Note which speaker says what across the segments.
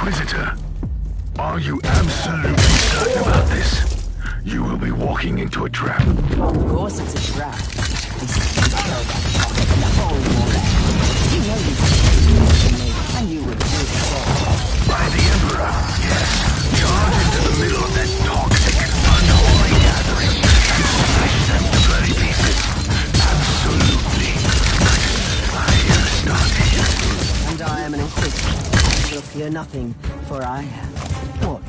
Speaker 1: Inquisitor, are you absolutely certain about this? You will be walking into a trap.
Speaker 2: Of course it's a trap. This is the kill that pocket and the whole wallet. You know you to me, and you would do the same.
Speaker 1: By the Emperor, yes. Charge into the middle of that toxic, unholy gathering and smash them to bloody pieces. Absolutely. I have started.
Speaker 2: And I am an Inquisitor. I will fear nothing, for I have what?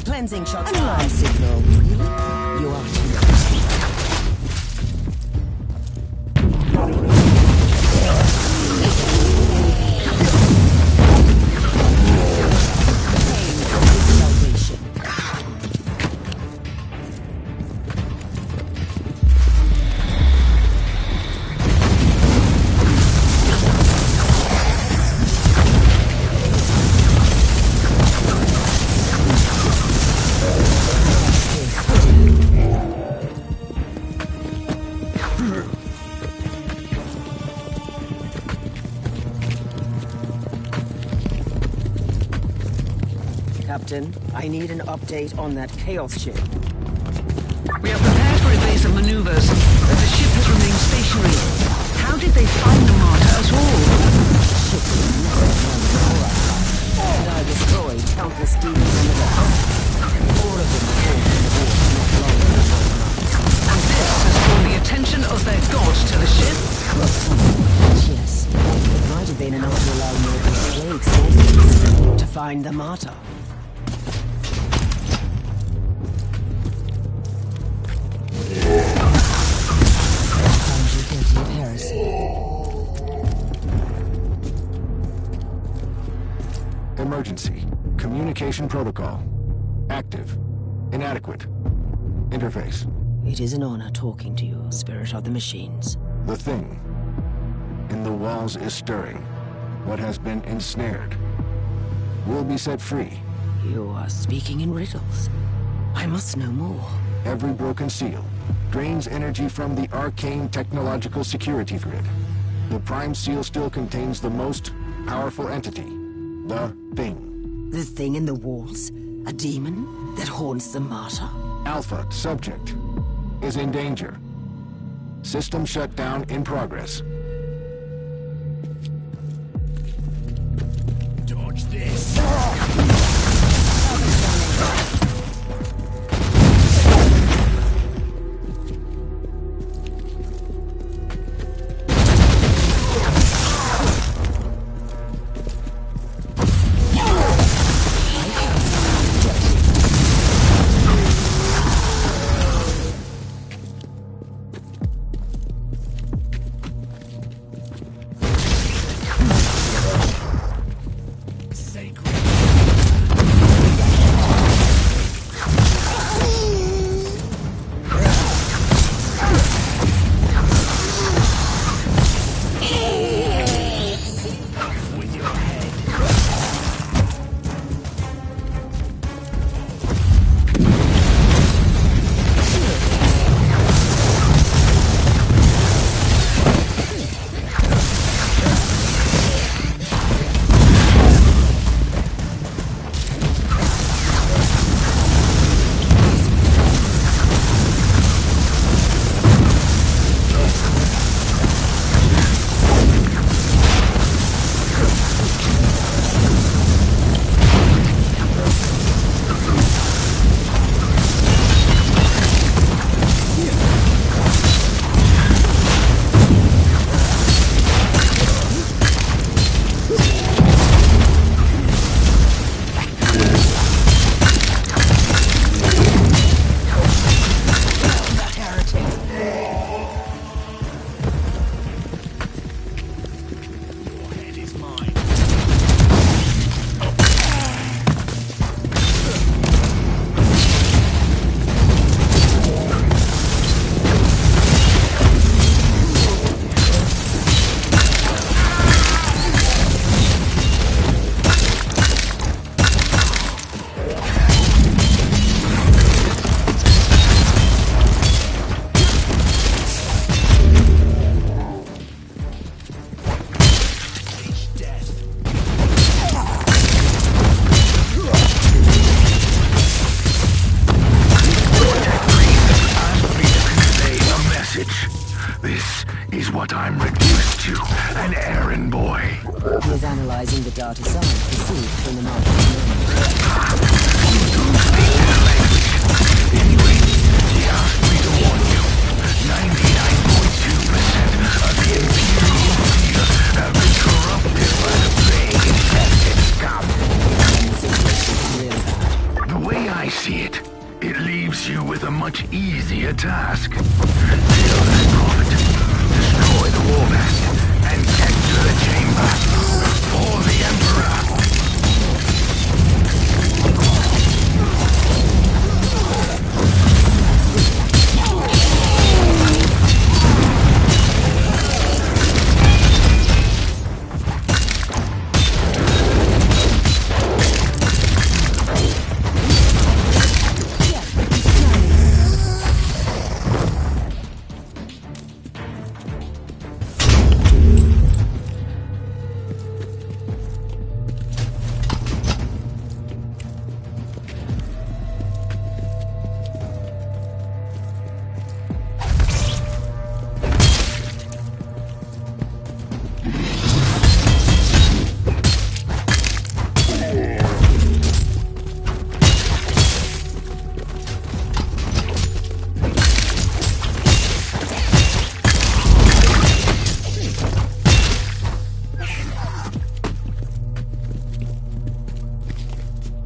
Speaker 2: Cleansing shots fired. Signal. You are too Captain, I need an update on that Chaos ship.
Speaker 3: We are prepared for evasive maneuvers, but the ship has remained stationary. How did they find the Martyr at all?
Speaker 2: And I destroyed countless demons on the deck. All of them fought in the war not long before tonight.
Speaker 3: And this has drawn the attention of their god to the ship?
Speaker 2: Yes, it might have been enough to allow me to persuade sorcerers to find the Martyr. Found you guilty of heresy.
Speaker 4: Emergency. Communication protocol. Active. Inadequate. Interface.
Speaker 2: It is an honor talking to you, Spirit of the Machines.
Speaker 4: The thing in the walls is stirring. What has been ensnared will be set free.
Speaker 2: You are speaking in riddles. I must know more.
Speaker 4: Every broken seal drains energy from the arcane technological security grid. The Prime Seal still contains the most powerful entity, the Thing.
Speaker 2: The thing in the walls? A demon that haunts the Martyr?
Speaker 4: Alpha subject is in danger. System shutdown in progress.
Speaker 1: Dodge this. what I'm reduced to, an errand boy.
Speaker 2: He is analyzing the data signs received from the Martyr's memory.
Speaker 1: You don't speak their language. Anyway, he asked me to warn you. 99.2% of the Imperial fleet have been corrupted by the plague-infested scum.
Speaker 2: Really bad.
Speaker 1: The way I see it, it leaves you with a much easier task. Kill that prophet, destroy the warband, and get to the chamber for the Emperor.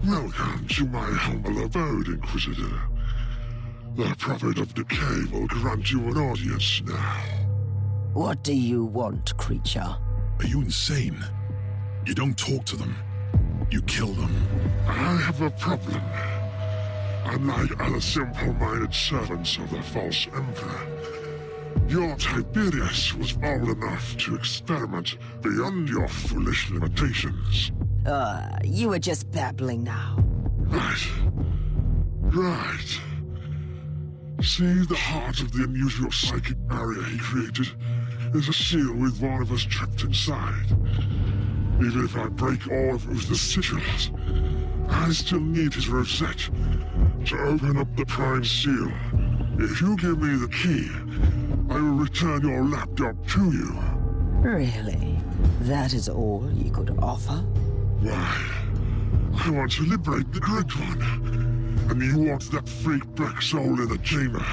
Speaker 5: Welcome to my humble abode, Inquisitor. The Prophet of Decay will grant you an audience now.
Speaker 2: What do you want, creature?
Speaker 6: Are you insane? You don't talk to them. You kill them.
Speaker 5: I have a problem. Unlike other simple-minded servants of the false emperor, your Tiberius was old enough to experiment beyond your foolish limitations.
Speaker 2: You were just babbling now.
Speaker 5: Right. Right. See, the heart of the unusual psychic barrier he created is a seal with one of us trapped inside. Even if I break all of the sigils, I still need his rosette to open up the prime seal. If you give me the key, I will return your laptop to you.
Speaker 2: Really? That is all you could offer?
Speaker 5: Why? I want to liberate the Great One. And you want that freak black soul in the chamber.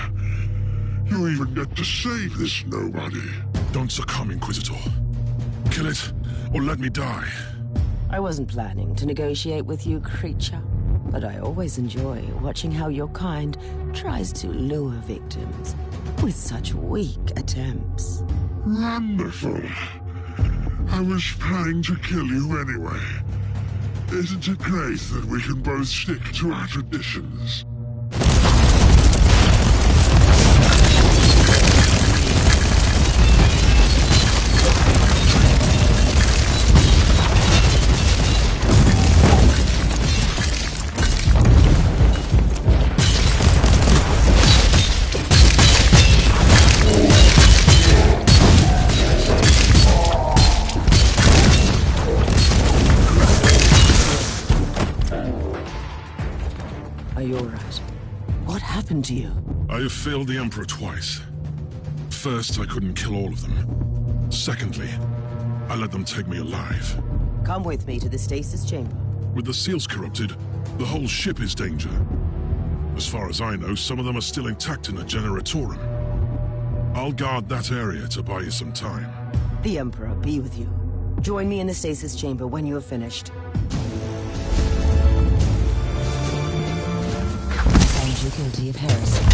Speaker 5: You even get to save this nobody.
Speaker 6: Don't succumb, Inquisitor. Kill it, or let me die.
Speaker 2: I wasn't planning to negotiate with you, creature. But I always enjoy watching how your kind tries to lure victims with such weak attempts.
Speaker 5: Wonderful. I was planning to kill you anyway. Isn't it great that we can both stick to our traditions?
Speaker 2: Are you alright? What happened to you?
Speaker 6: I have failed the Emperor twice. First, I couldn't kill all of them. Secondly, I let them take me alive.
Speaker 2: Come with me to the stasis chamber.
Speaker 6: With the seals corrupted, the whole ship is danger. As far as I know, some of them are still intact in the Generatorum. I'll guard that area to buy you some time.
Speaker 2: The Emperor be with you. Join me in the stasis chamber when you have finished. Found you guilty of heresy.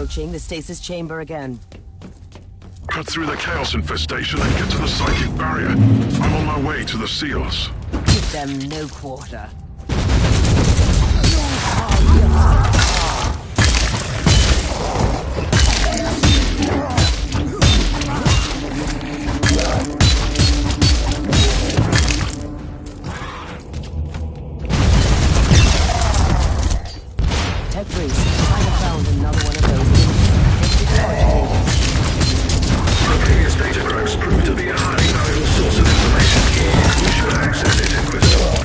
Speaker 2: approaching the stasis chamber again.
Speaker 6: Cut through the chaos infestation and get to the psychic barrier. I'm on my way to the seals.
Speaker 2: Give them no quarter. Tech Priest, I have found another one of those cables.
Speaker 1: The previous data cracks proved to be a highly valuable source of information. You should access it, Inquisitor.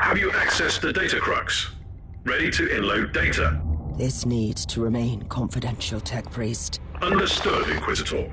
Speaker 1: Have you accessed the data crux? Ready to inload data?
Speaker 2: This needs to remain confidential, Tech Priest.
Speaker 1: Understood, Inquisitor.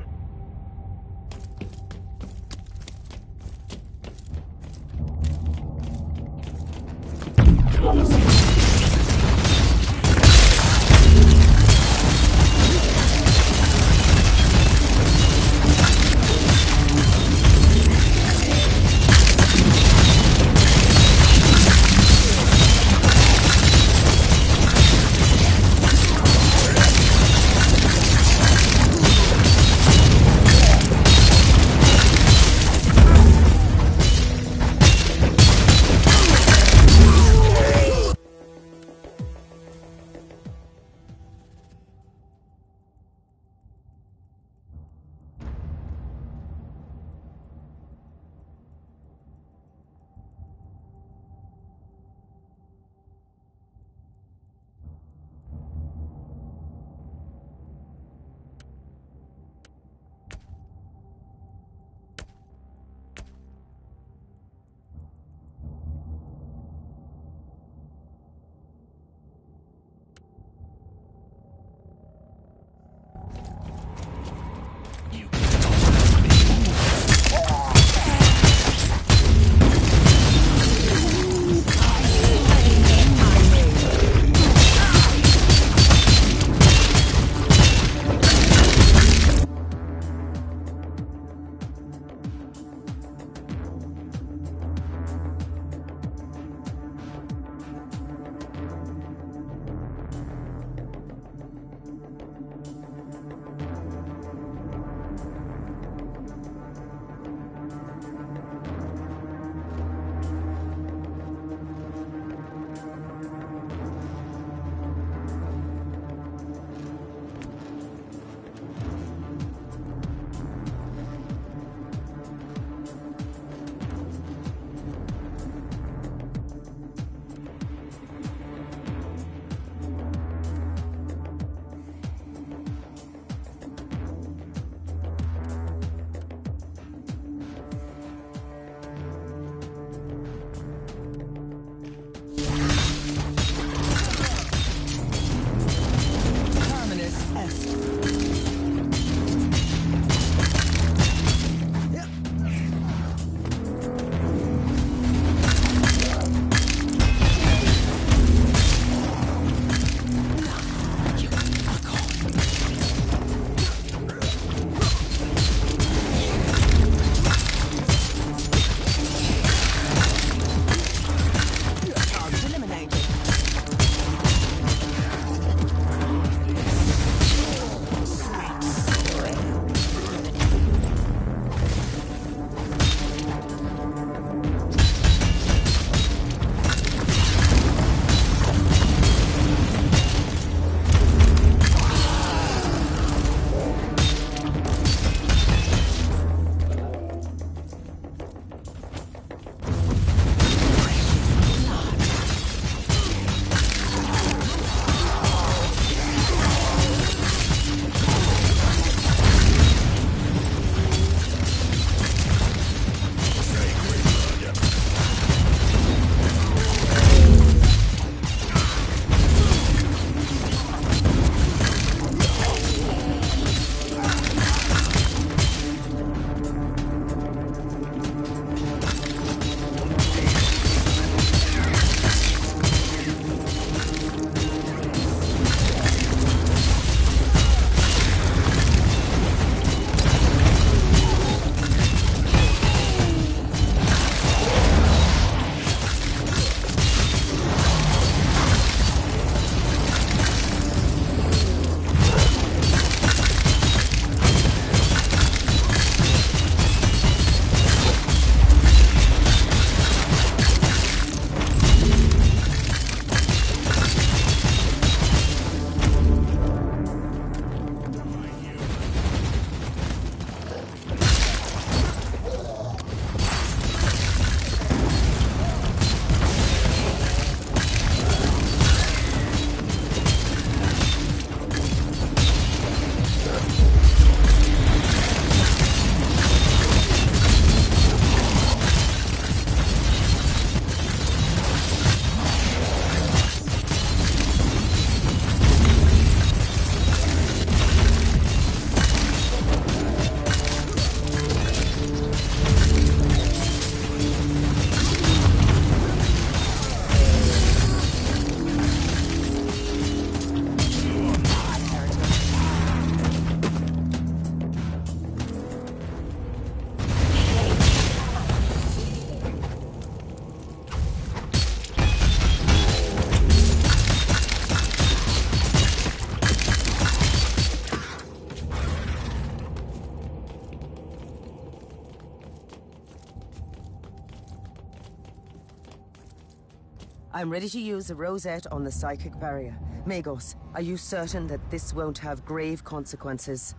Speaker 2: I'm ready to use the rosette on the psychic barrier. Magos, are you certain that this won't have grave consequences?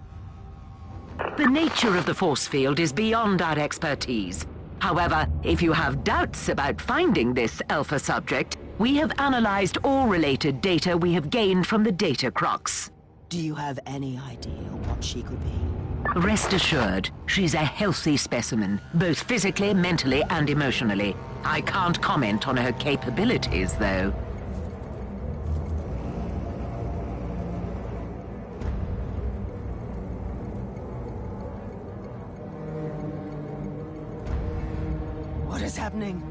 Speaker 3: The nature of the force field is beyond our expertise. However, if you have doubts about finding this Alpha subject, we have analyzed all related data we have gained from the data crocs.
Speaker 2: Do you have any idea what she could be?
Speaker 3: Rest assured, she's a healthy specimen, both physically, mentally, and emotionally. I can't comment on her capabilities, though.
Speaker 2: What is happening?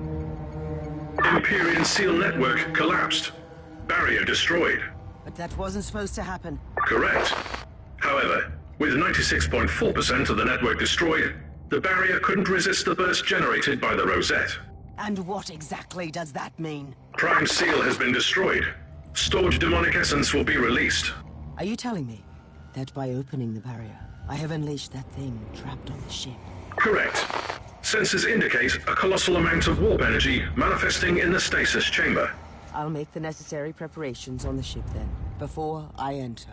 Speaker 7: Empyrean seal network collapsed. Barrier destroyed.
Speaker 2: But that wasn't supposed to happen.
Speaker 7: Correct. However, with 96.4% of the network destroyed, the barrier couldn't resist the burst generated by the rosette.
Speaker 2: And what exactly does that mean?
Speaker 7: Prime seal has been destroyed. Stored demonic essence will be released.
Speaker 2: Are you telling me that by opening the barrier, I have unleashed that thing trapped on the ship?
Speaker 7: Correct. Sensors indicate a colossal amount of warp energy manifesting in the stasis chamber.
Speaker 2: I'll make the necessary preparations on the ship then, before I enter.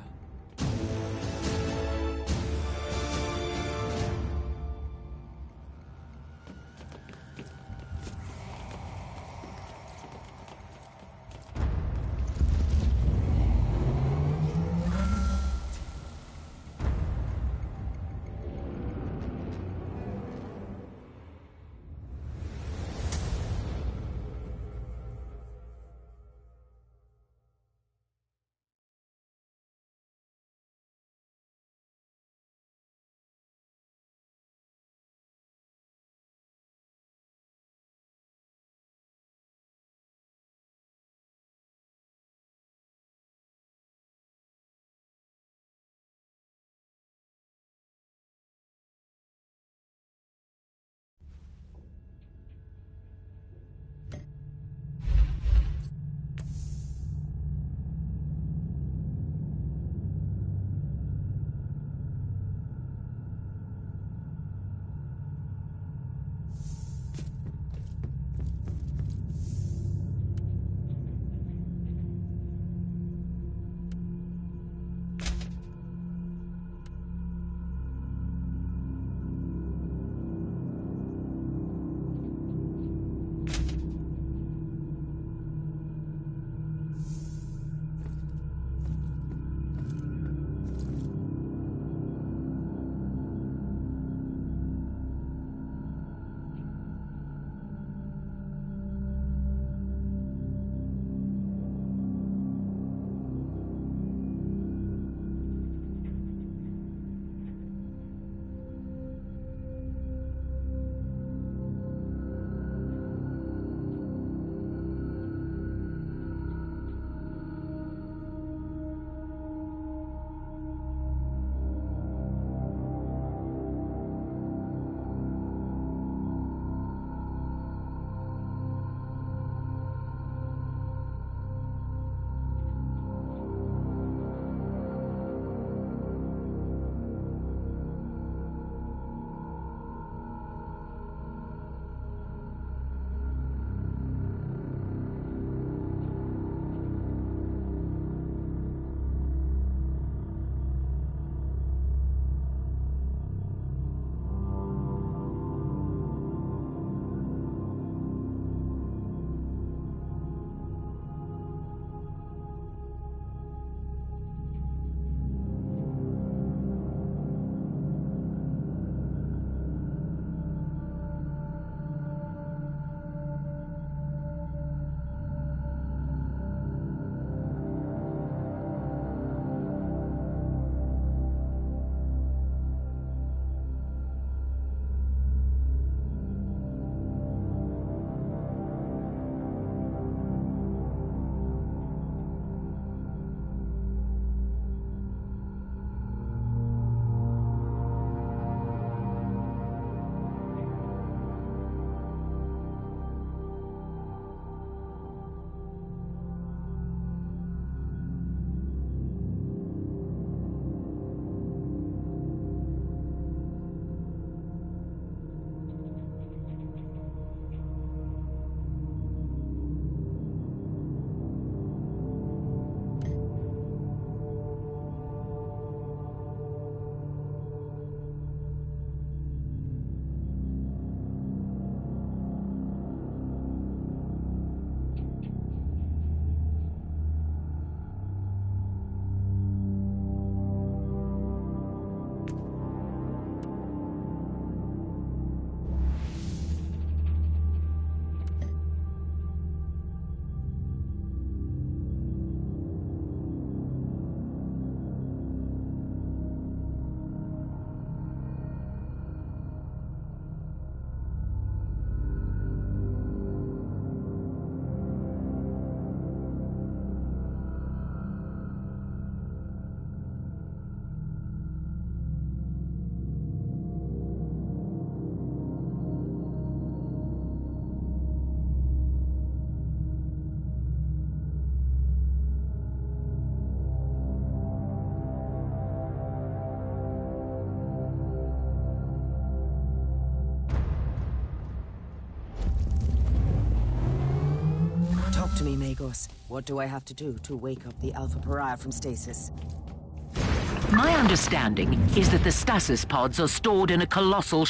Speaker 2: be, Magos. What do I have to do to wake up the Alpha Pariah from stasis?
Speaker 3: My understanding is that the stasis pods are stored in a colossal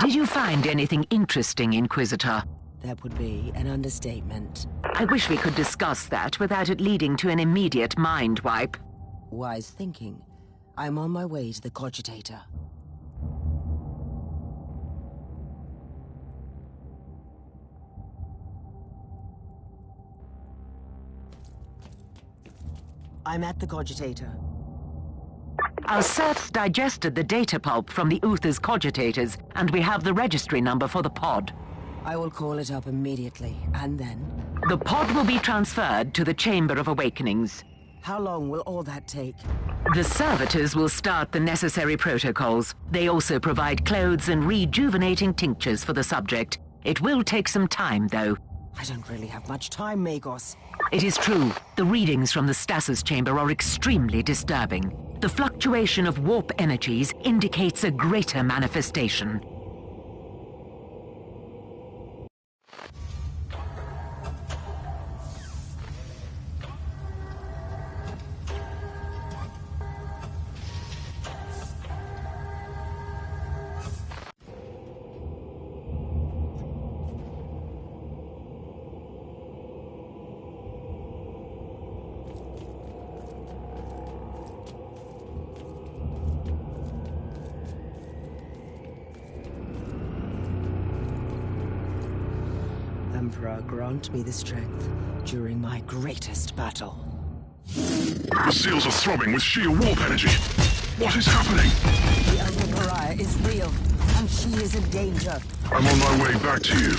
Speaker 3: Did you find anything interesting, Inquisitor?
Speaker 2: That would be an understatement.
Speaker 3: I wish we could discuss that without it leading to an immediate mind wipe.
Speaker 2: Wise thinking. I'm on my way to the Cogitator. I'm at the Cogitator.
Speaker 3: Our serfs digested the data pulp from the Uther's cogitators, and we have the registry number for the pod.
Speaker 2: I will call it up immediately, and then?
Speaker 3: The pod will be transferred to the Chamber of Awakenings.
Speaker 2: How long will all that take?
Speaker 3: The servitors will start the necessary protocols. They also provide clothes and rejuvenating tinctures for the subject. It will take some time, though.
Speaker 2: I don't really have much time, Magos.
Speaker 3: It is true. The readings from the stasis chamber are extremely disturbing. The fluctuation of warp energies indicates a greater manifestation.
Speaker 2: Emperor, grant me the strength during my greatest battle.
Speaker 6: The seals are throbbing with sheer warp energy. What is happening?
Speaker 2: The Alpha Pariah is real, and she is in danger.
Speaker 6: I'm on my way back to you.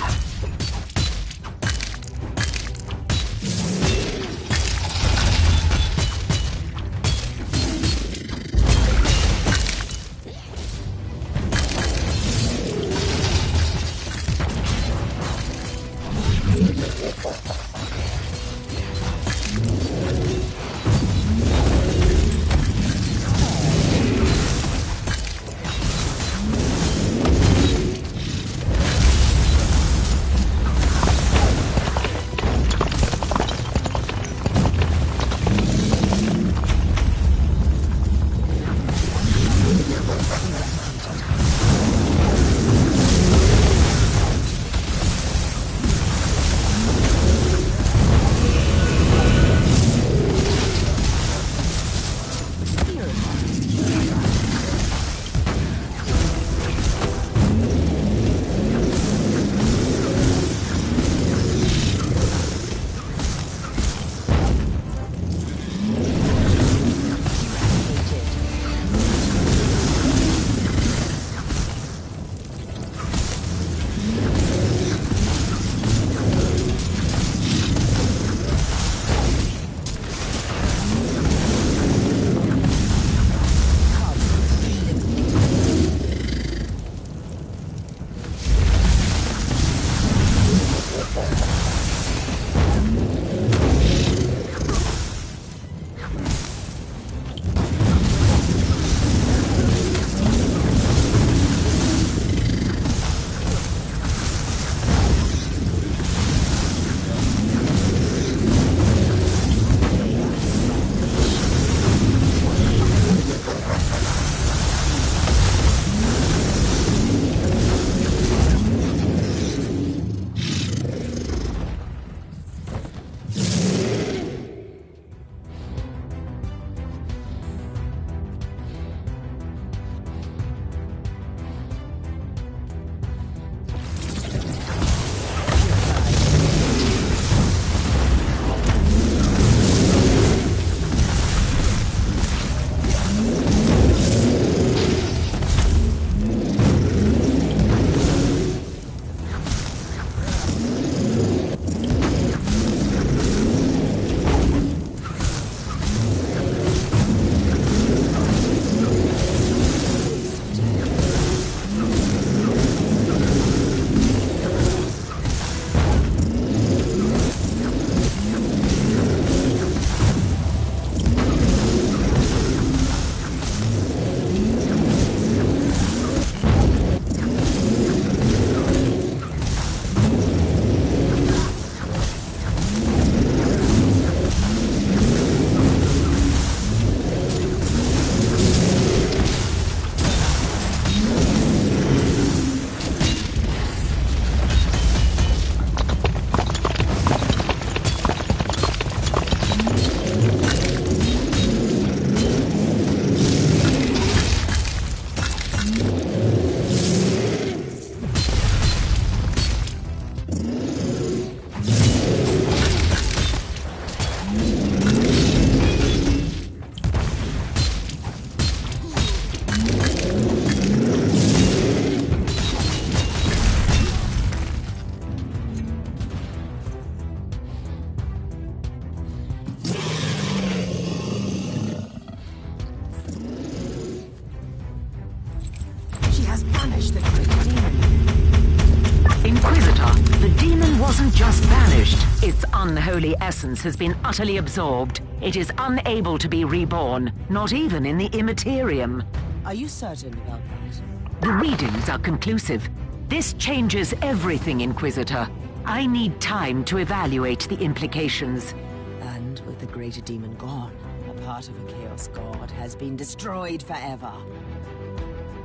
Speaker 3: unholy essence has been utterly absorbed. It is unable to be reborn, not even in the Immaterium.
Speaker 2: Are you certain about that?
Speaker 3: The readings are conclusive. This changes everything, Inquisitor. I need time to evaluate the implications.
Speaker 2: And with the greater demon gone, a part of a Chaos God has been destroyed forever.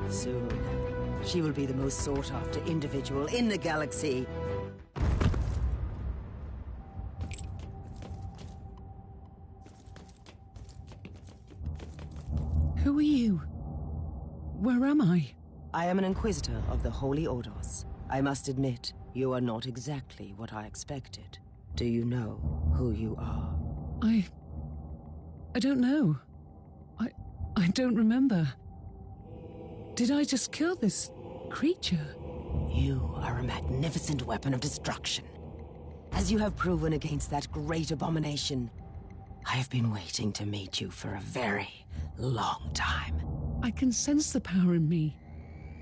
Speaker 2: Soon, she will be the most sought-after individual in the galaxy.
Speaker 8: Who are you? Where am I?
Speaker 2: I am an Inquisitor of the Holy Orders. I must admit, you are not exactly what I expected. Do you know who you are?
Speaker 8: I don't know. I don't remember. Did I just kill this creature?
Speaker 2: You are a magnificent weapon of destruction. As you have proven against that great abomination, I have been waiting to meet you for a very long time.
Speaker 8: I can sense the power in me,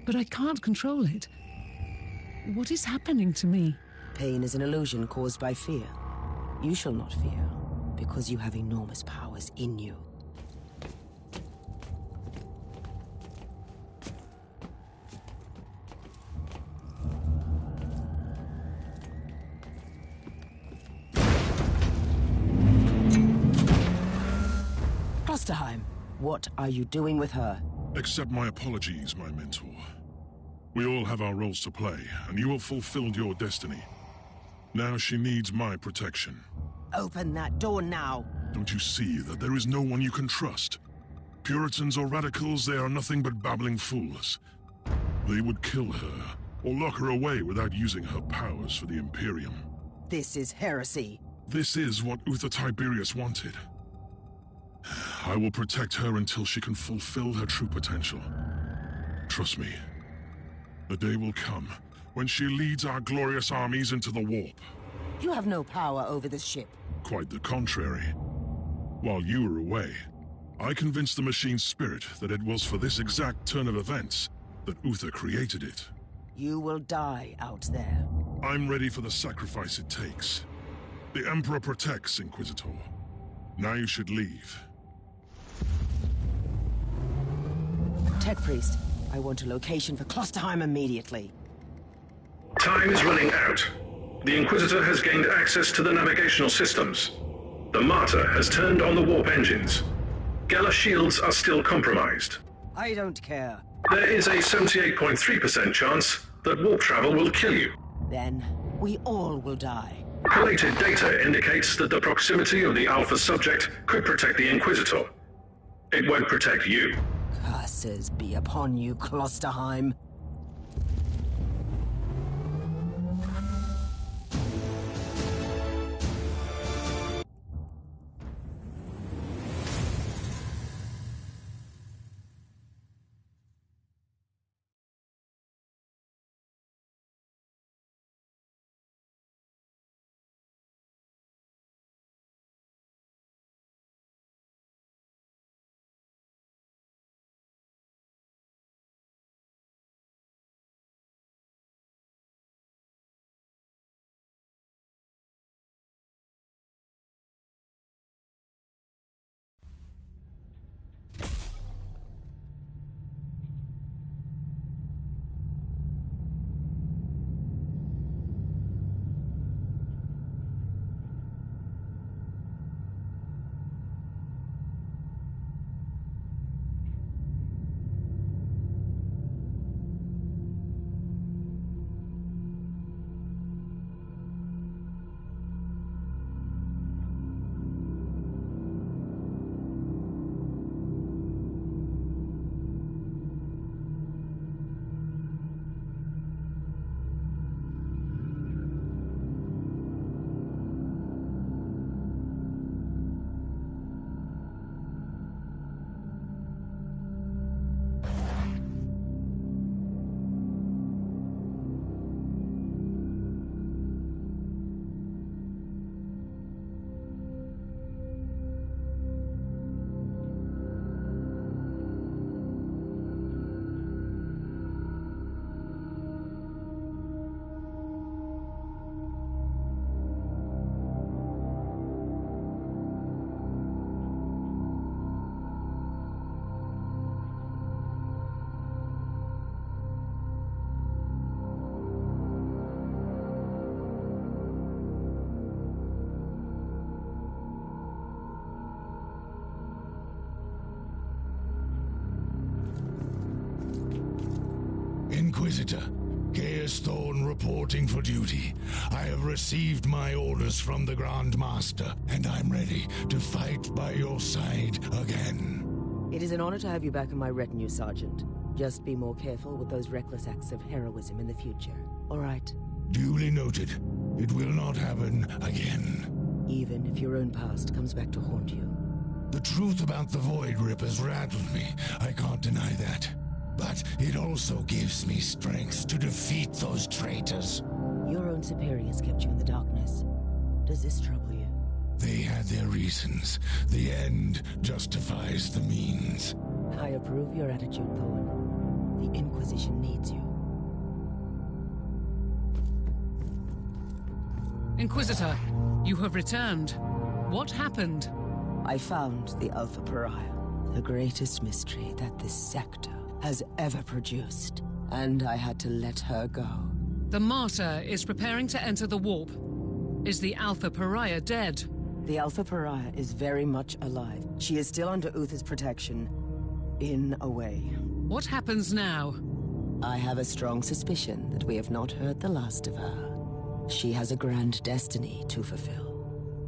Speaker 8: but I can't control it. What is happening to me?
Speaker 2: Pain is an illusion caused by fear. You shall not fear, because you have enormous powers in you. Klosterheim, what are you doing with her?
Speaker 6: Accept my apologies, my mentor. We all have our roles to play, and you have fulfilled your destiny. Now she needs my protection.
Speaker 2: Open that door now!
Speaker 6: Don't you see that there is no one you can trust? Puritans or radicals, they are nothing but babbling fools. They would kill her, or lock her away without using her powers for the Imperium.
Speaker 2: This is heresy.
Speaker 6: This is what Uther Tiberius wanted. I will protect her until she can fulfill her true potential. Trust me, the day will come when she leads our glorious armies into the warp.
Speaker 2: You have no power over this ship.
Speaker 6: Quite the contrary. While you were away, I convinced the machine's spirit that it was for this exact turn of events that Uther created it.
Speaker 2: You will die out there.
Speaker 6: I'm ready for the sacrifice it takes. The Emperor protects, Inquisitor. Now you should leave.
Speaker 2: Tech Priest, I want a location for Klosterheim immediately.
Speaker 7: Time is running out. The Inquisitor has gained access to the navigational systems. The Martyr has turned on the warp engines. Gala shields are still compromised.
Speaker 2: I don't care.
Speaker 7: There is a 78.3% chance that warp travel will kill you.
Speaker 2: Then, we all will die.
Speaker 7: Collated data indicates that the proximity of the Alpha subject could protect the Inquisitor. It won't protect you.
Speaker 2: Curses be upon you, Klosterheim.
Speaker 9: Inquisitor. Gaius Thorn reporting for duty. I have received my orders from the Grand Master, and I'm ready to fight by your side again.
Speaker 2: It is an honor to have you back in my retinue, Sergeant. Just be more careful with those reckless acts of heroism in the future, all right?
Speaker 9: Duly noted. It will not happen again.
Speaker 2: Even if your own past comes back to haunt you.
Speaker 9: The truth about the Void Rippers rattled me. I can't deny that. But it also gives me strength to defeat those traitors.
Speaker 2: Your own superiors kept you in the darkness. Does this trouble you?
Speaker 9: They had their reasons. The end justifies the means.
Speaker 2: I approve your attitude, Thorn. The Inquisition needs you.
Speaker 8: Inquisitor, you have returned. What happened?
Speaker 2: I found the Alpha Pariah, the greatest mystery that this sector has ever produced, and I had to let her go.
Speaker 8: The Martyr is preparing to enter the warp. Is the Alpha Pariah dead?
Speaker 2: The Alpha Pariah is very much alive. She is still under Uther's protection, in a way.
Speaker 8: What happens now?
Speaker 2: I have a strong suspicion that we have not heard the last of her. She has a grand destiny to fulfill.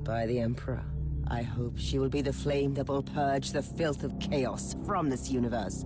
Speaker 2: By the Emperor, I hope she will be the flame that will purge the filth of chaos from this universe.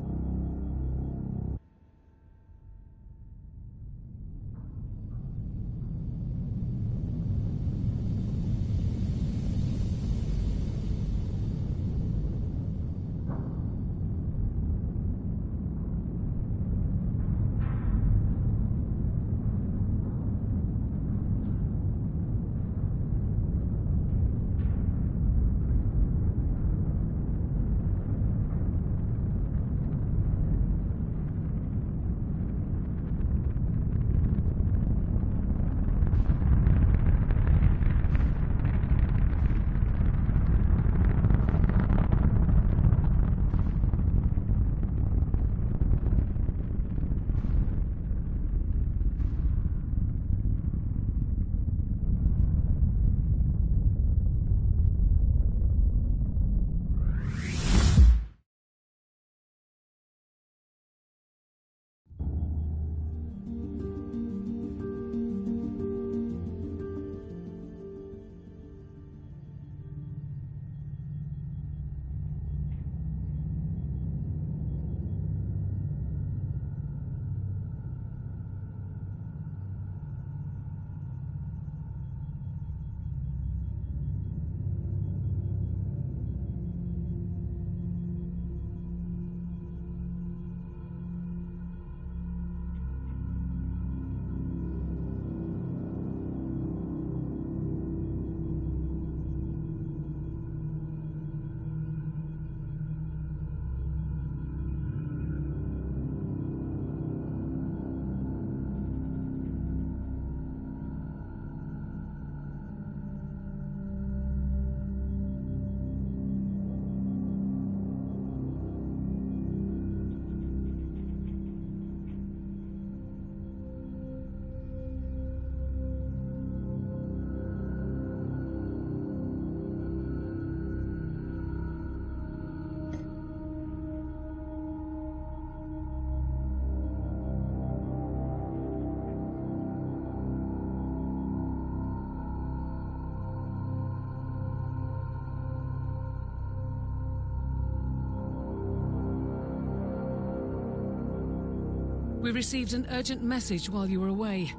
Speaker 8: We received an urgent message while you were away.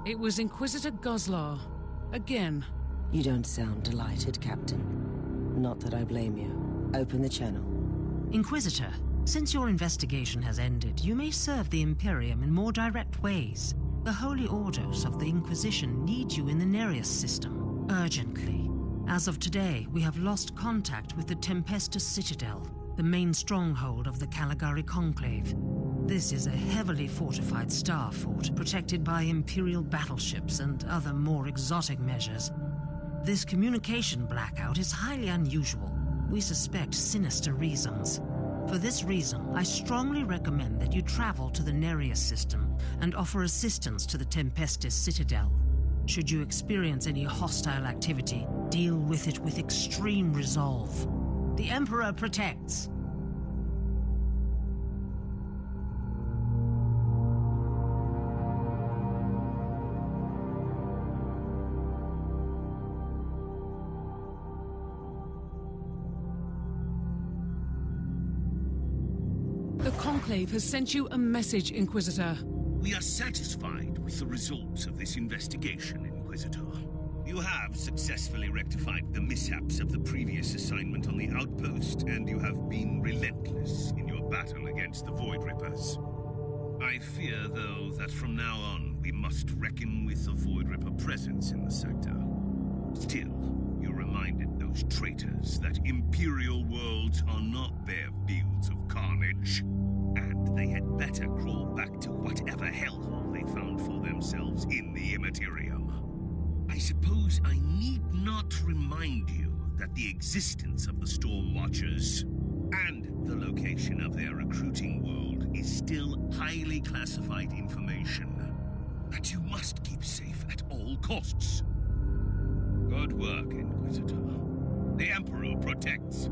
Speaker 8: It was Inquisitor Goslar. Again.
Speaker 2: You don't sound delighted, Captain. Not that I blame you. Open the channel.
Speaker 10: Inquisitor, since your investigation has ended, you may serve the Imperium in more direct ways. The Holy Orders of the Inquisition need you in the Nereus system, urgently. As of today, we have lost contact with the Tempestus Citadel, the main stronghold of the Caligari Conclave. This is a heavily fortified star fort, protected by Imperial battleships and other more exotic measures. This communication blackout is highly unusual. We suspect sinister reasons. For this reason, I strongly recommend that you travel to the Nereus system and offer assistance to the Tempestus Citadel. Should you experience any hostile activity, deal with it with extreme resolve. The Emperor protects.
Speaker 8: The Conclave has sent you a message, Inquisitor.
Speaker 1: We are satisfied with the results of this investigation, Inquisitor. You have successfully rectified the mishaps of the previous assignment on the outpost, and you have been relentless in your battle against the Void Rippers. I fear, though, that from now on we must reckon with the Void Ripper presence in the sector. Still, you reminded those traitors that Imperial worlds are not bare fields of carnage, and they had better crawl back to whatever hellhole they found for themselves in the Immaterium. I suppose I need not remind you that the existence of the Storm Watchers and the location of their recruiting world is still highly classified information that you must keep safe at all costs. Good work, Inquisitor. The Emperor protects.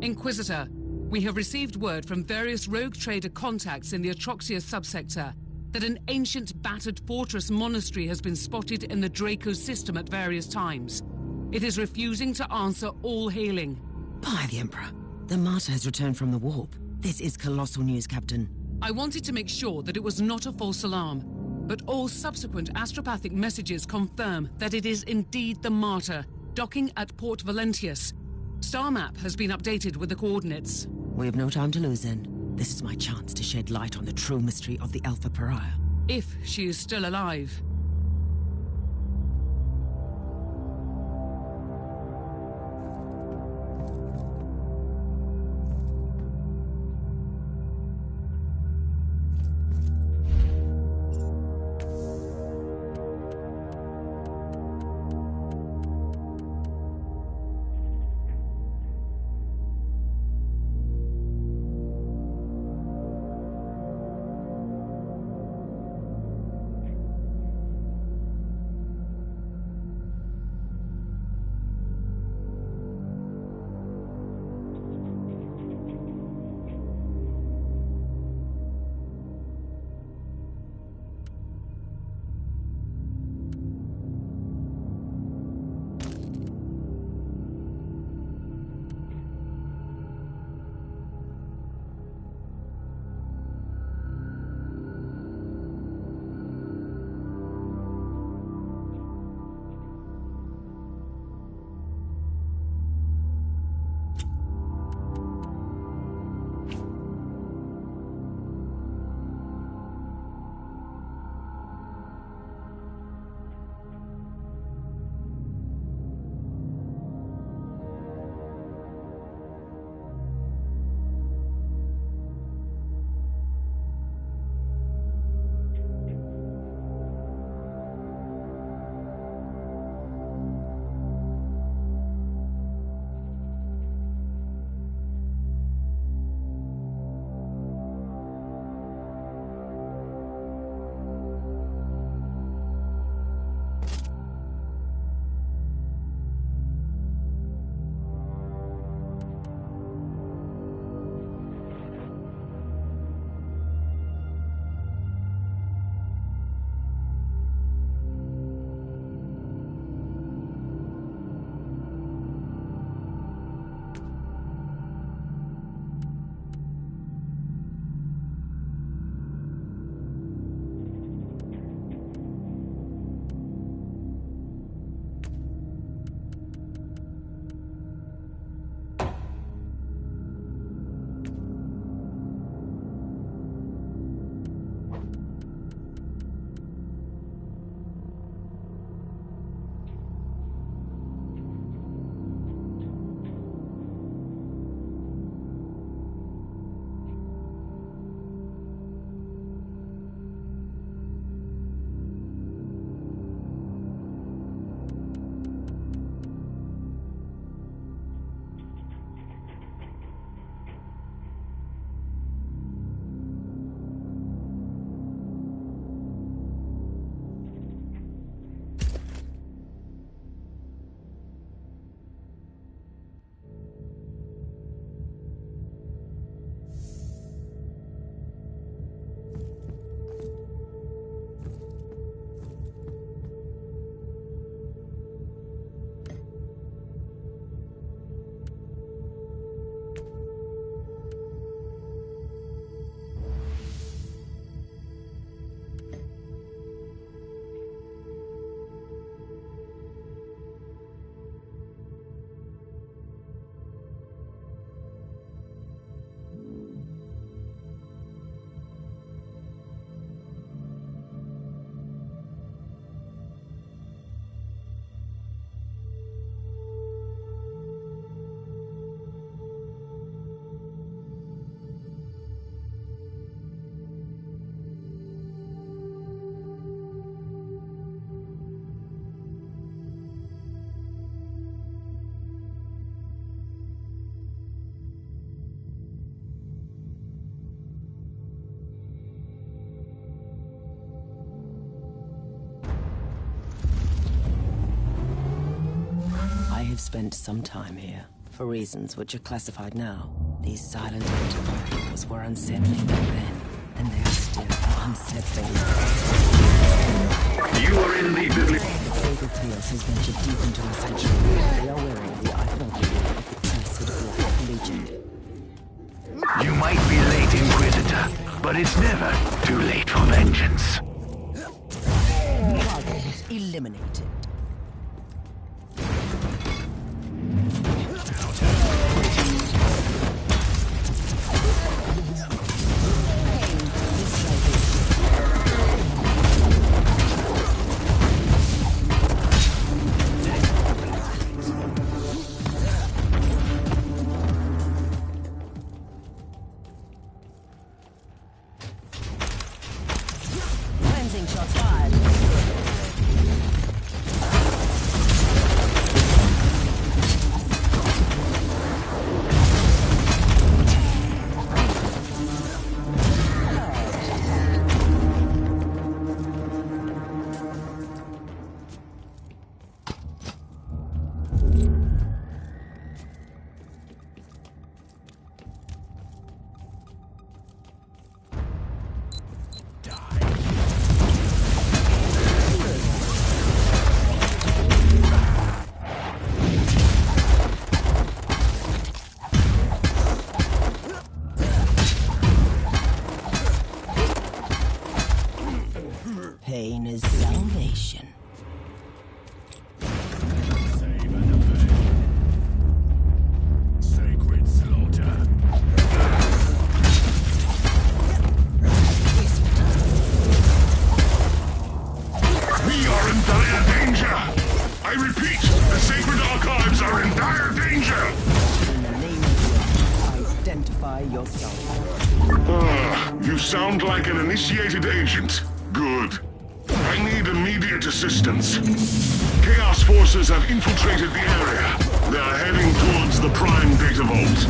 Speaker 8: Inquisitor, we have received word from various rogue trader contacts in the Atroxia subsector that an ancient battered fortress monastery has been spotted in the Draco system at various times. It is refusing to answer all hailing.
Speaker 2: By the Emperor, the Martyr has returned from the warp. This is colossal news, Captain.
Speaker 8: I wanted to make sure that it was not a false alarm, but all subsequent astropathic messages confirm that it is indeed the Martyr, docking at Port Valentius. Star map has been updated with the coordinates.
Speaker 2: We have no time to lose then. This is my chance to shed light on the true mystery of the Alpha Pariah.
Speaker 8: If she is still alive.
Speaker 2: You've spent some time here, for reasons which are classified now. These silent antivirals were unsettling back then, and they're still unsettling.
Speaker 7: You are in the biblical...
Speaker 2: The Chaos has ventured deep into our sanctuary. They are wearing the iconography of the Cursed Black Legion.
Speaker 1: You might be late, Inquisitor, but it's never too late for vengeance.
Speaker 2: Target eliminated. Cleansing shots fired. Pain is salvation.
Speaker 1: Sacred slaughter. We are in dire danger! I repeat, the sacred archives are in dire danger!
Speaker 2: In the name of God, identify yourself.
Speaker 5: You sound like an initiated agent. Good. I need immediate assistance. Chaos forces have infiltrated the area. They are heading towards the Prime Data Vault.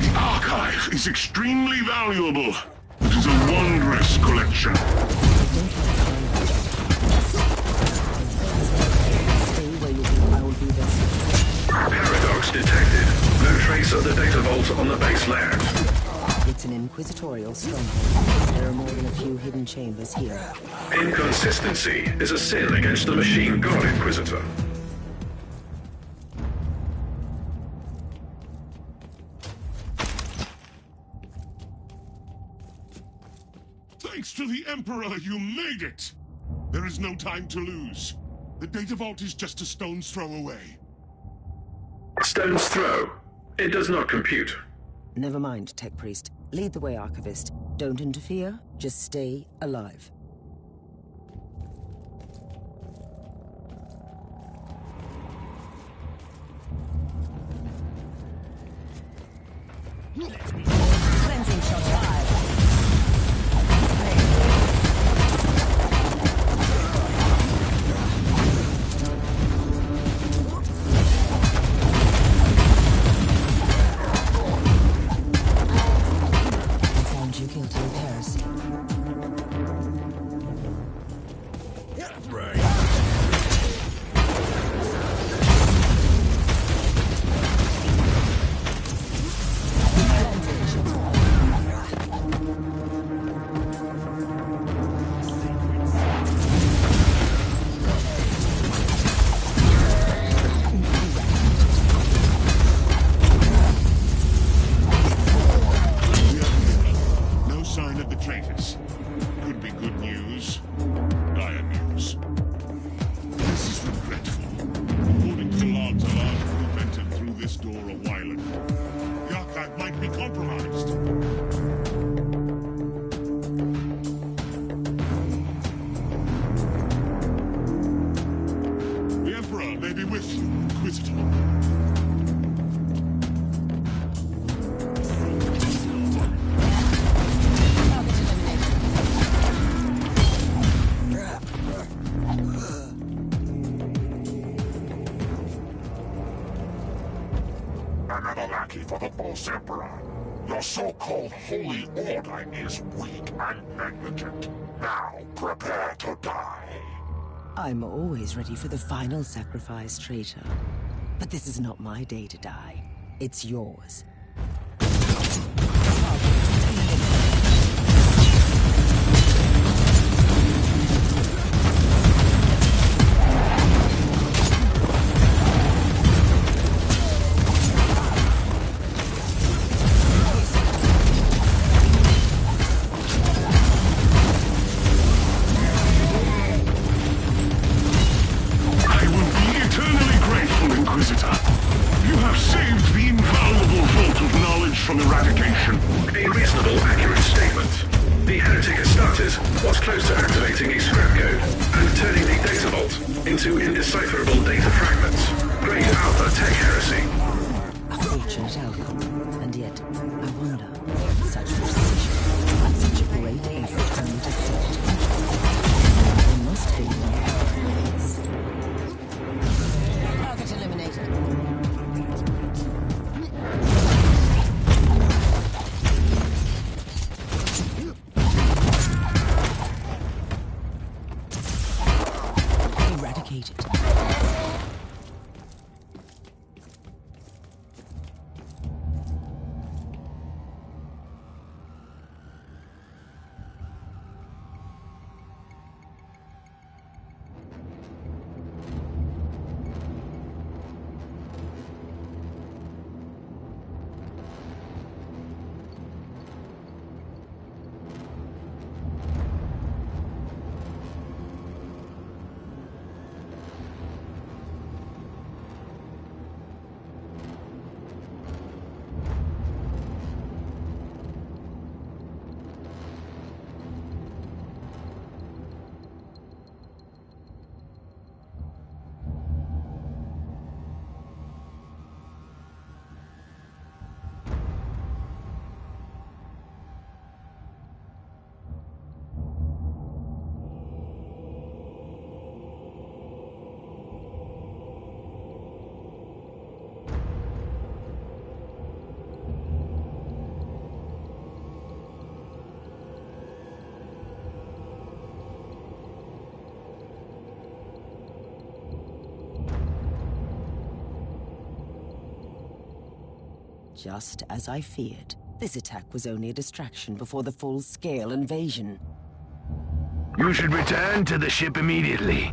Speaker 5: The archive is extremely valuable. It is a wondrous collection.
Speaker 2: Stay where you are. I will be there.
Speaker 7: Paradox detected. No trace of the data vault on the base layout.
Speaker 2: It's an inquisitorial stronghold. There are more than a few hidden chambers here.
Speaker 7: Inconsistency is a sin against the machine god, Inquisitor.
Speaker 5: Thanks to the Emperor, you made it! There is no time to lose. The data vault is just a stone's throw away.
Speaker 7: Stone's throw. It does not compute.
Speaker 2: Never mind, Tech Priest. Lead the way, Archivist. Don't interfere, just stay alive. Cleansing shots fired. You guilty of heresy.
Speaker 1: Right.
Speaker 5: Your so-called Holy Order is weak and negligent. Now, prepare to die.
Speaker 2: I'm always ready for the final sacrifice, traitor. But this is not my day to die. It's yours.
Speaker 5: I will be eternally grateful, Inquisitor. You have saved the invaluable vault of knowledge from eradication.
Speaker 7: A reasonable, accurate statement. The heretic Astartes was close to activating a scrap code and turning the data vault into indecipherable data fragments. Great Alpha tech heresy.
Speaker 2: A fortunate outcome. And yet, I wonder, such precision, and such a great effort for me to set. There must be ways. Target eliminated. Eradicated. Just as I feared, this attack was only a distraction before the full-scale invasion.
Speaker 1: You should return to the ship immediately.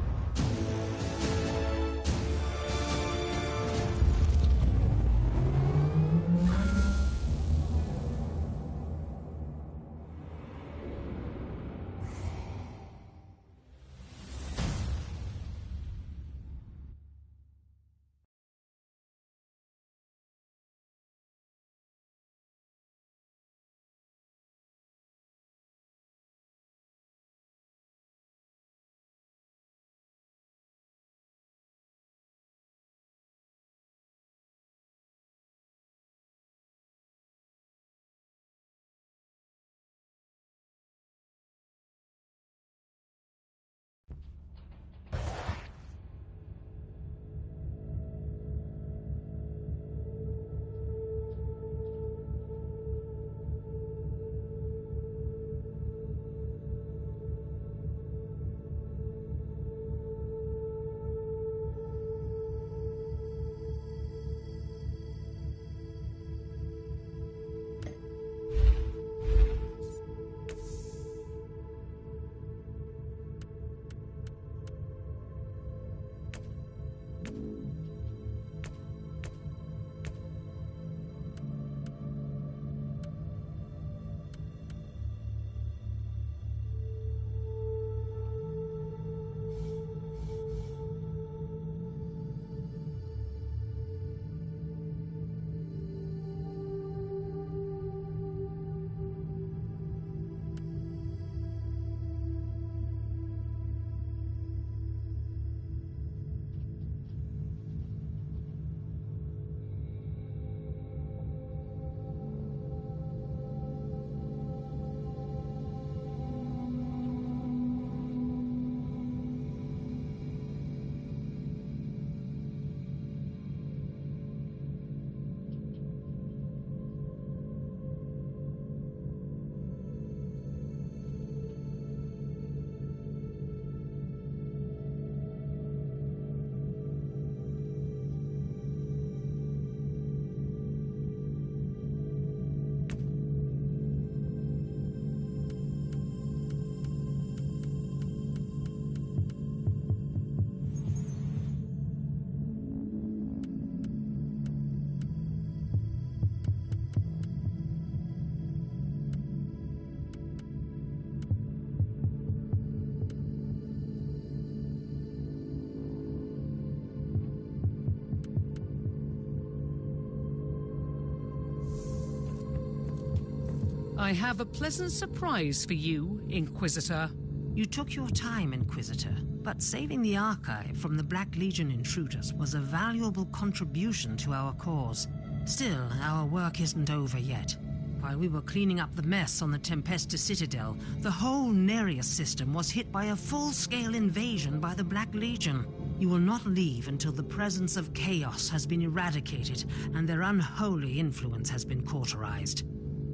Speaker 8: I have a pleasant surprise for you, Inquisitor.
Speaker 10: You took your time, Inquisitor, but saving the Archive from the Black Legion intruders was a valuable contribution to our cause. Still, our work isn't over yet. While we were cleaning up the mess on the Tempesta Citadel, the whole Nereus system was hit by a full-scale invasion by the Black Legion. You will not leave until the presence of chaos has been eradicated and their unholy influence has been cauterized.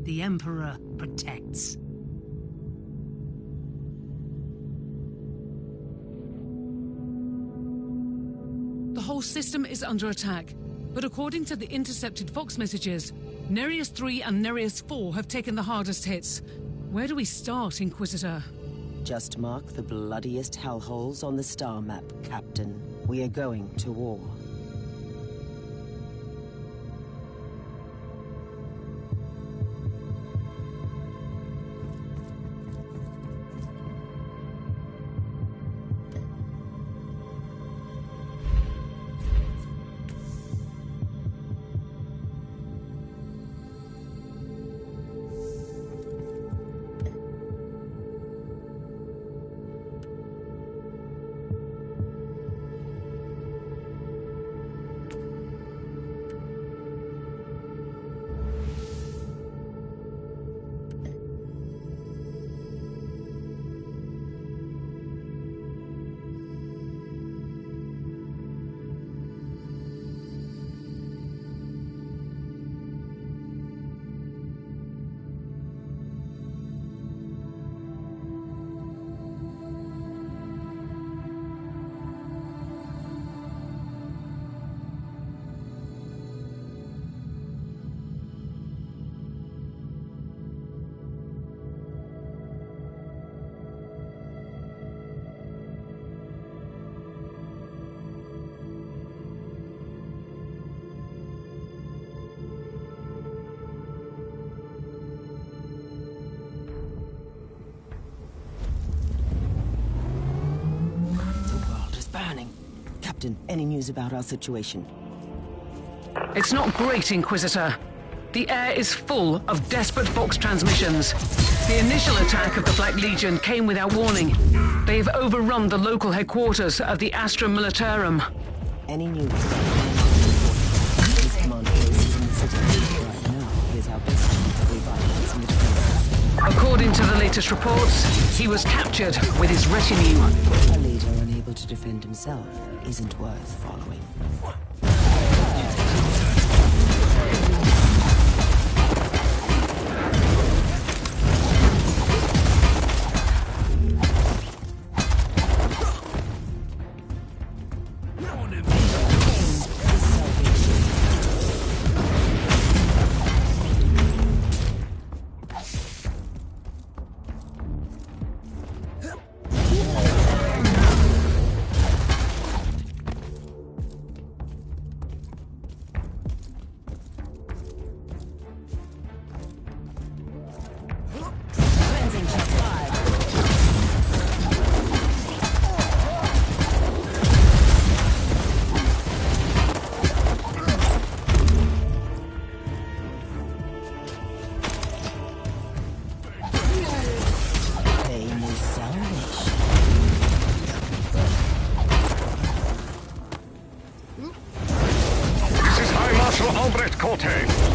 Speaker 10: The Emperor protects.
Speaker 8: The whole system is under attack, but according to the intercepted Vox messages, Nereus 3 and Nereus 4 have taken the hardest hits. Where do we start, Inquisitor?
Speaker 2: Just mark the bloodiest hellholes on the star map, Captain. We are going to war. Captain, any news about our situation?
Speaker 8: It's not great, Inquisitor. The air is full of desperate Vox transmissions. The initial attack of the Black Legion came without warning. They've overrun the local headquarters of the Astra Militarum.
Speaker 2: Any news? His command base is in the city. Right now, here's our best chance of revitalizing the defenses.
Speaker 8: According to the latest reports, he was captured with his retinue.
Speaker 2: A leader unable to defend himself isn't worth following.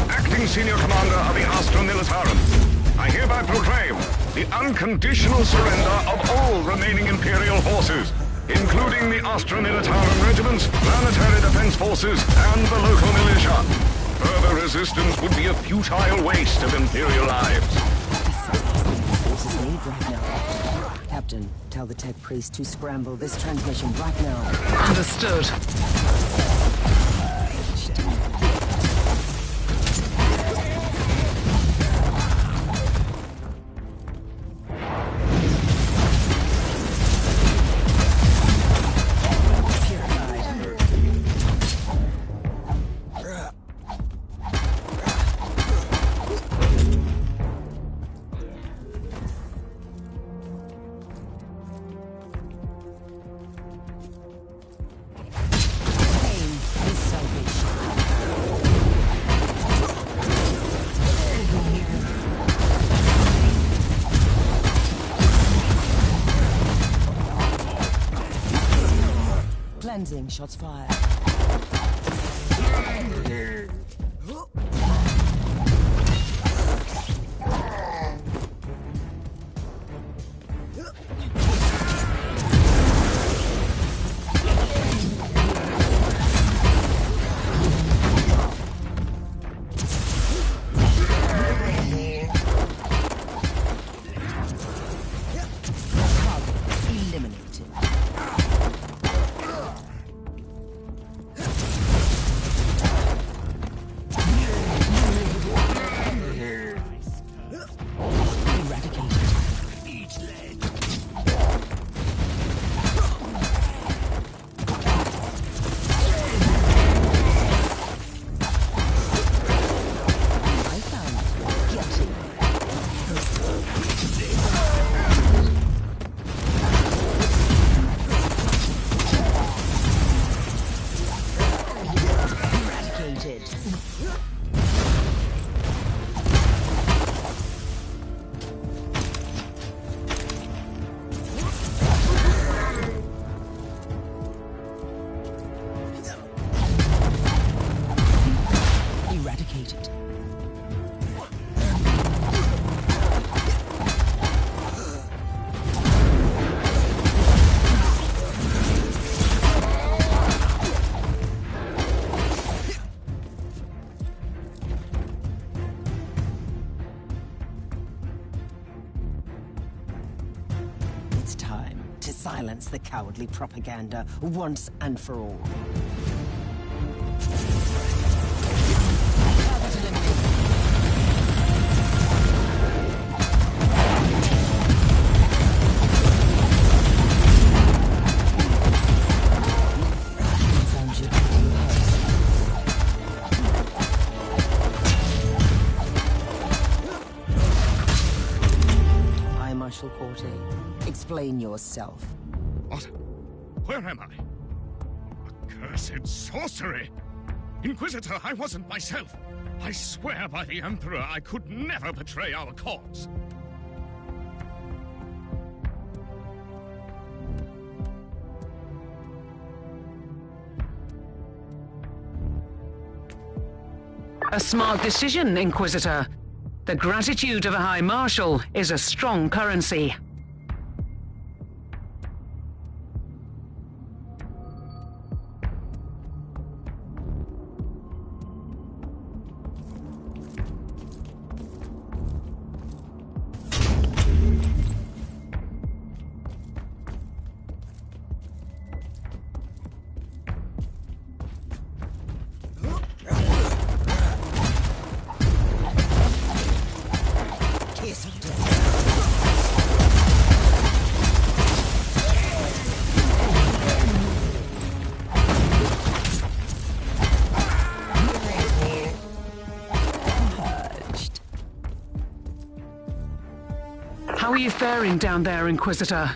Speaker 1: Acting Senior Commander of the Astra Militarum. I hereby proclaim the unconditional surrender of all remaining Imperial forces, including the Astra Militarum regiments, planetary defense forces, and the local militia. Further resistance would be a futile waste of Imperial lives.
Speaker 2: Forces need right now. Captain, tell the tech priest to scramble this transmission right now.
Speaker 8: Understood.
Speaker 2: Advancing, shots fired. It's time to silence the cowardly propaganda once and for all. Marshal Corte, explain yourself.
Speaker 11: What? Where am I? Accursed sorcery! Inquisitor, I wasn't myself. I swear by the Emperor I could never betray our cause.
Speaker 3: A smart decision, Inquisitor. The gratitude of a High Marshal is a strong currency. How are you faring down there, Inquisitor?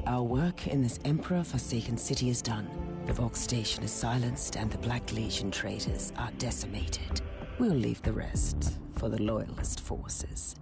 Speaker 2: Our work in this Emperor-forsaken city is done. The Vox Station is silenced and the Black Legion traitors are decimated. We'll leave the rest for the Loyalist forces.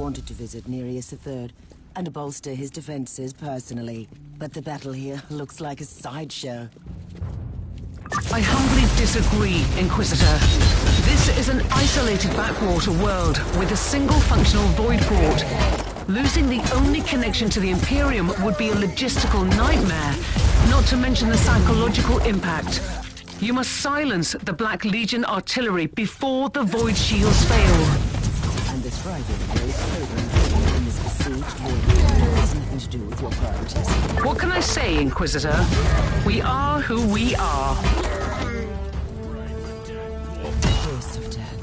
Speaker 2: wanted to visit Nereus III and bolster his defenses personally, but the battle here looks like a sideshow.
Speaker 3: I humbly disagree, Inquisitor. This is an isolated backwater world with a single functional void port. Losing the only connection to the Imperium would be a logistical nightmare, not to mention the psychological impact. You must silence the Black Legion artillery before the void shields fail.
Speaker 2: And this Friday, there is program in this besieged void. It has nothing to do with your priorities.
Speaker 3: What can I say, Inquisitor? We are who we are.
Speaker 2: Voice of death.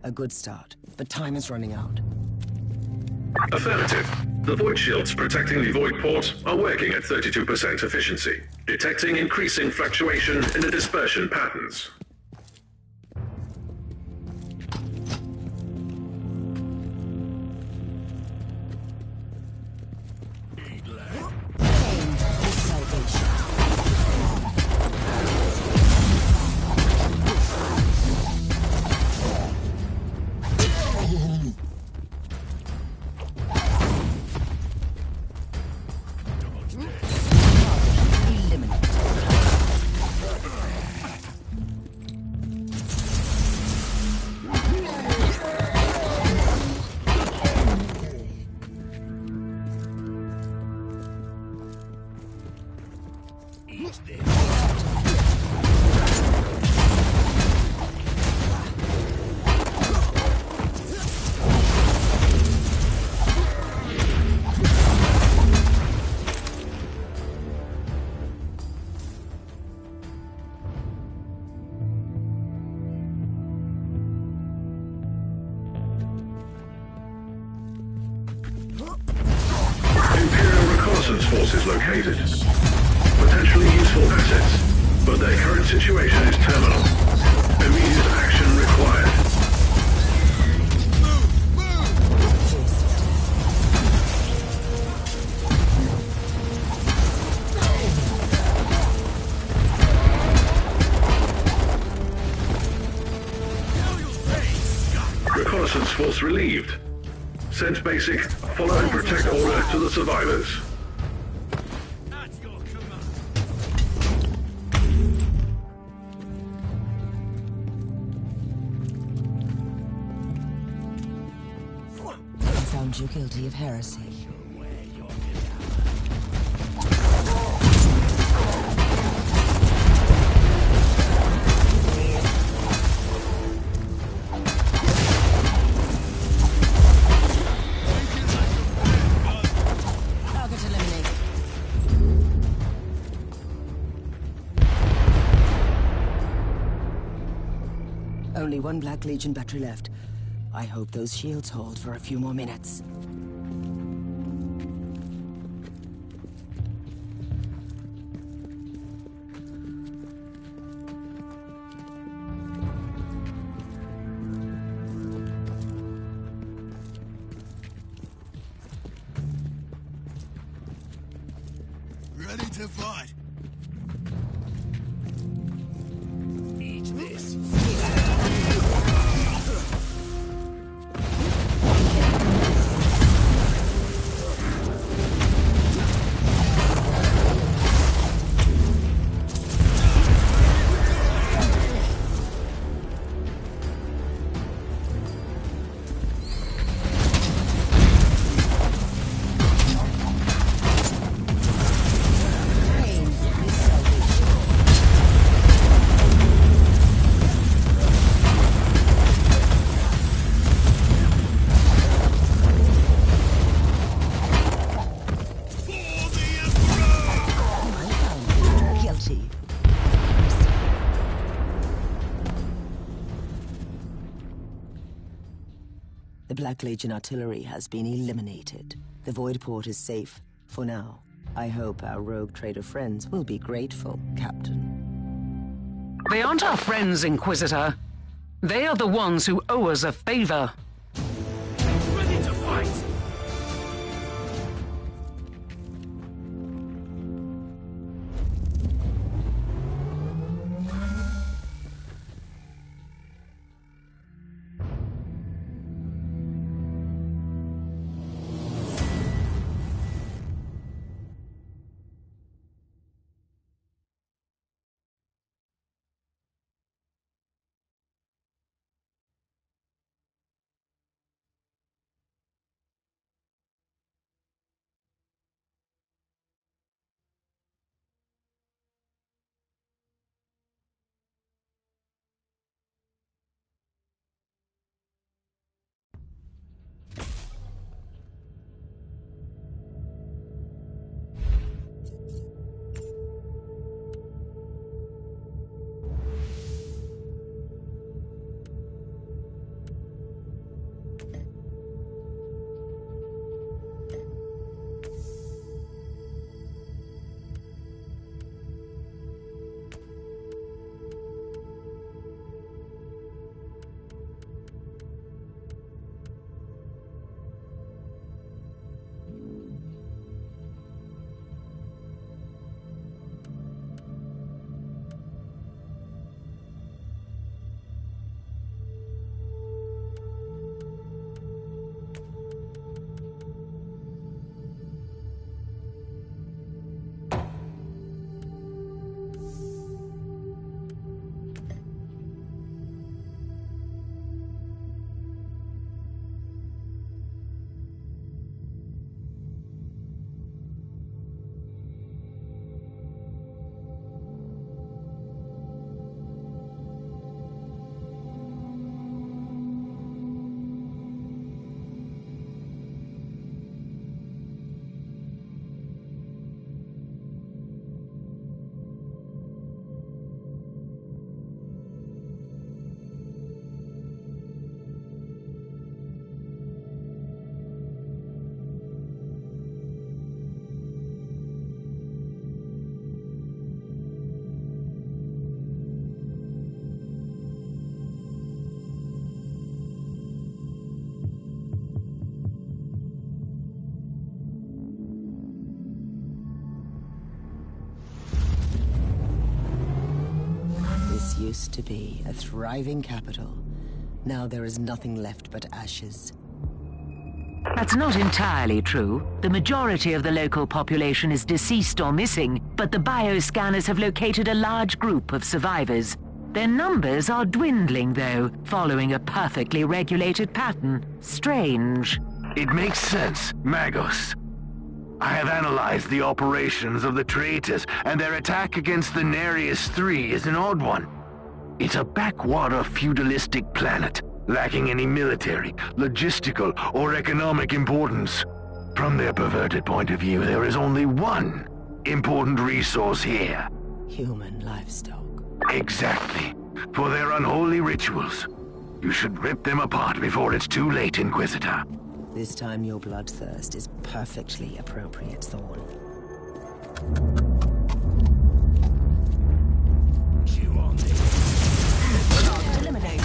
Speaker 2: A good start, but time is running out.
Speaker 7: Affirmative. The void shields protecting the void port are working at 32% efficiency, detecting increasing fluctuation in the dispersion patterns. Forces located. Potentially useful assets, but their current situation is terminal. Immediate action required. Reconnaissance force relieved. Send basic, follow and protect order to the survivors.
Speaker 2: Found you guilty of heresy. Target eliminated. Only one Black Legion battery left. I hope those shields hold for a few more minutes.
Speaker 9: Ready to fight. Eat this.
Speaker 2: The Black Legion artillery has been eliminated. The Void Port is safe for now. I hope our rogue trader friends will be grateful, Captain.
Speaker 8: They aren't our friends, Inquisitor. They are the ones who owe us a favor.
Speaker 1: Ready to fight!
Speaker 2: Used to be a thriving capital. Now there is nothing left but ashes.
Speaker 3: That's not entirely true. The majority of the local population is deceased or missing, but the bioscanners have located a large group of survivors. Their numbers are dwindling, though, following a perfectly regulated pattern. Strange.
Speaker 1: It makes sense, Magos. I have analyzed the operations of the traitors, and their attack against the Nereus III is an odd one. It's a backwater feudalistic planet, lacking any military, logistical, or economic importance. From their perverted point of view, there is only one important resource here.
Speaker 2: Human livestock.
Speaker 1: Exactly. For their unholy rituals. You should rip them apart before it's too late, Inquisitor.
Speaker 2: This time your bloodthirst is perfectly appropriate, Thorn. Eliminated.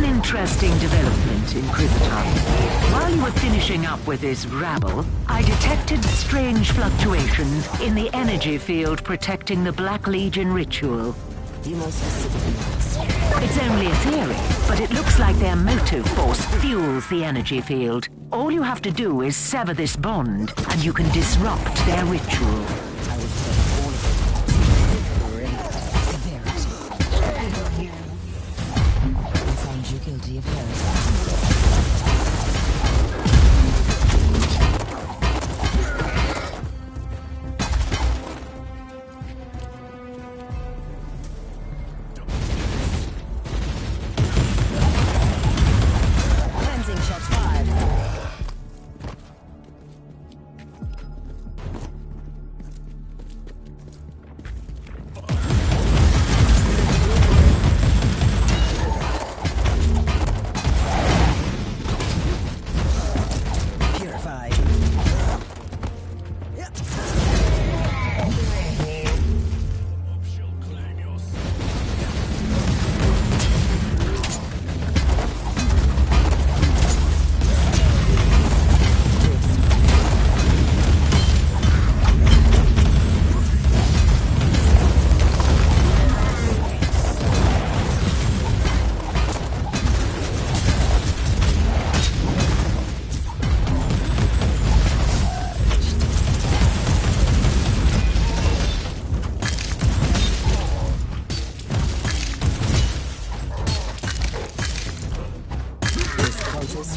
Speaker 3: Interesting development, Inquisitor. While you were finishing up with this rabble, I detected strange fluctuations in the energy field protecting the Black Legion ritual.
Speaker 2: You most specifically
Speaker 3: It's only a theory, but it looks like their motive force fuels the energy field. All you have to do is sever this bond, and you can disrupt their ritual.
Speaker 2: I will take all of it. Great severity. I found you guilty of heresy.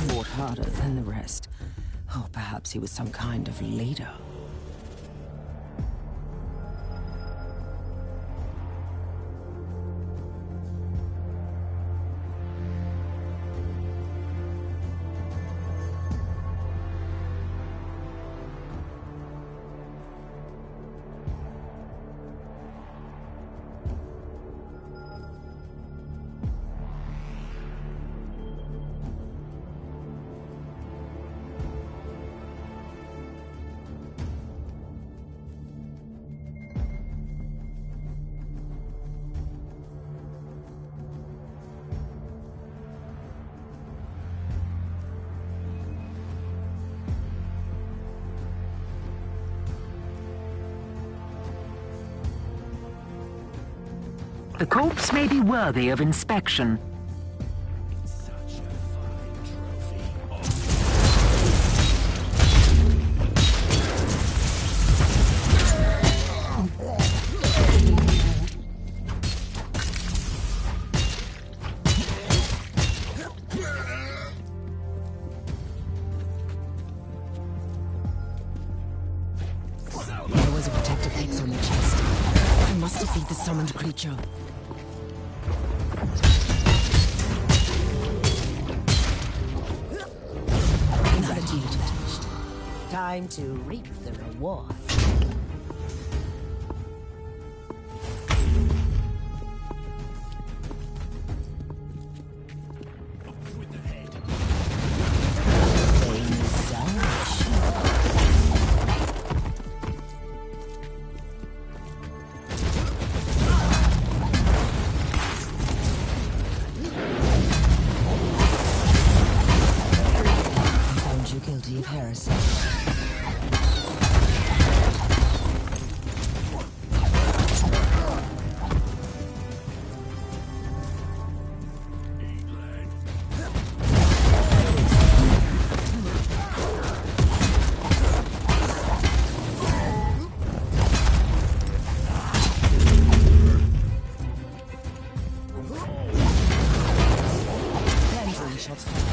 Speaker 2: Fought harder than the rest. Or perhaps he was some kind of leader.
Speaker 3: The corpse may be worthy of inspection.
Speaker 2: There was a protective X on the chest. I must defeat the summoned creature. Another duty touched. Time to reap the reward. Guilty of heresy. Shots fired.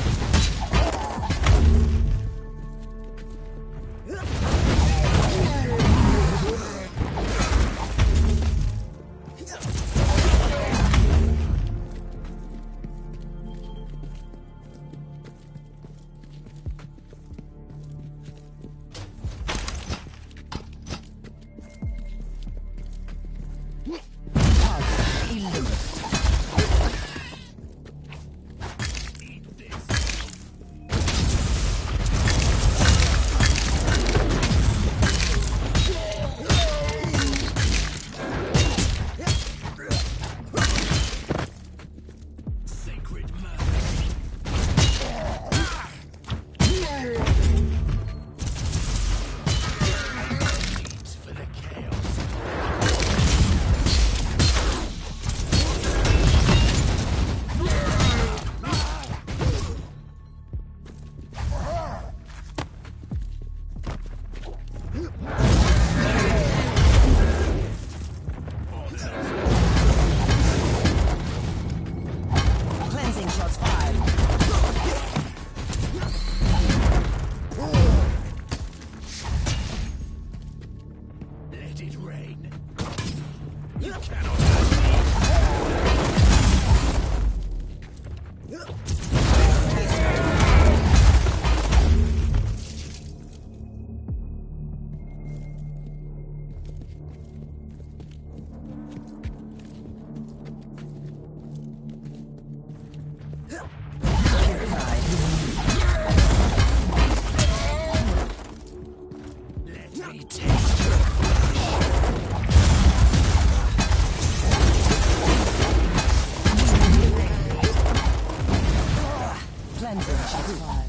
Speaker 2: Cleansing shots fired.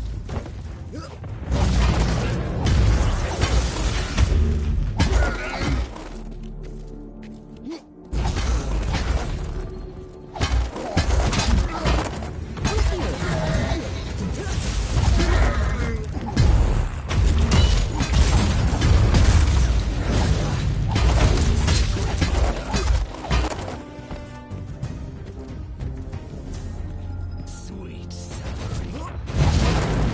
Speaker 1: Sweet suffering.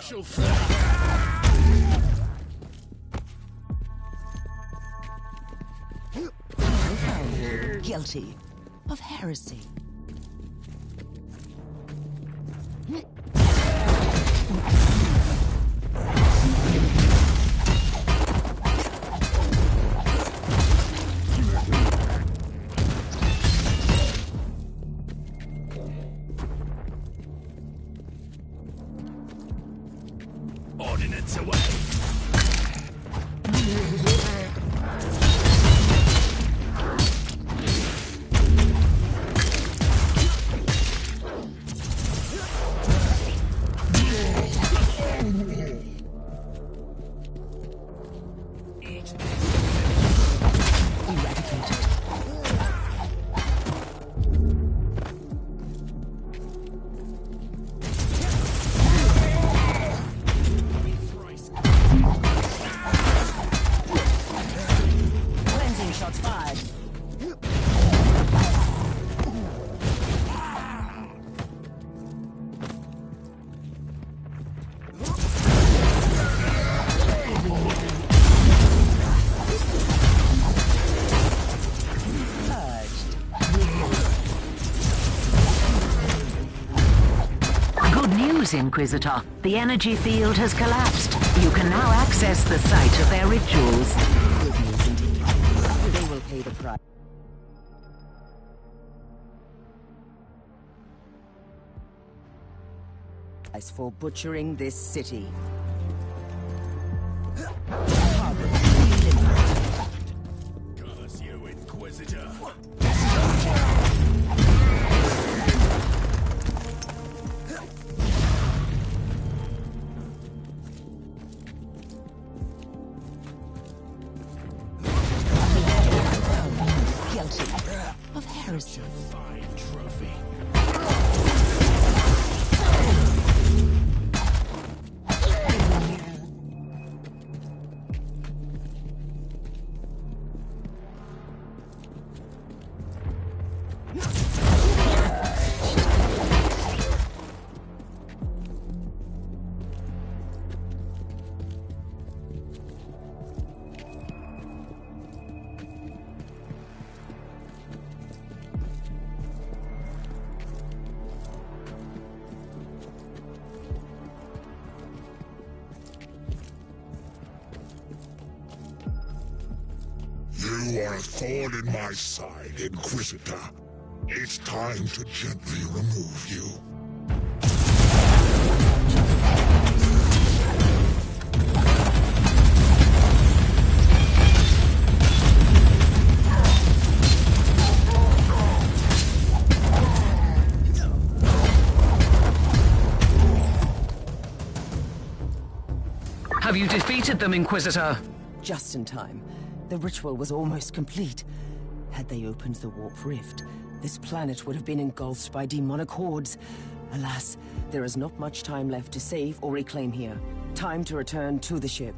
Speaker 9: Special flavor.
Speaker 2: Guilty of heresy.
Speaker 9: Ordnance away.
Speaker 3: Inquisitor. The energy field has collapsed. You can now access the site of their rituals.
Speaker 2: Good news indeed. They will pay the price. As for butchering this city.
Speaker 9: Curse you, Inquisitor.
Speaker 2: Of heresy.
Speaker 9: Fine trophy.
Speaker 5: You are a thorn in my side, Inquisitor. It's time to gently remove you.
Speaker 8: Have you defeated them, Inquisitor?
Speaker 2: Just in time. The ritual was almost complete. Had they opened the warp rift, this planet would have been engulfed by demonic hordes. Alas, there is not much time left to save or reclaim here. Time to return to the ship.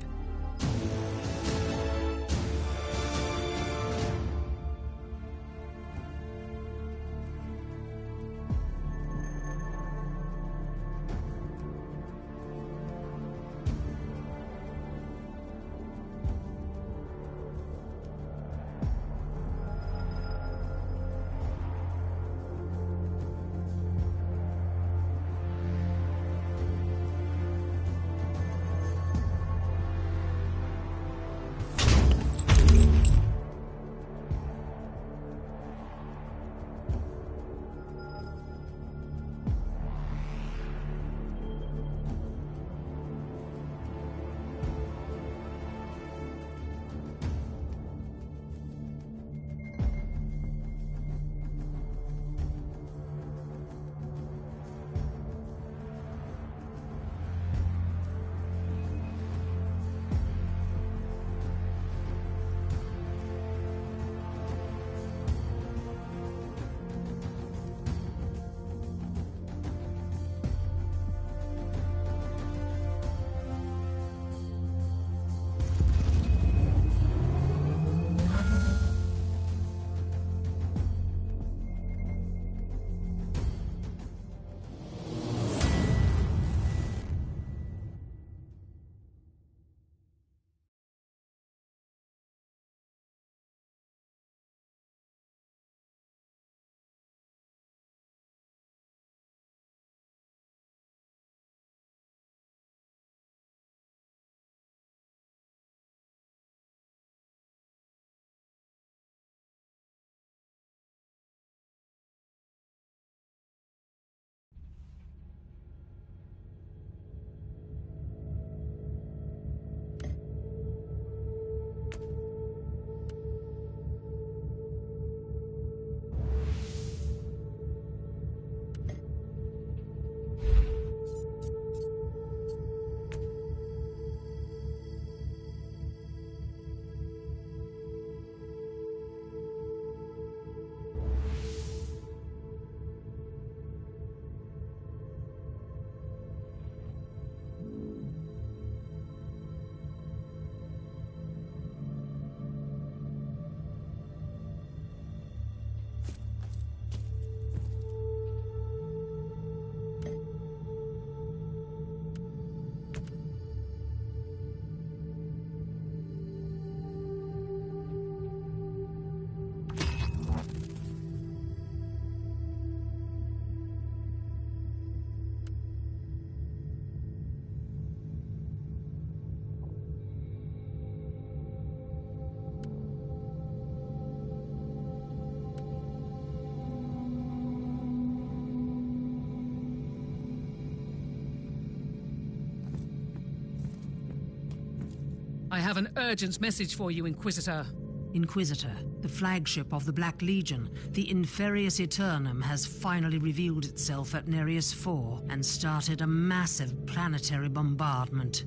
Speaker 8: I have an urgent message for you, Inquisitor.
Speaker 10: Inquisitor, the flagship of the Black Legion, the Inferius Eternum, has finally revealed itself at Nereus 4 and started a massive planetary bombardment.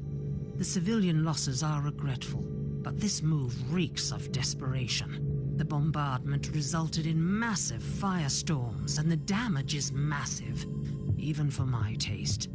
Speaker 10: The civilian losses are regretful, but this move reeks of desperation. The bombardment resulted in massive firestorms, and the damage is massive, even for my taste.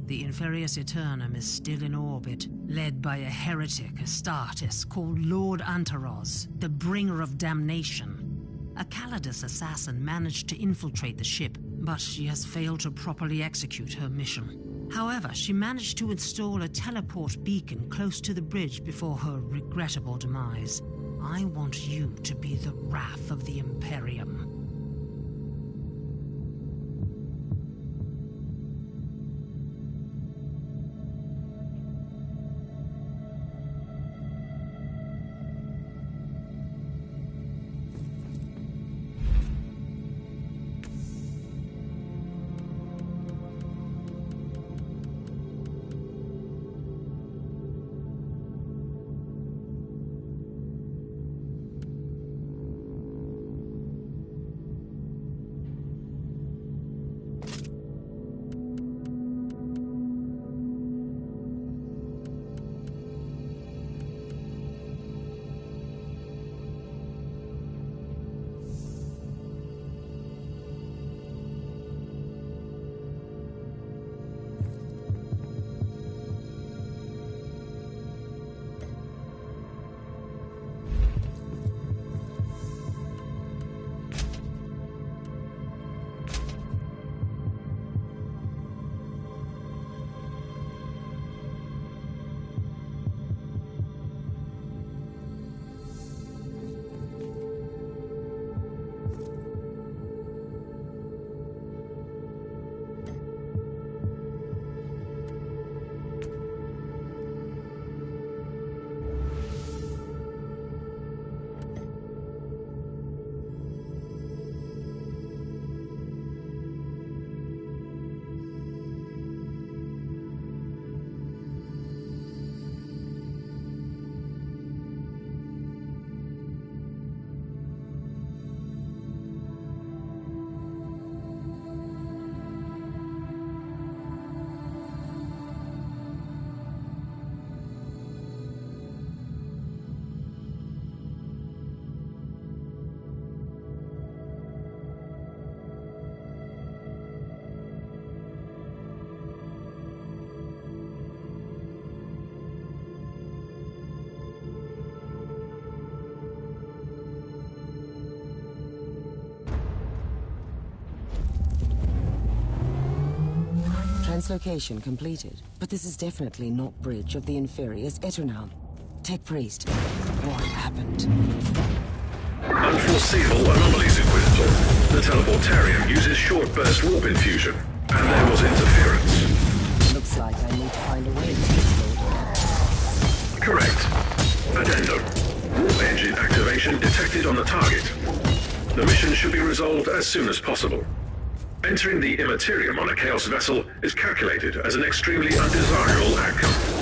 Speaker 10: The Inferius Eternum is still in orbit, led by a heretic Astartes called Lord Antaros, the bringer of damnation. A Calidus assassin managed to infiltrate the ship, but she has failed to properly execute her mission. However, she managed to install a teleport beacon close to the bridge before her regrettable demise. I want you to be the wrath of the Imperium.
Speaker 2: Translocation completed, but this is definitely not Bridge of the Inferius Eternum. Tech Priest, what happened?
Speaker 7: Unforeseeable anomalies, Inquisitor. The teleportarium uses short-burst warp infusion, and there was interference.
Speaker 2: Looks like I need to find a way to explode.
Speaker 7: Correct. Addendum. Warp engine activation detected on the target. The mission should be resolved as soon as possible. Entering the Immaterium on a Chaos vessel is calculated as an extremely undesirable outcome.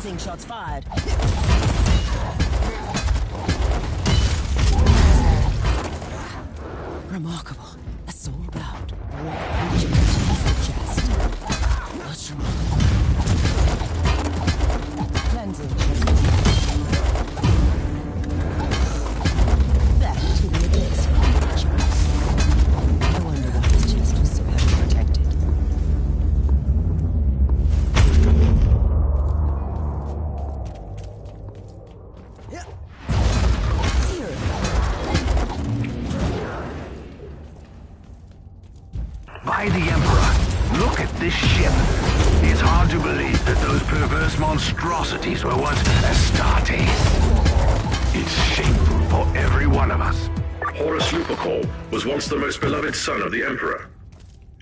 Speaker 2: Commencing shots fired. Remarkable. A soul-bound war creature is the chest. What's wrong? Cleansing. Back to the abyss. I wonder why his chest was so heavily protected.
Speaker 1: By the Emperor, look at this ship. It's hard to believe that those perverse monstrosities were once Astarte. It's shameful for every one of us.
Speaker 7: Horus Lupercal was once the most beloved son of the Emperor.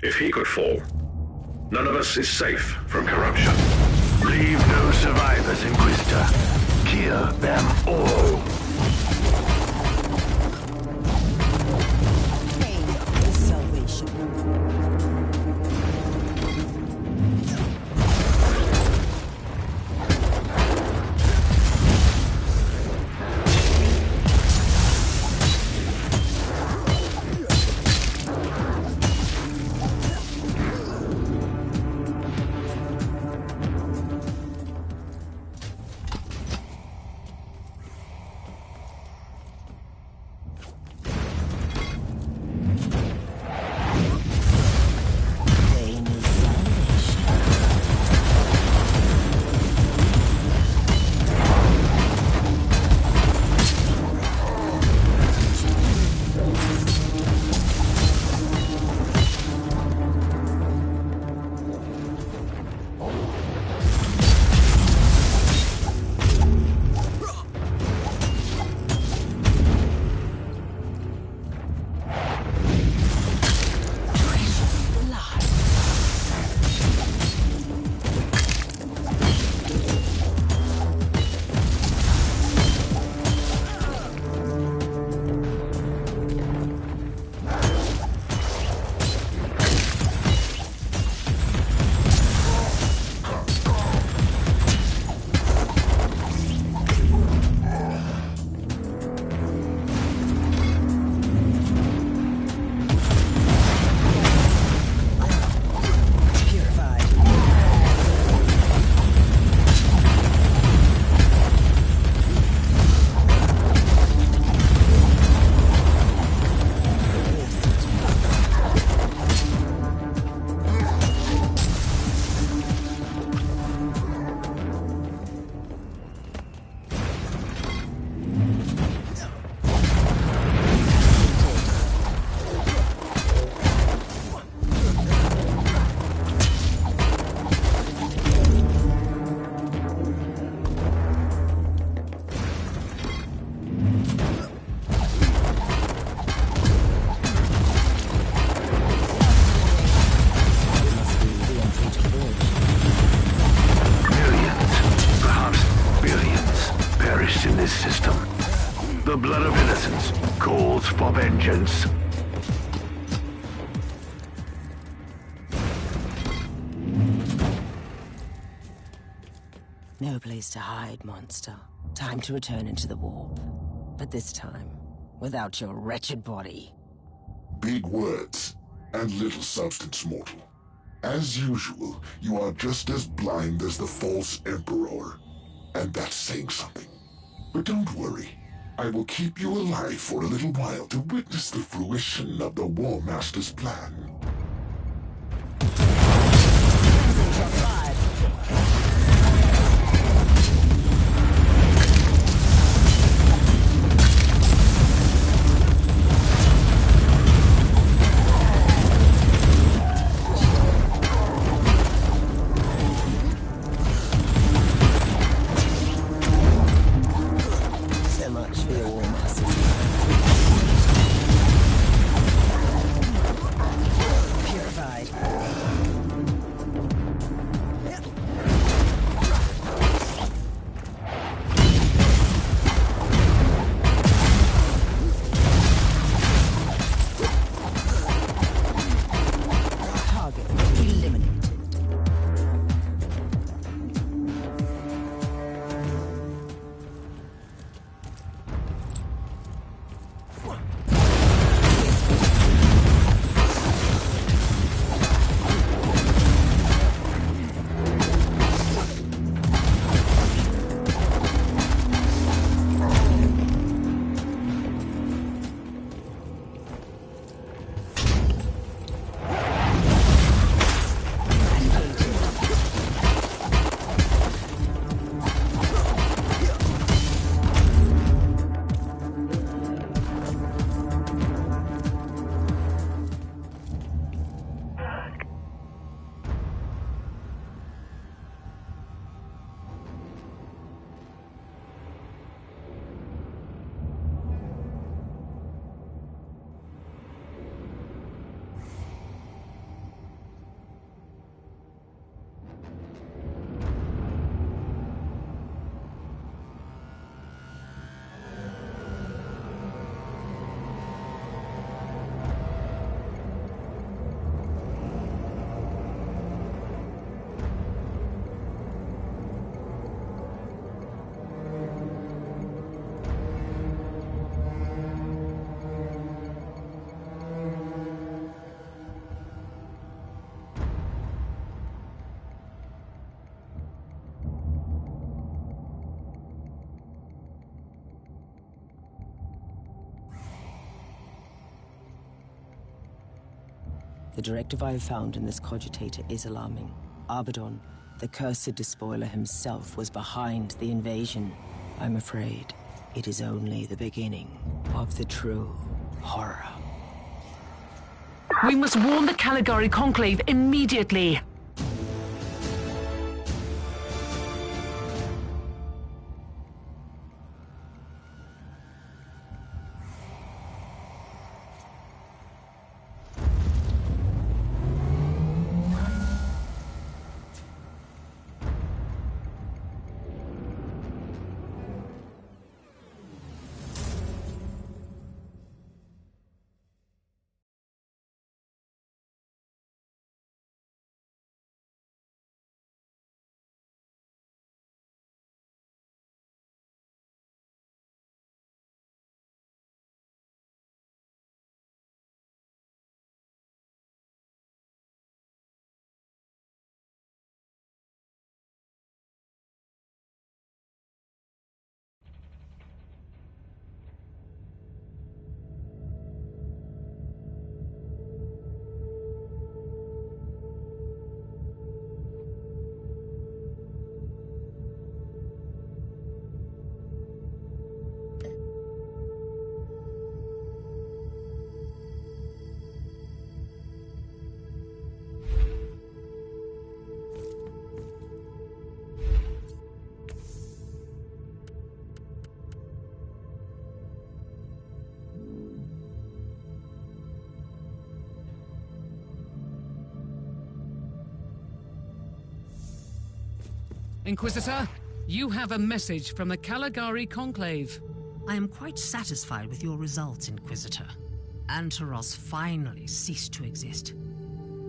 Speaker 7: If he could fall, none of us is safe from corruption.
Speaker 1: Leave no survivors, Inquisitor. Kill them all.
Speaker 2: Pain is salvation. Pain is salvation. Purified.
Speaker 1: Millions, perhaps billions, perished in this system. The blood of innocents calls for vengeance.
Speaker 2: No place to hide, monster. Time to return into the warp. But this time, without your wretched body.
Speaker 5: Big words and little substance, mortal. As usual, you are just as blind as the false Emperor. And that's saying something. But don't worry. I will keep you alive for a little while to witness the fruition of the War Master's plan.
Speaker 2: Shot fired. So much for your War Master's purified. The directive I have found in this cogitator is alarming. Abaddon, the cursed despoiler himself, was behind the invasion. I'm afraid it is only the beginning of the true horror.
Speaker 3: We must warn the Caligari Conclave immediately.
Speaker 8: Inquisitor, you have a message from the Caligari Conclave.
Speaker 10: I am quite satisfied with your results, Inquisitor. Antaros finally ceased to exist.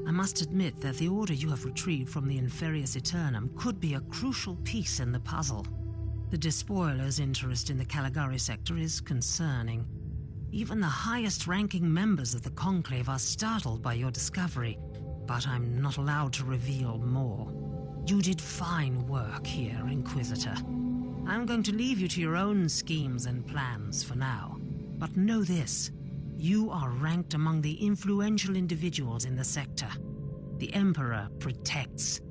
Speaker 10: I must admit that the order you have retrieved from the Inferius Eternum could be a crucial piece in the puzzle. The Despoiler's interest in the Caligari sector is concerning. Even the highest-ranking members of the Conclave are startled by your discovery, but I'm not allowed to reveal more. You did fine work here, Inquisitor. I'm going to leave you to your own schemes and plans for now. But know this, you are ranked among the influential individuals in the sector. The Emperor protects.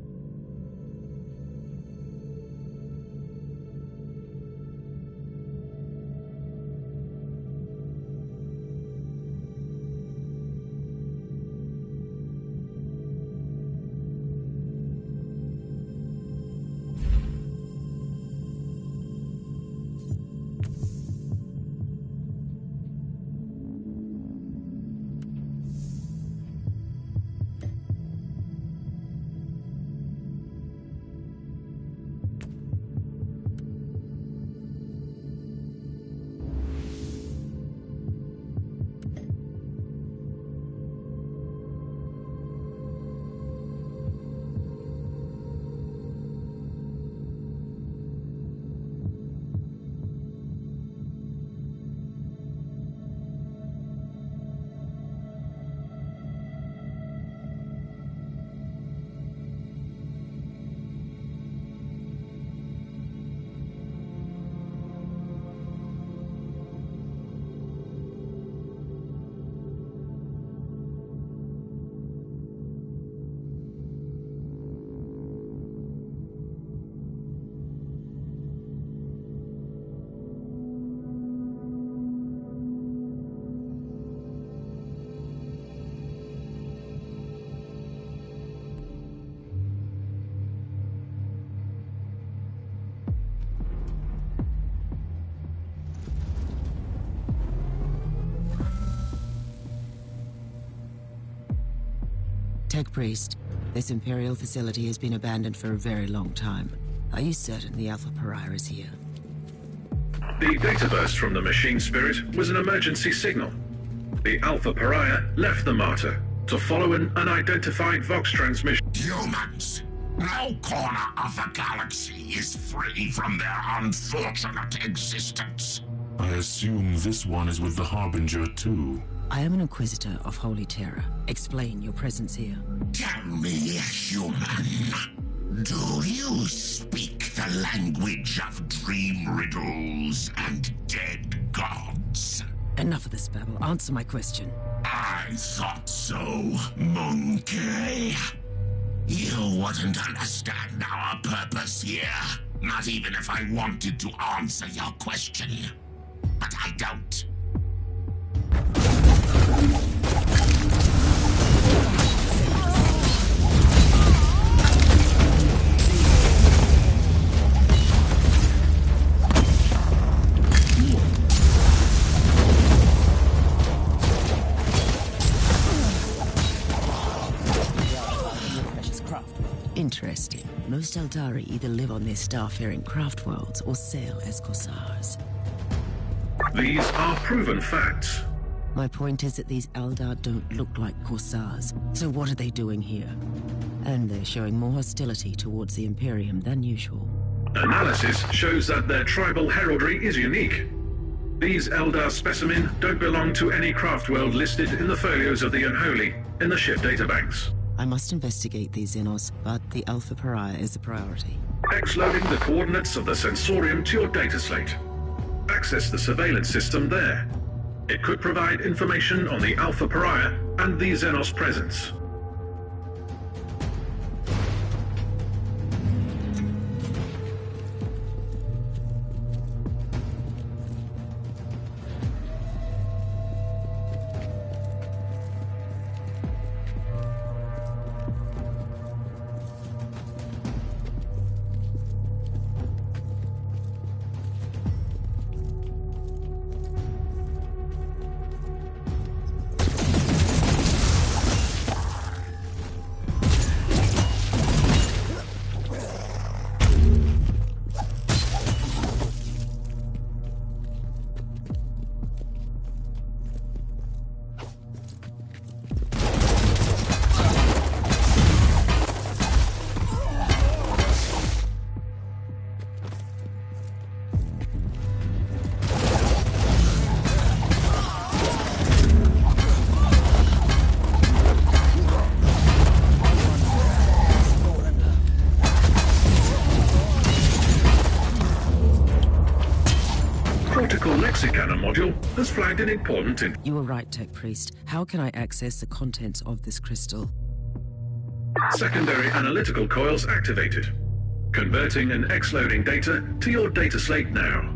Speaker 2: Tech Priest, this Imperial facility has been abandoned for a very long time. Are you certain the Alpha Pariah is here?
Speaker 7: The data burst from the machine spirit was an emergency signal. The Alpha Pariah left the Martyr to follow an unidentified Vox transmission.
Speaker 9: Humans! No corner of the galaxy is free from their unfortunate existence.
Speaker 6: I assume this one is with the Harbinger too.
Speaker 2: I am an Inquisitor of Holy Terror. Explain your presence here.
Speaker 9: Tell me, human, do you speak the language of dream riddles and dead gods?
Speaker 2: Enough of this babble. Answer my question.
Speaker 9: I I thought so, monkey. You wouldn't understand our purpose here. Not even if I wanted to answer your question. But I don't.
Speaker 2: Interesting. Most Eldari either live on their starfaring craft worlds or sail as corsairs.
Speaker 7: These are proven facts.
Speaker 2: My point is that these Eldar don't look like corsairs. So what are they doing here? And they're showing more hostility towards the Imperium than usual.
Speaker 7: Analysis shows that their tribal heraldry is unique. These Eldar specimen don't belong to any craft world listed in the folios of the Unholy in the ship databanks.
Speaker 2: I must investigate these Xenos, but the Alpha Pariah is the priority.
Speaker 7: X-loading the coordinates of the sensorium to your data slate. Access the surveillance system there. It could provide information on the Alpha Pariah and the Xenos presence. Has flagged an important
Speaker 2: You were right, Tech Priest. How can I access the contents of this crystal?
Speaker 7: Secondary analytical coils activated. Converting and X-loading data to your data slate now.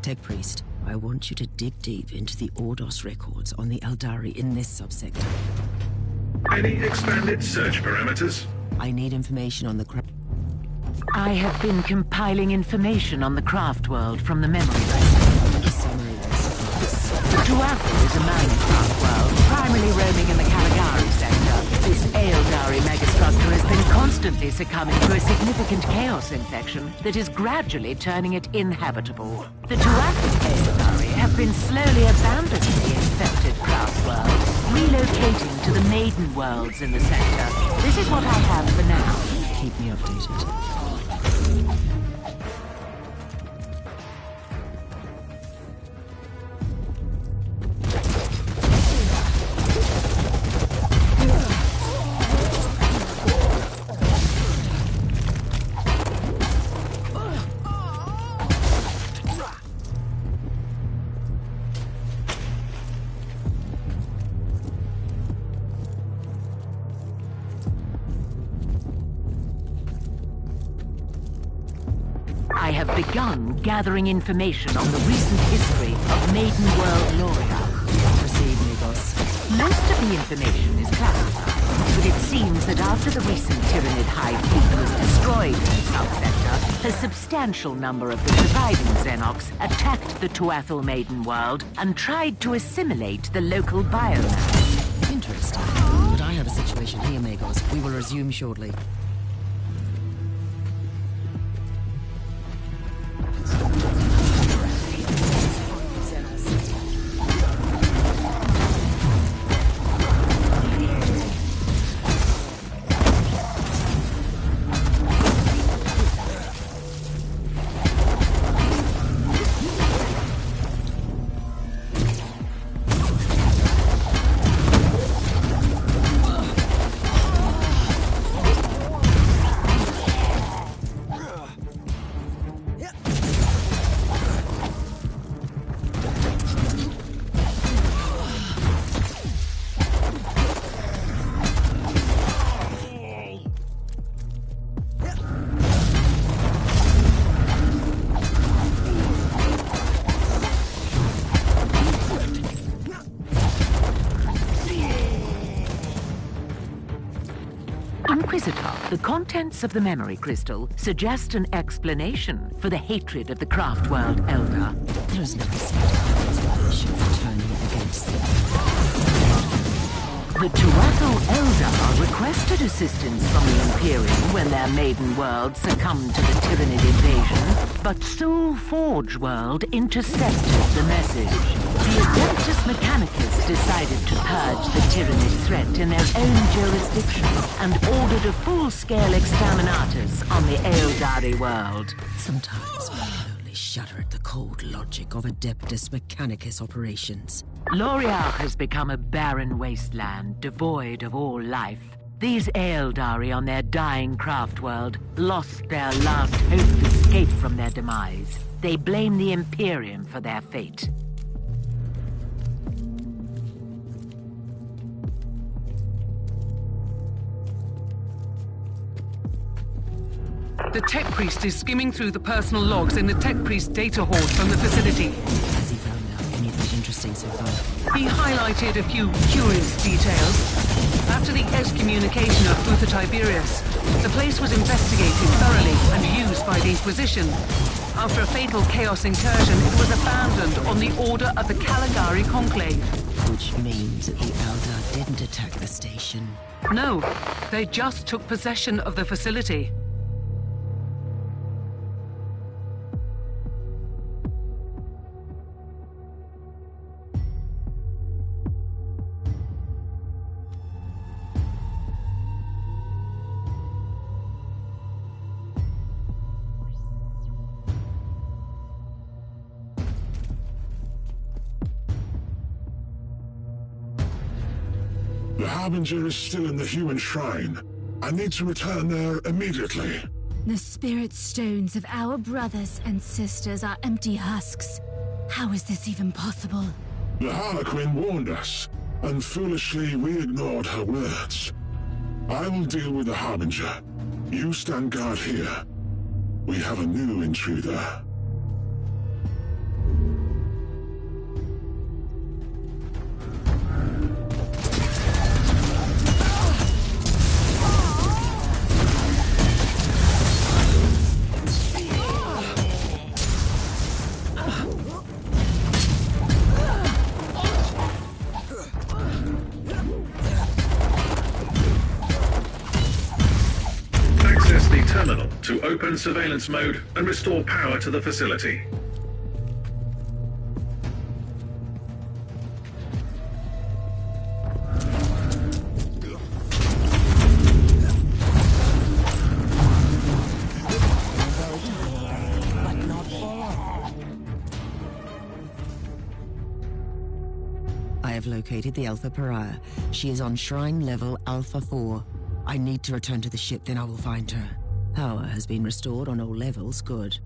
Speaker 2: Tech Priest, I want you to dig deep into the Ordos records on the Eldari in this subsector.
Speaker 7: Any expanded search parameters?
Speaker 2: I need information on the
Speaker 3: I have been compiling information on the craft world from the memory bank.
Speaker 2: A summary will suffice.
Speaker 3: Tuatha is a minecraft world, primarily roaming in the Caligari sector. This Eldari megastructure has been constantly succumbing to a significant chaos infection that is gradually turning it inhabitable. The Tuatha Eldari have been slowly abandoning the infected craft world, relocating to the maiden worlds in the sector. This is what I have for now.
Speaker 2: Keep me updated.
Speaker 3: I have begun gathering information on the recent history of Maiden World Loria.
Speaker 2: Proceed, Migos.
Speaker 3: Most of the information is classified, but it seems that after the recent Tyranid Hive fleet was destroyed in the subsector, a substantial number of the surviving Xenox attacked the Tuathal Maiden world and tried to assimilate the local biomass.
Speaker 2: Interesting. But I have a situation here, Magos. We will resume shortly.
Speaker 3: Inquisitor, the contents of the memory crystal suggest an explanation for the hatred of the craft world elder.
Speaker 2: There is no explanation for turning against them.
Speaker 3: The Tuathal Eldar requested assistance from the Imperium when their maiden world succumbed to the Tyranid invasion, but Soul Forge world intercepted the message. The Adeptus Mechanicus decided to purge the Tyranid threat in their own jurisdiction and ordered a full-scale exterminatus on the Eldari world.
Speaker 2: Sometimes one can only shudder at the cold logic of Adeptus Mechanicus operations.
Speaker 3: L'Oreal has become a barren wasteland devoid of all life. These Eldari on their dying craft world lost their last hope of escape from their demise. They blame the Imperium for their fate.
Speaker 8: The Tech Priest is skimming through the personal logs in the Tech Priest data hoard from the facility.
Speaker 2: Has he found out anything interesting so far?
Speaker 8: He highlighted a few curious details. After the excommunication of Uther Tiberius, the place was investigated thoroughly and used by the Inquisition. After a fatal Chaos incursion, it was abandoned on the order of the Caligari Conclave.
Speaker 2: Which means that the Eldar didn't attack the station.
Speaker 8: No, they just took possession of the facility.
Speaker 5: The Harbinger is still in the human shrine. I need to return there immediately.
Speaker 12: The spirit stones of our brothers and sisters are empty husks. How is this even possible?
Speaker 5: The Harlequin warned us, and foolishly we ignored her words. I will deal with the Harbinger. You stand guard here. We have a new intruder.
Speaker 7: Terminal to open surveillance mode and restore power to the facility.
Speaker 2: I have located the Alpha Pariah. She is on Shrine Level Alpha 4. I need to return to the ship, then I will find her. Power has been restored on all levels. Good.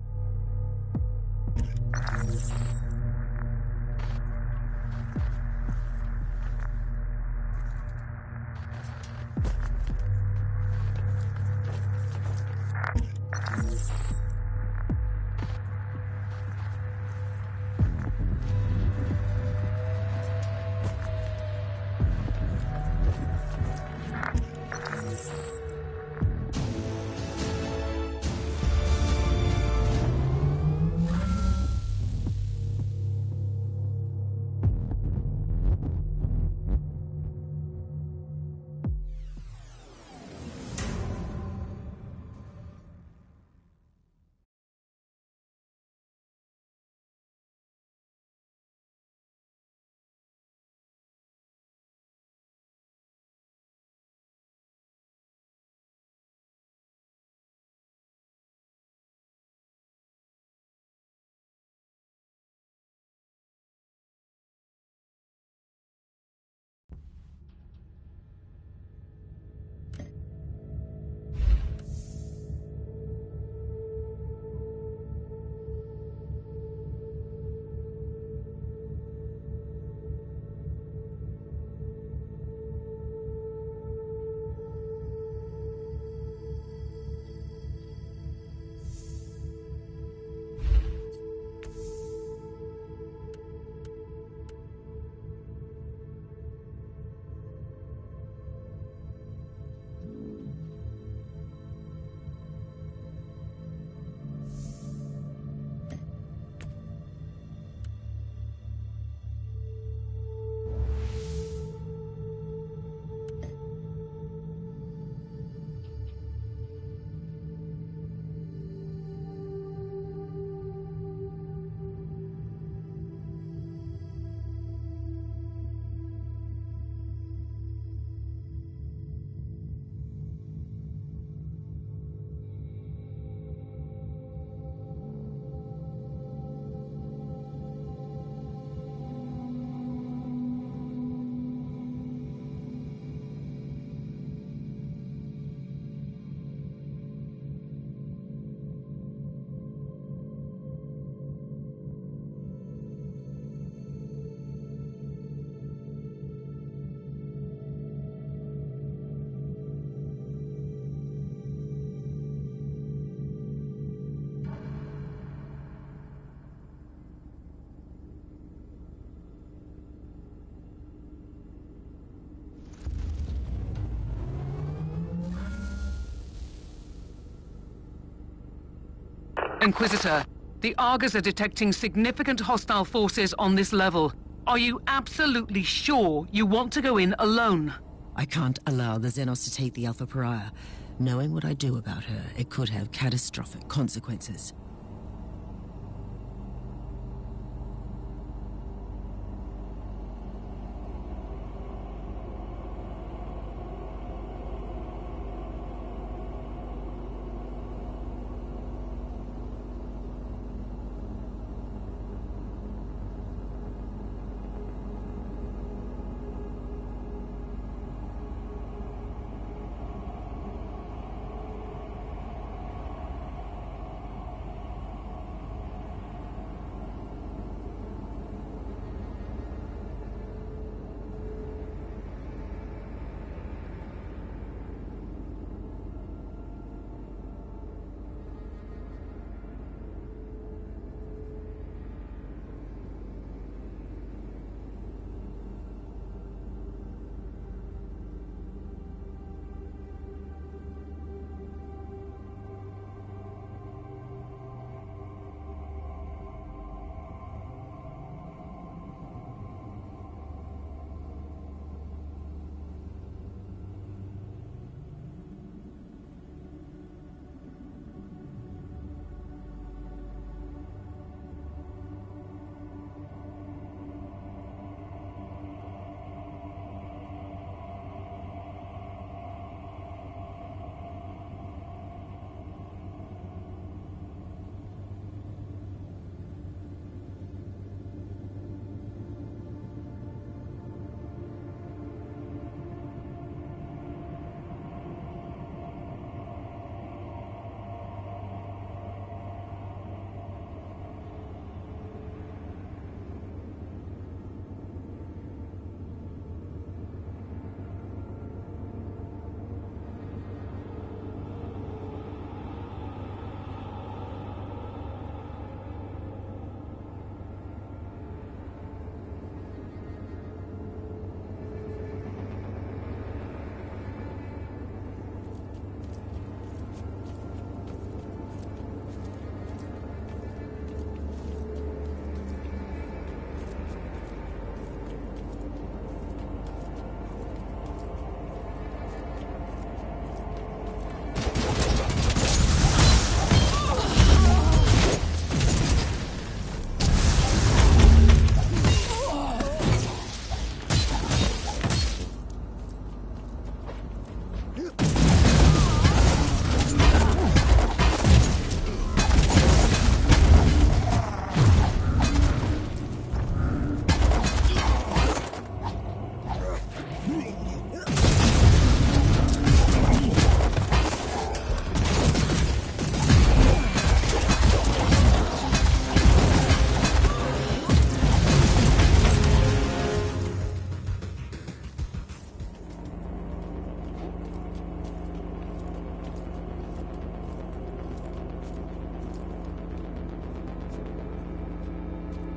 Speaker 8: Inquisitor, the Argos are detecting significant hostile forces on this level. Are you absolutely sure you want to go in alone?
Speaker 2: I can't allow the Xenos to take the Alpha Pariah. Knowing what I do about her, it could have catastrophic consequences.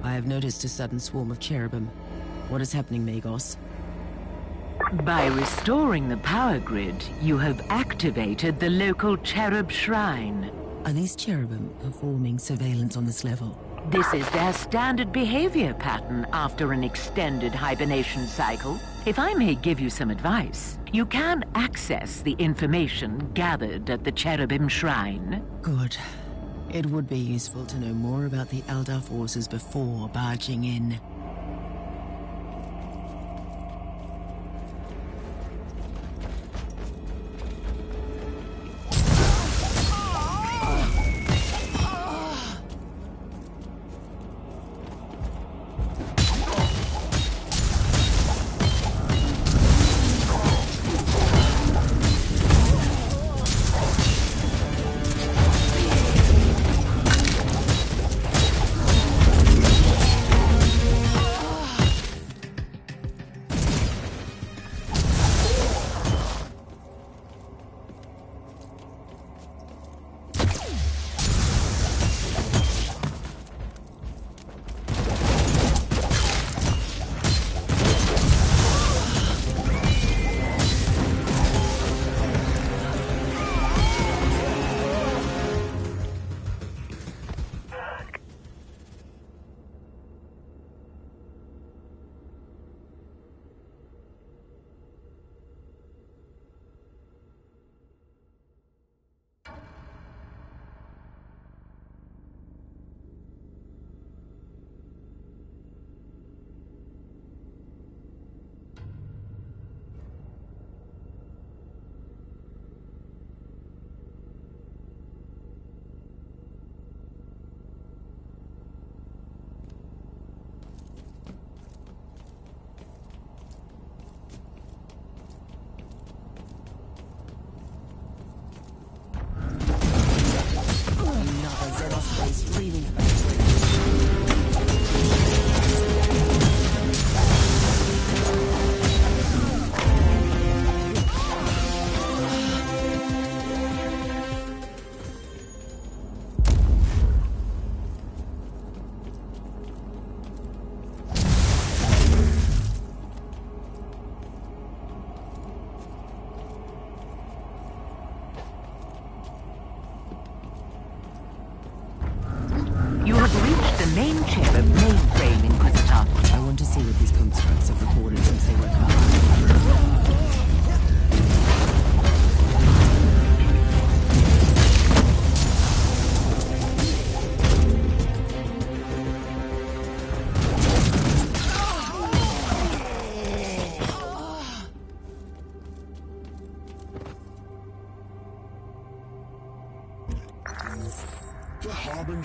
Speaker 2: I have noticed a sudden swarm of cherubim. What is happening, Magos?
Speaker 3: By restoring the power grid, you have activated the local cherub shrine.
Speaker 2: Are these cherubim performing surveillance on this level?
Speaker 3: This is their standard behavior pattern after an extended hibernation cycle. If I may give you some advice, you can access the information gathered at the cherubim shrine.
Speaker 2: Good. It would be useful to know more about the Eldar forces before barging in.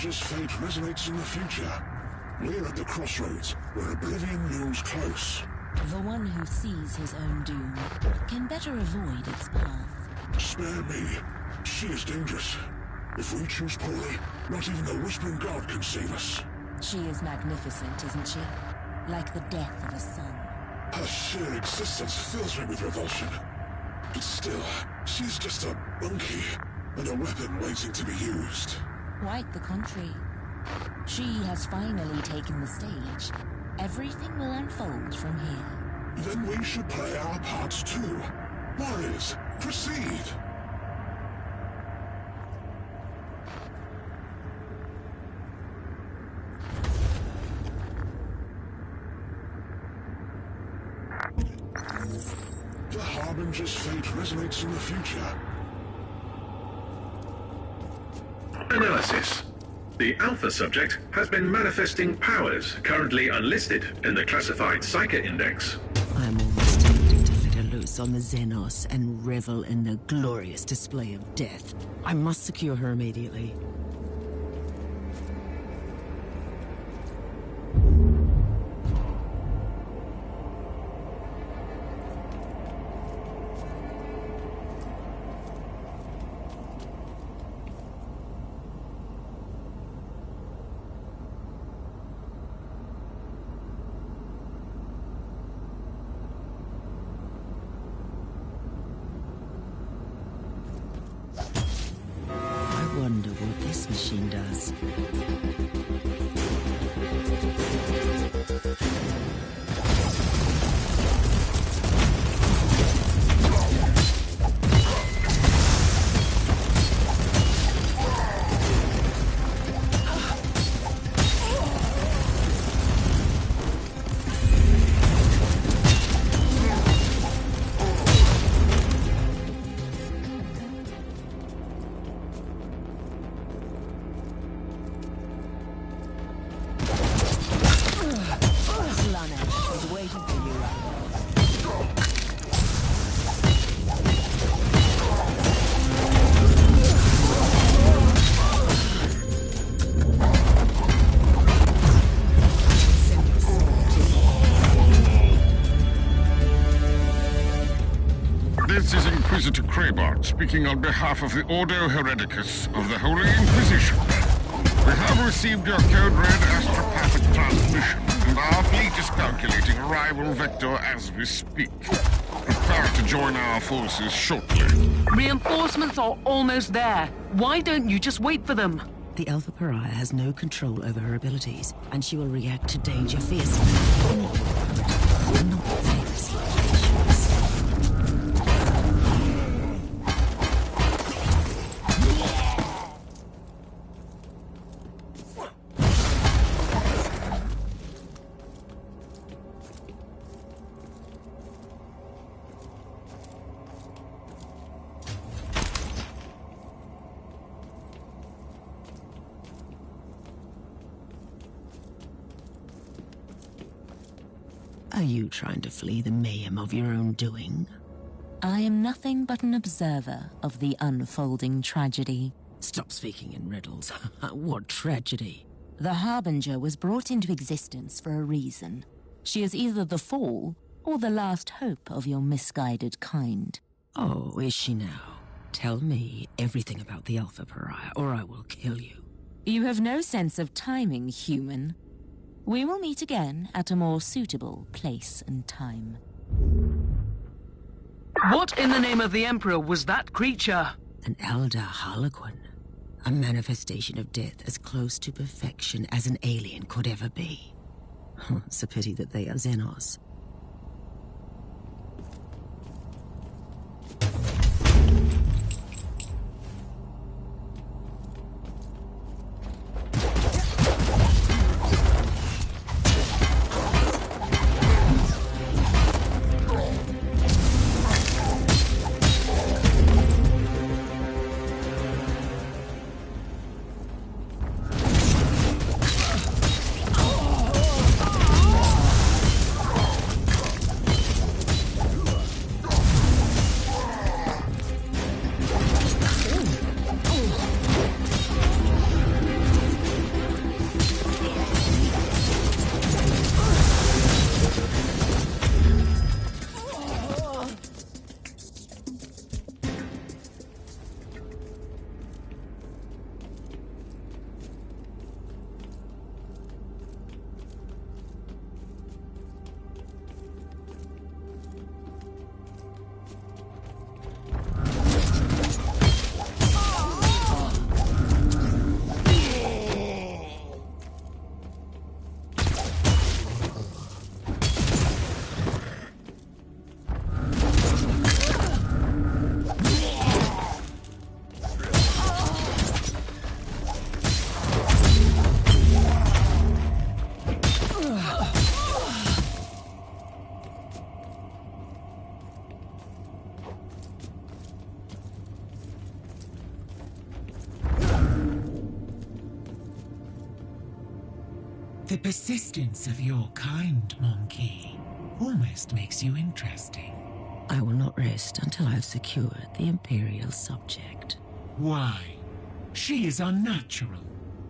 Speaker 5: Harbinger's fate resonates in the future. We're at the crossroads, where oblivion looms close.
Speaker 13: The one who sees his own doom can better avoid its path.
Speaker 5: Spare me. She is dangerous. If we choose poorly, not even the Whispering God can save us.
Speaker 13: She is magnificent, isn't she? Like the death of a son.
Speaker 5: Her sheer existence fills me with revulsion. But still, she's just a monkey, and a weapon waiting to be used.
Speaker 13: Quite the contrary. She has finally taken the stage. Everything will unfold from here.
Speaker 5: Then we should play our parts too. Warriors, proceed! The Harbinger's fate resonates in the future.
Speaker 7: Analysis. The Alpha subject has been manifesting powers currently unlisted in the classified Psyker Index.
Speaker 2: I'm almost tempted to let her loose on the Xenos and revel in the glorious display of death. I must secure her immediately. Wonder what this machine does.
Speaker 14: This is Inquisitor Kraybart, speaking on behalf of the Ordo Hereticus of the Holy Inquisition. We have received your code-red astropathic transmission, and our fleet is calculating arrival vector as we speak. Prepare to join our forces shortly.
Speaker 3: Reinforcements are almost there. Why don't you just wait for them?
Speaker 2: The Alpha Pariah has no control over her abilities, and she will react to danger fiercely. Not famous locations. Are you trying to flee the mayhem of your own doing?
Speaker 13: I am nothing but an observer of the unfolding tragedy.
Speaker 2: Stop speaking in riddles. What tragedy?
Speaker 13: The Harbinger was brought into existence for a reason. She is either the fall or the last hope of your misguided kind.
Speaker 2: Oh, is she now? Tell me everything about the Alpha Pariah, or I will kill you.
Speaker 13: You have no sense of timing, human. We will meet again at a more suitable place and time.
Speaker 3: What in the name of the Emperor was that creature?
Speaker 2: An elder Harlequin. A manifestation of death as close to perfection as an alien could ever be. It's a pity that they are Xenos.
Speaker 15: The persistence of your kind, Monkey, almost makes you interesting.
Speaker 2: I will not rest until I have secured the Imperial subject.
Speaker 15: Why? She is unnatural.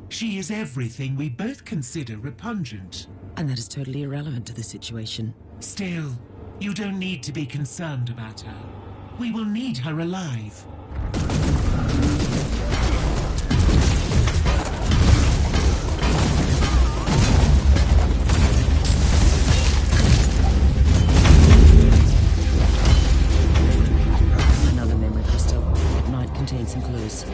Speaker 15: She is everything we both consider repugnant.
Speaker 2: And that is totally irrelevant to the situation.
Speaker 15: Still, you don't need to be concerned about her. We will need her alive.
Speaker 2: Another memory crystal. It might contain some clues.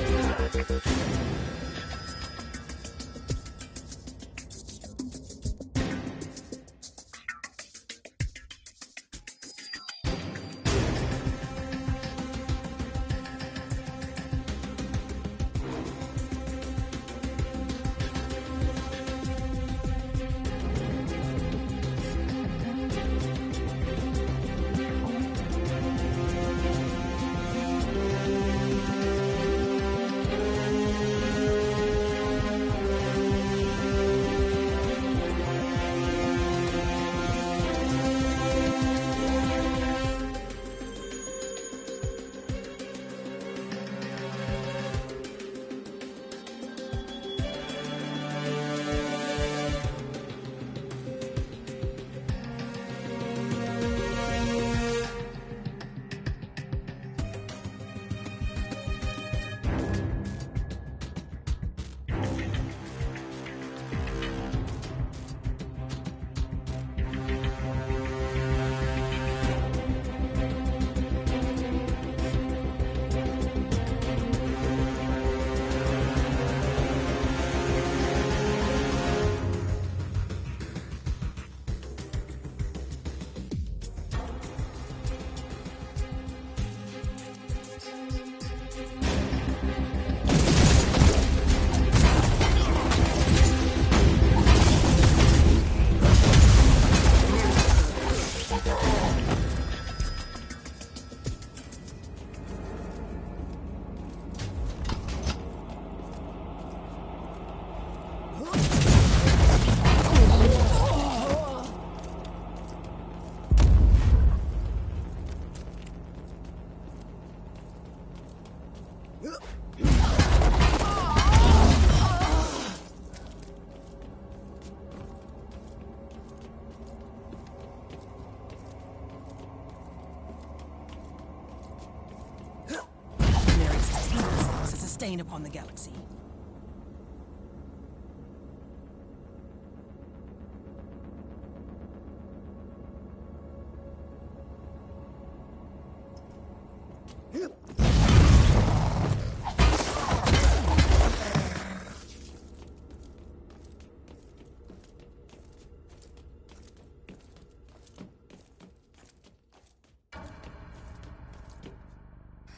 Speaker 16: Stain upon the galaxy.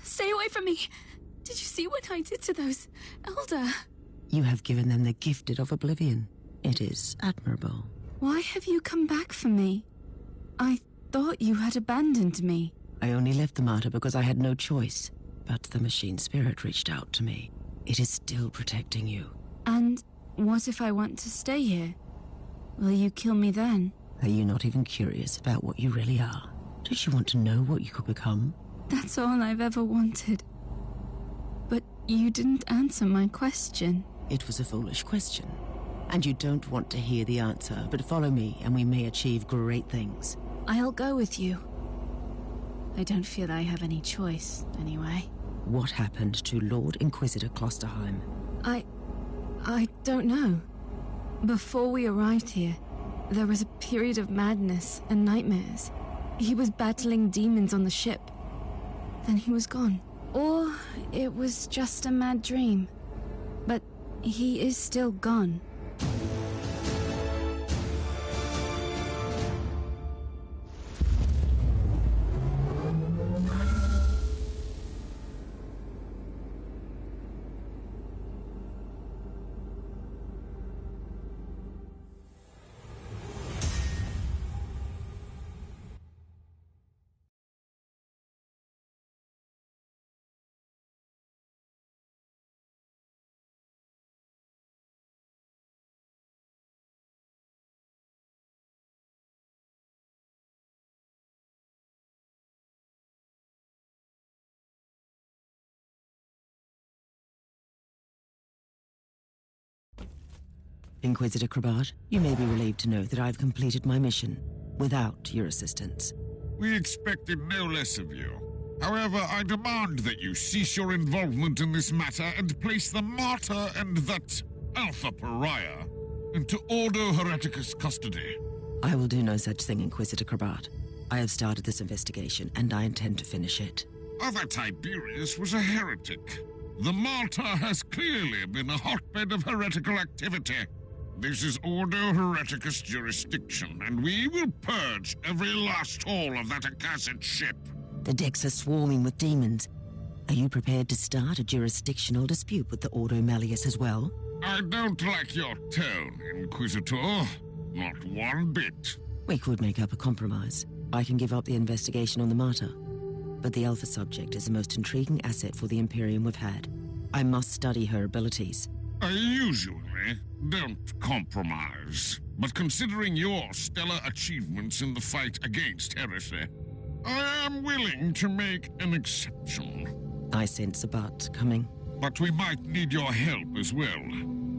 Speaker 12: Stay away from me! Did you see what I did to those Elder?
Speaker 2: You have given them the gifted of oblivion. It is admirable.
Speaker 12: Why have you come back for me? I thought you had abandoned me.
Speaker 2: I only left the Martyr because I had no choice. But the machine spirit reached out to me. It is still protecting you.
Speaker 12: And what if I want to stay here? Will you kill me then?
Speaker 2: Are you not even curious about what you really are? Did you want to know what you could become?
Speaker 12: That's all I've ever wanted. But you didn't answer my question.
Speaker 2: It was a foolish question. And you don't want to hear the answer, but follow me and we may achieve great things.
Speaker 12: I'll go with you. I don't feel I have any choice, anyway.
Speaker 2: What happened to Lord Inquisitor Klosterheim?
Speaker 12: I don't know. Before we arrived here, there was a period of madness and nightmares. He was battling demons on the ship. Then he was gone. Or it was just a mad dream. But he is still gone.
Speaker 2: Inquisitor Krabat, you may be relieved to know that I've completed my mission without your assistance.
Speaker 14: We expected no less of you. However, I demand that you cease your involvement in this matter and place the Martyr and that Alpha Pariah into Ordo Hereticus custody.
Speaker 2: I will do no such thing, Inquisitor Krabat. I have started this investigation, and I intend to finish it.
Speaker 14: Other Tiberius was a heretic. The Martyr has clearly been a hotbed of heretical activity. This is Ordo Hereticus jurisdiction, and we will purge every last hole of that accursed ship.
Speaker 2: The decks are swarming with demons. Are you prepared to start a jurisdictional dispute with the Ordo Malleus as well?
Speaker 14: I don't like your tone, Inquisitor. Not one bit.
Speaker 2: We could make up a compromise. I can give up the investigation on the Martyr. But the Alpha subject is the most intriguing asset for the Imperium we've had. I must study her abilities.
Speaker 14: I usually don't compromise. But considering your stellar achievements in the fight against heresy, I am willing to make an exception.
Speaker 2: I sense a but coming.
Speaker 14: But we might need your help as well.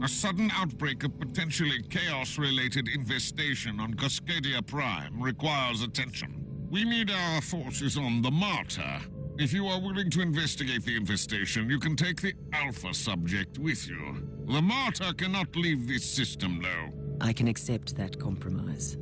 Speaker 14: A sudden outbreak of potentially chaos-related infestation on Cascadia Prime requires attention. We need our forces on the Martyr. If you are willing to investigate the infestation, you can take the Alpha subject with you. The Martyr cannot leave this system, though.
Speaker 2: I can accept that compromise.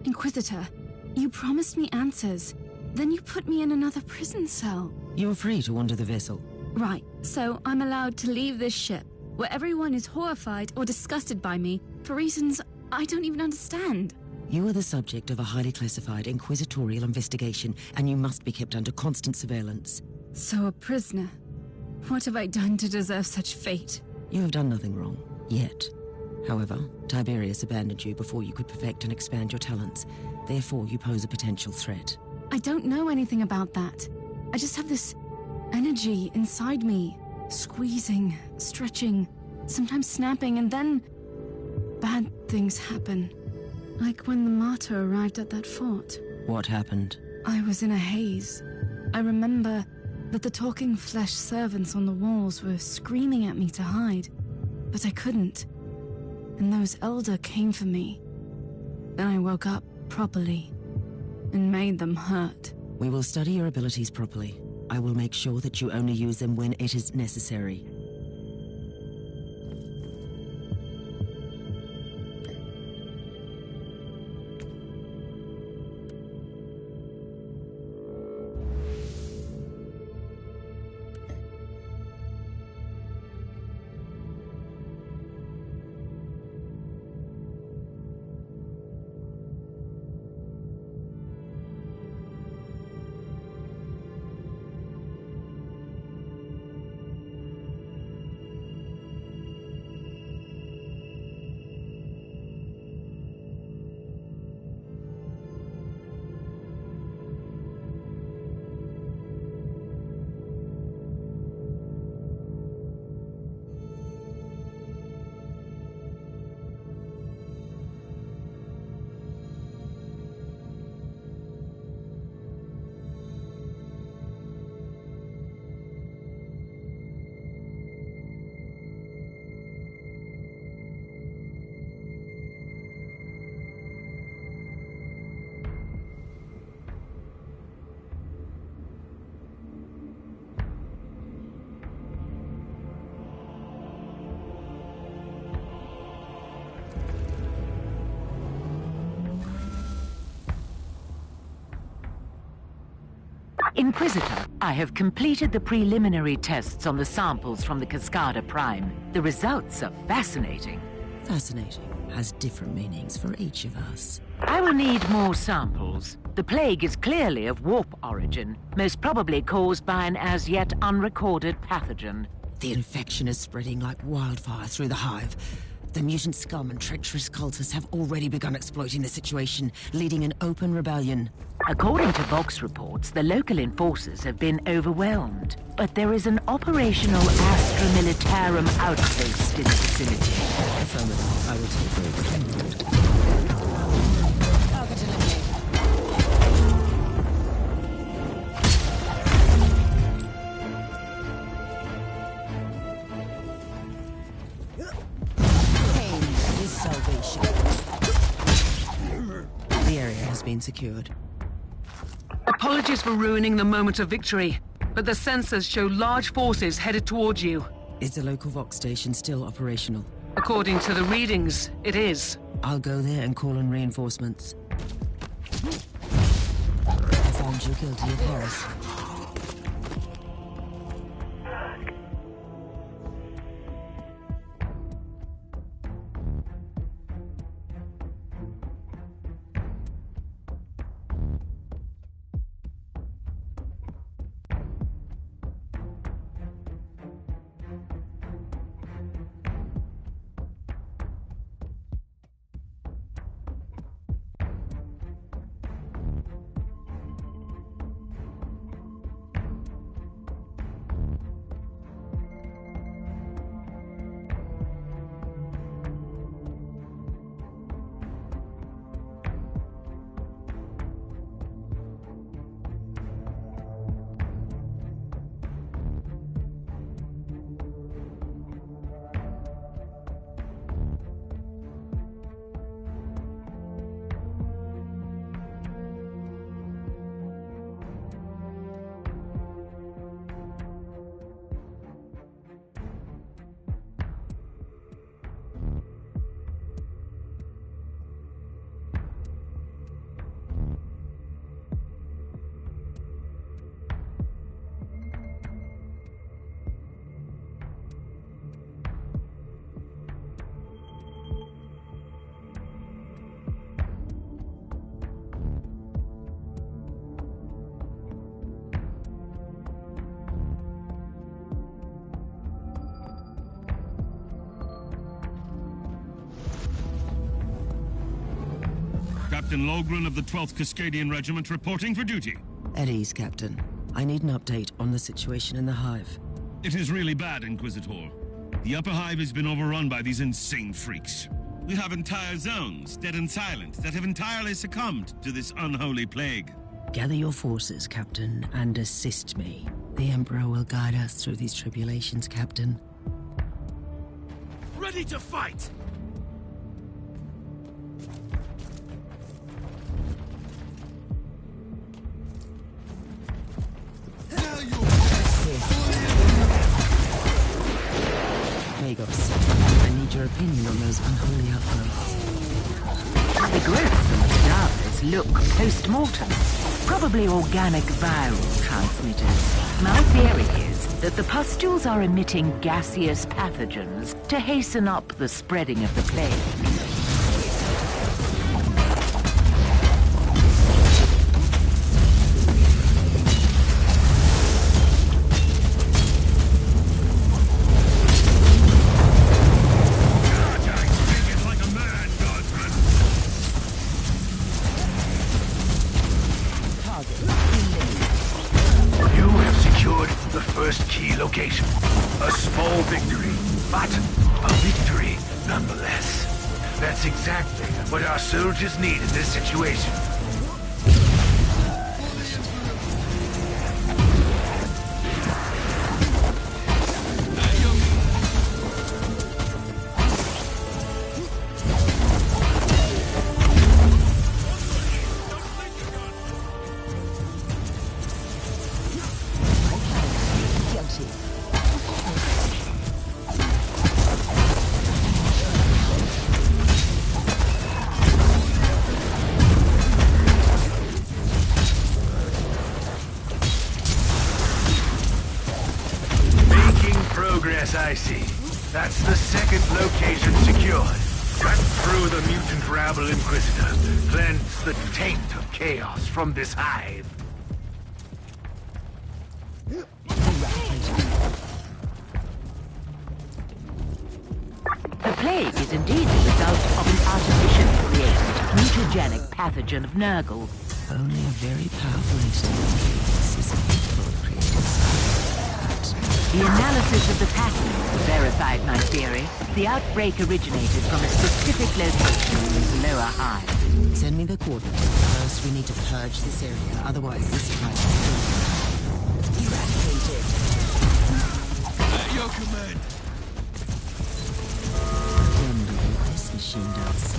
Speaker 12: Inquisitor, you promised me answers. Then you put me in another prison cell.
Speaker 2: You're free to wander the vessel.
Speaker 12: Right, so I'm allowed to leave this ship, where everyone is horrified or disgusted by me for reasons I don't even understand.
Speaker 2: You are the subject of a highly classified inquisitorial investigation, and you must be kept under constant surveillance.
Speaker 12: So a prisoner. What have I done to deserve such fate?
Speaker 2: You have done nothing wrong, yet. However, Tiberius abandoned you before you could perfect and expand your talents. Therefore, you pose a potential threat.
Speaker 12: I don't know anything about that. I just have this energy inside me, squeezing, stretching, sometimes snapping, and then bad things happen. Like when the Martyr arrived at that fort.
Speaker 2: What happened?
Speaker 12: I was in a haze. I remember that the talking flesh servants on the walls were screaming at me to hide, but I couldn't. And those Elder came for me. Then I woke up properly and made them hurt.
Speaker 2: We will study your abilities properly. I will make sure that you only use them when it is necessary.
Speaker 3: Inquisitor, I have completed the preliminary tests on the samples from the Cascada Prime. The results are fascinating.
Speaker 2: Fascinating has different meanings for each of us.
Speaker 3: I will need more samples. The plague is clearly of warp origin, most probably caused by an as yet unrecorded pathogen.
Speaker 2: The infection is spreading like wildfire through the hive. The mutant scum and treacherous cultists have already begun exploiting the situation, leading an open rebellion.
Speaker 3: According to Vox reports, the local enforcers have been overwhelmed. But there is an operational Astra Militarum outpost in the vicinity.
Speaker 2: Affirmative. I will take over.
Speaker 16: Target eliminated.
Speaker 2: Salvation. The area has been secured.
Speaker 8: Apologies for ruining the moment of victory, but the sensors show large forces headed towards you.
Speaker 2: Is the local Vox station still operational?
Speaker 8: According to the readings, it is.
Speaker 2: I'll go there and call in reinforcements. I found you guilty of heresy.
Speaker 17: Captain Logren of the 12th Cascadian Regiment reporting for duty.
Speaker 2: At ease, Captain. I need an update on the situation in the Hive.
Speaker 17: It is really bad, Inquisitor. The upper Hive has been overrun by these insane freaks. We have entire zones, dead and silent, that have entirely succumbed to this unholy plague.
Speaker 2: Gather your forces, Captain, and assist me. The Emperor will guide us through these tribulations, Captain.
Speaker 17: Ready to fight!
Speaker 2: Magos, I need your opinion on those unholy outgrowths.
Speaker 3: The growths themselves look post-mortem. Probably organic viral transmitters. My theory is that the pustules are emitting gaseous pathogens to hasten up the spreading of the plague.
Speaker 1: Location. A small victory, but a victory nonetheless. That's exactly what our soldiers need in this situation. I see. That's the second location secured. Cut through the mutant rabble Inquisitor. Cleanse the taint of chaos from this hive.
Speaker 3: The plague is indeed the result of an artificially created mutagenic pathogen of Nurgle.
Speaker 2: Only a very powerful instinct is capable of creating something.
Speaker 3: The analysis of the patterns verified my theory. The outbreak originated from a specific location in this lower hive.
Speaker 2: Send me the coordinates. First, we need to purge this area. Otherwise, this hive is eradicated.
Speaker 17: At your command.
Speaker 2: I wonder what this machine does.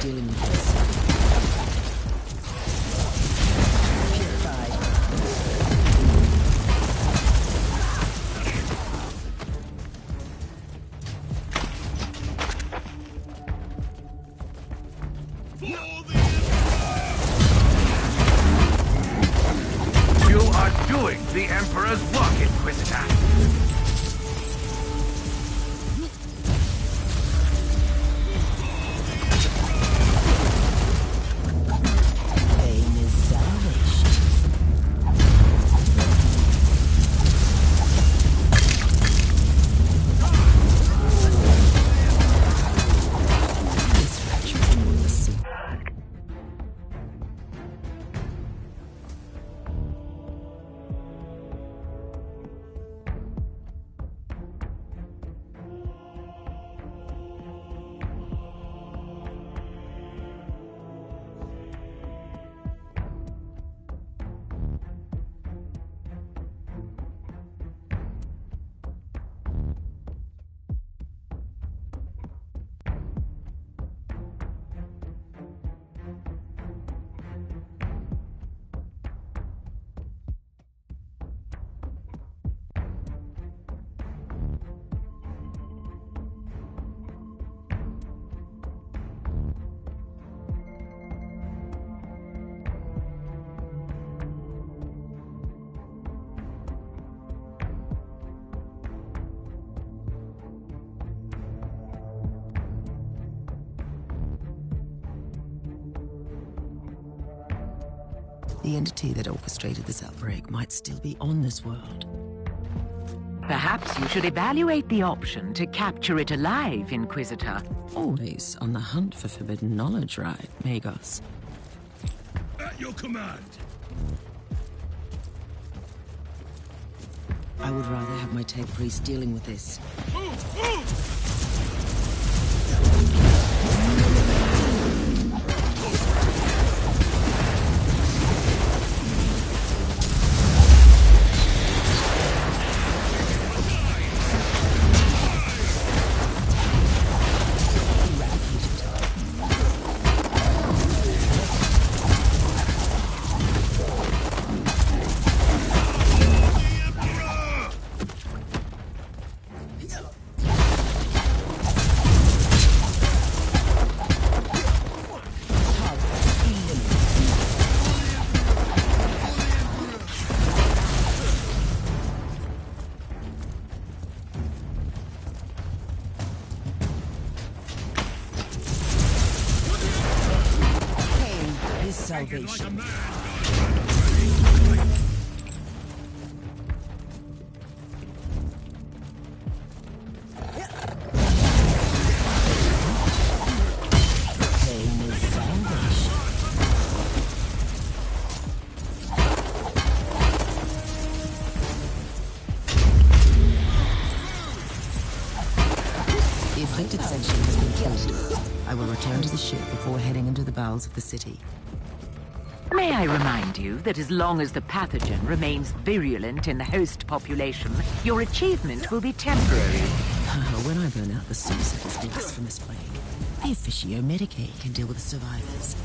Speaker 2: Dealing with this. Purified.
Speaker 1: You are doing the Emperor's work, Inquisitor.
Speaker 2: The entity that orchestrated this outbreak might still be on this world.
Speaker 3: Perhaps you should evaluate the option to capture it alive, Inquisitor.
Speaker 2: Always on the hunt for forbidden knowledge, right, Magos?
Speaker 17: At your command.
Speaker 2: I would rather have my tech priest dealing with this.
Speaker 17: Move! Move!
Speaker 2: Salvation. The afflicted section has been killed. I will return to the ship before heading into the bowels of the city.
Speaker 3: May I remind you that as long as the pathogen remains virulent in the host population, your achievement will be temporary.
Speaker 2: When I burn out the source of this blasphemous plague, the officio Medicaid can deal with the survivors.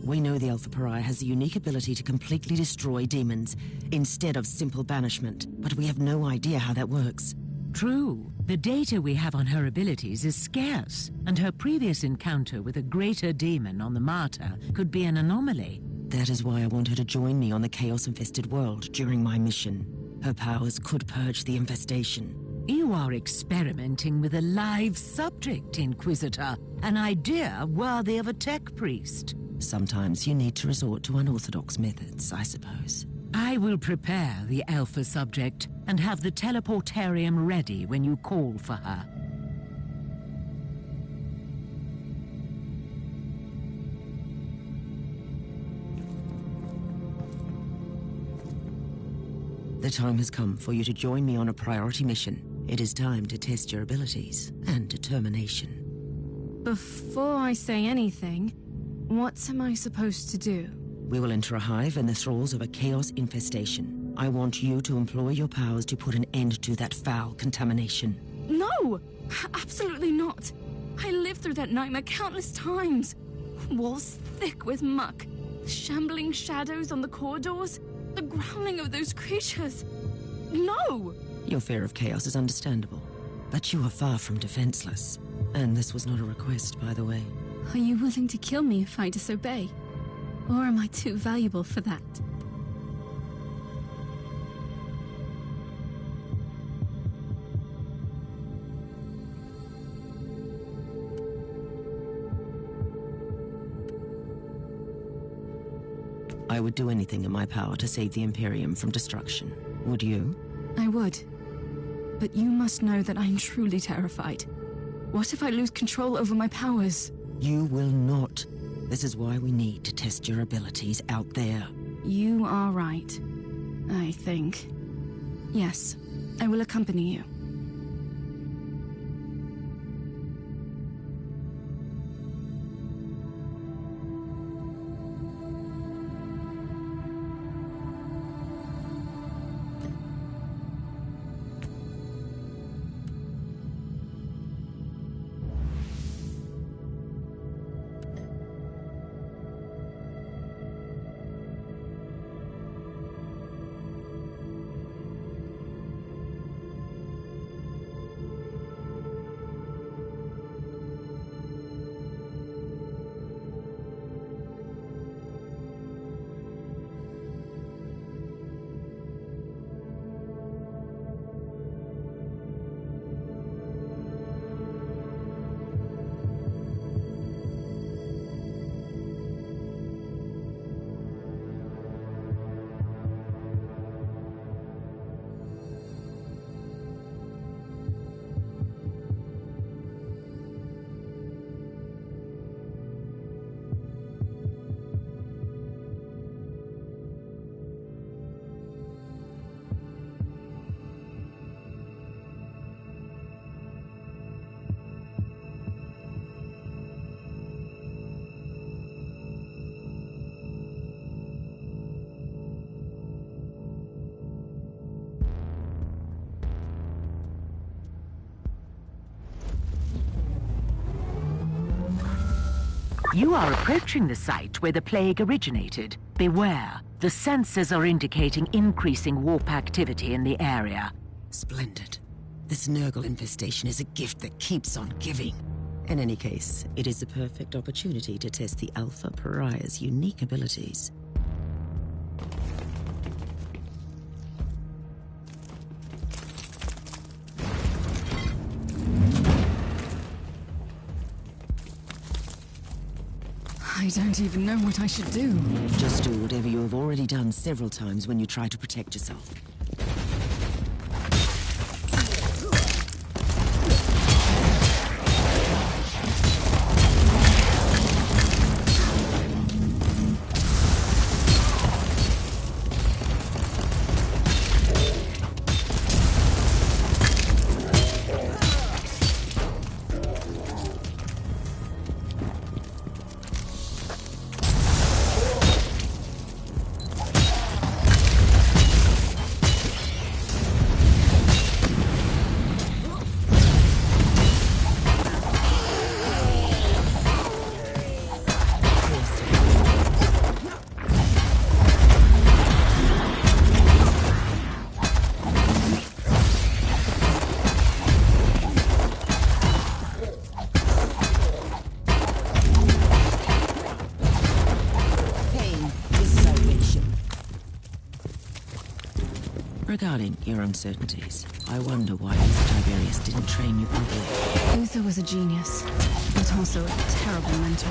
Speaker 2: We know the Alpha Pariah has the unique ability to completely destroy demons, instead of simple banishment, but we have no idea how that works.
Speaker 3: True. The data we have on her abilities is scarce, and her previous encounter with a greater demon on the Martyr could be an anomaly.
Speaker 2: That is why I want her to join me on the chaos-infested world during my mission. Her powers could purge the infestation.
Speaker 3: You are experimenting with a live subject, Inquisitor. An idea worthy of a tech priest.
Speaker 2: Sometimes you need to resort to unorthodox methods, I suppose.
Speaker 3: I will prepare the Alpha subject and have the teleportarium ready when you call for her.
Speaker 2: The time has come for you to join me on a priority mission. It is time to test your abilities and determination.
Speaker 12: Before I say anything, what am I supposed to do?
Speaker 2: We will enter a hive in the thralls of a chaos infestation. I want you to employ your powers to put an end to that foul contamination.
Speaker 12: No! Absolutely not! I lived through that nightmare countless times. Walls thick with muck, shambling shadows on the corridors, the growling of those creatures. No!
Speaker 2: Your fear of chaos is understandable, but you are far from defenseless. And this was not a request, by the way.
Speaker 12: Are you willing to kill me if I disobey? Or am I too valuable for that?
Speaker 2: I would do anything in my power to save the Imperium from destruction. Would you?
Speaker 12: I would. But you must know that I'm truly terrified. What if I lose control over my powers?
Speaker 2: You will not. This is why we need to test your abilities out there.
Speaker 12: You are right. I think. Yes, I will accompany you.
Speaker 3: You are approaching the site where the plague originated. Beware. The sensors are indicating increasing warp activity in the area.
Speaker 2: Splendid. This Nurgle infestation is a gift that keeps on giving. In any case, it is a perfect opportunity to test the Alpha Pariah's unique abilities.
Speaker 12: I don't even know what I should do.
Speaker 2: Just do whatever you have already done several times when you try to protect yourself. Regarding your uncertainties, I wonder why Tiberius didn't train you properly.
Speaker 12: Uther was a genius, but also a terrible mentor.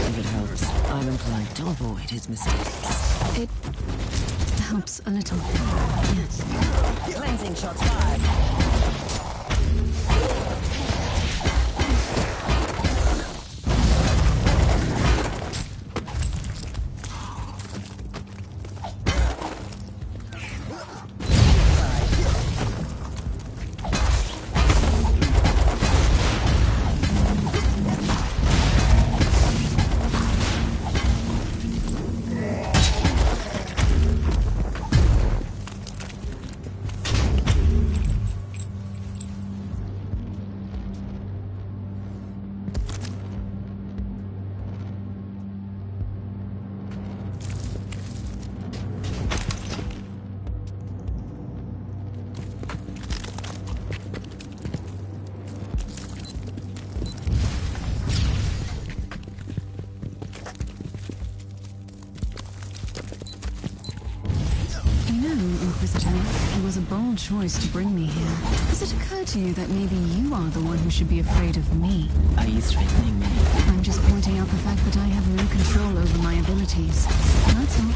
Speaker 2: If it helps, I'm inclined to avoid his mistakes.
Speaker 12: It helps a little. Yes.
Speaker 16: Cleansing shots fired.
Speaker 12: Inquisitor, it was a bold choice to bring me here. Has it occurred to you that maybe you are the one who should be afraid of me?
Speaker 2: Are you threatening me?
Speaker 12: I'm just pointing out the fact that I have no control over my abilities. That's all.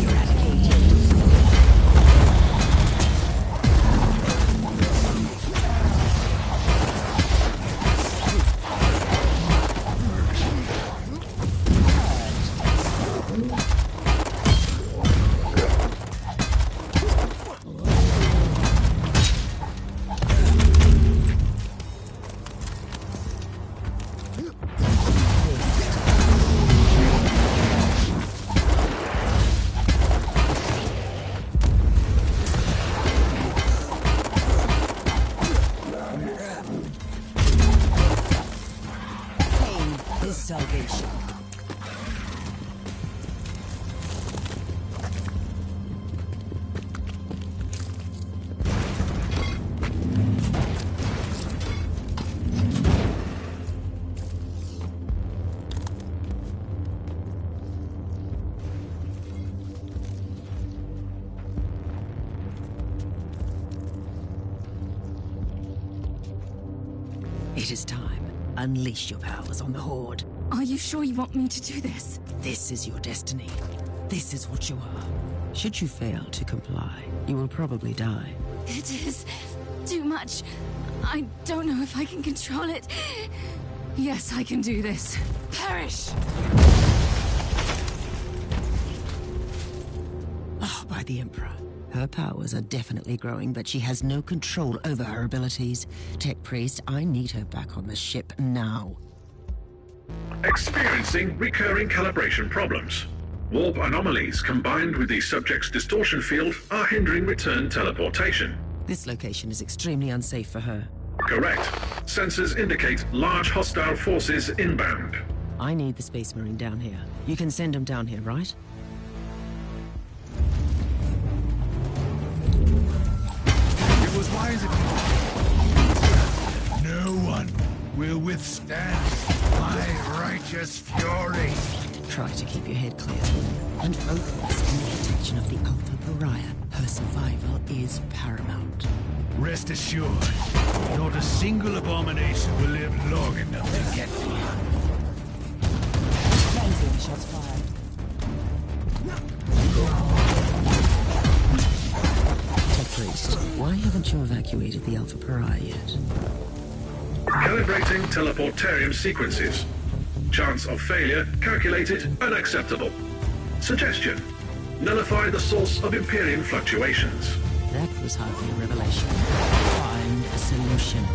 Speaker 2: Eradicated. Salvation. It is time. Unleash your powers on the Horde.
Speaker 12: Are you sure you want me to do this?
Speaker 2: This is your destiny. This is what you are. Should you fail to comply, you will probably die.
Speaker 12: It is too much. I don't know if I can control it. Yes, I can do this. Perish!
Speaker 2: Oh, by the Emperor. Her powers are definitely growing, but she has no control over her abilities. Tech Priest, I need her back on the ship now.
Speaker 7: Experiencing recurring calibration problems. Warp anomalies combined with the subject's distortion field are hindering return teleportation.
Speaker 2: This location is extremely unsafe for her.
Speaker 7: Correct. Sensors indicate large hostile forces inbound.
Speaker 2: I need the Space Marine down here. You can send him down here, right?
Speaker 1: It was wise of you. No one will withstand my righteous fury.
Speaker 2: Try to keep your head clear and focus on the protection of the Alpha Pariah. Her survival is paramount.
Speaker 1: Rest assured, not a single abomination will live long enough to get me.
Speaker 16: Shots fired.
Speaker 2: Tech Priest, why haven't you evacuated the Alpha Pariah yet?
Speaker 7: Calibrating teleportarium sequences. Chance of failure calculated unacceptable. Suggestion: nullify the source of Imperium fluctuations.
Speaker 2: That was hardly a revelation. Find a solution.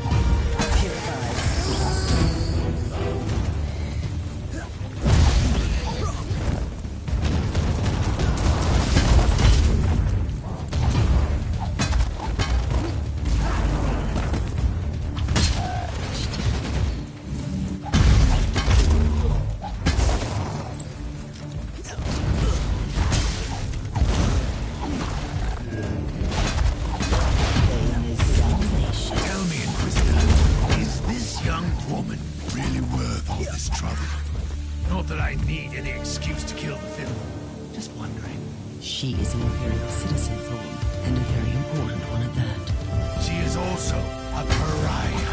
Speaker 2: She is an Imperial citizen, Thorn, and a very important one at that.
Speaker 1: She is also a pariah.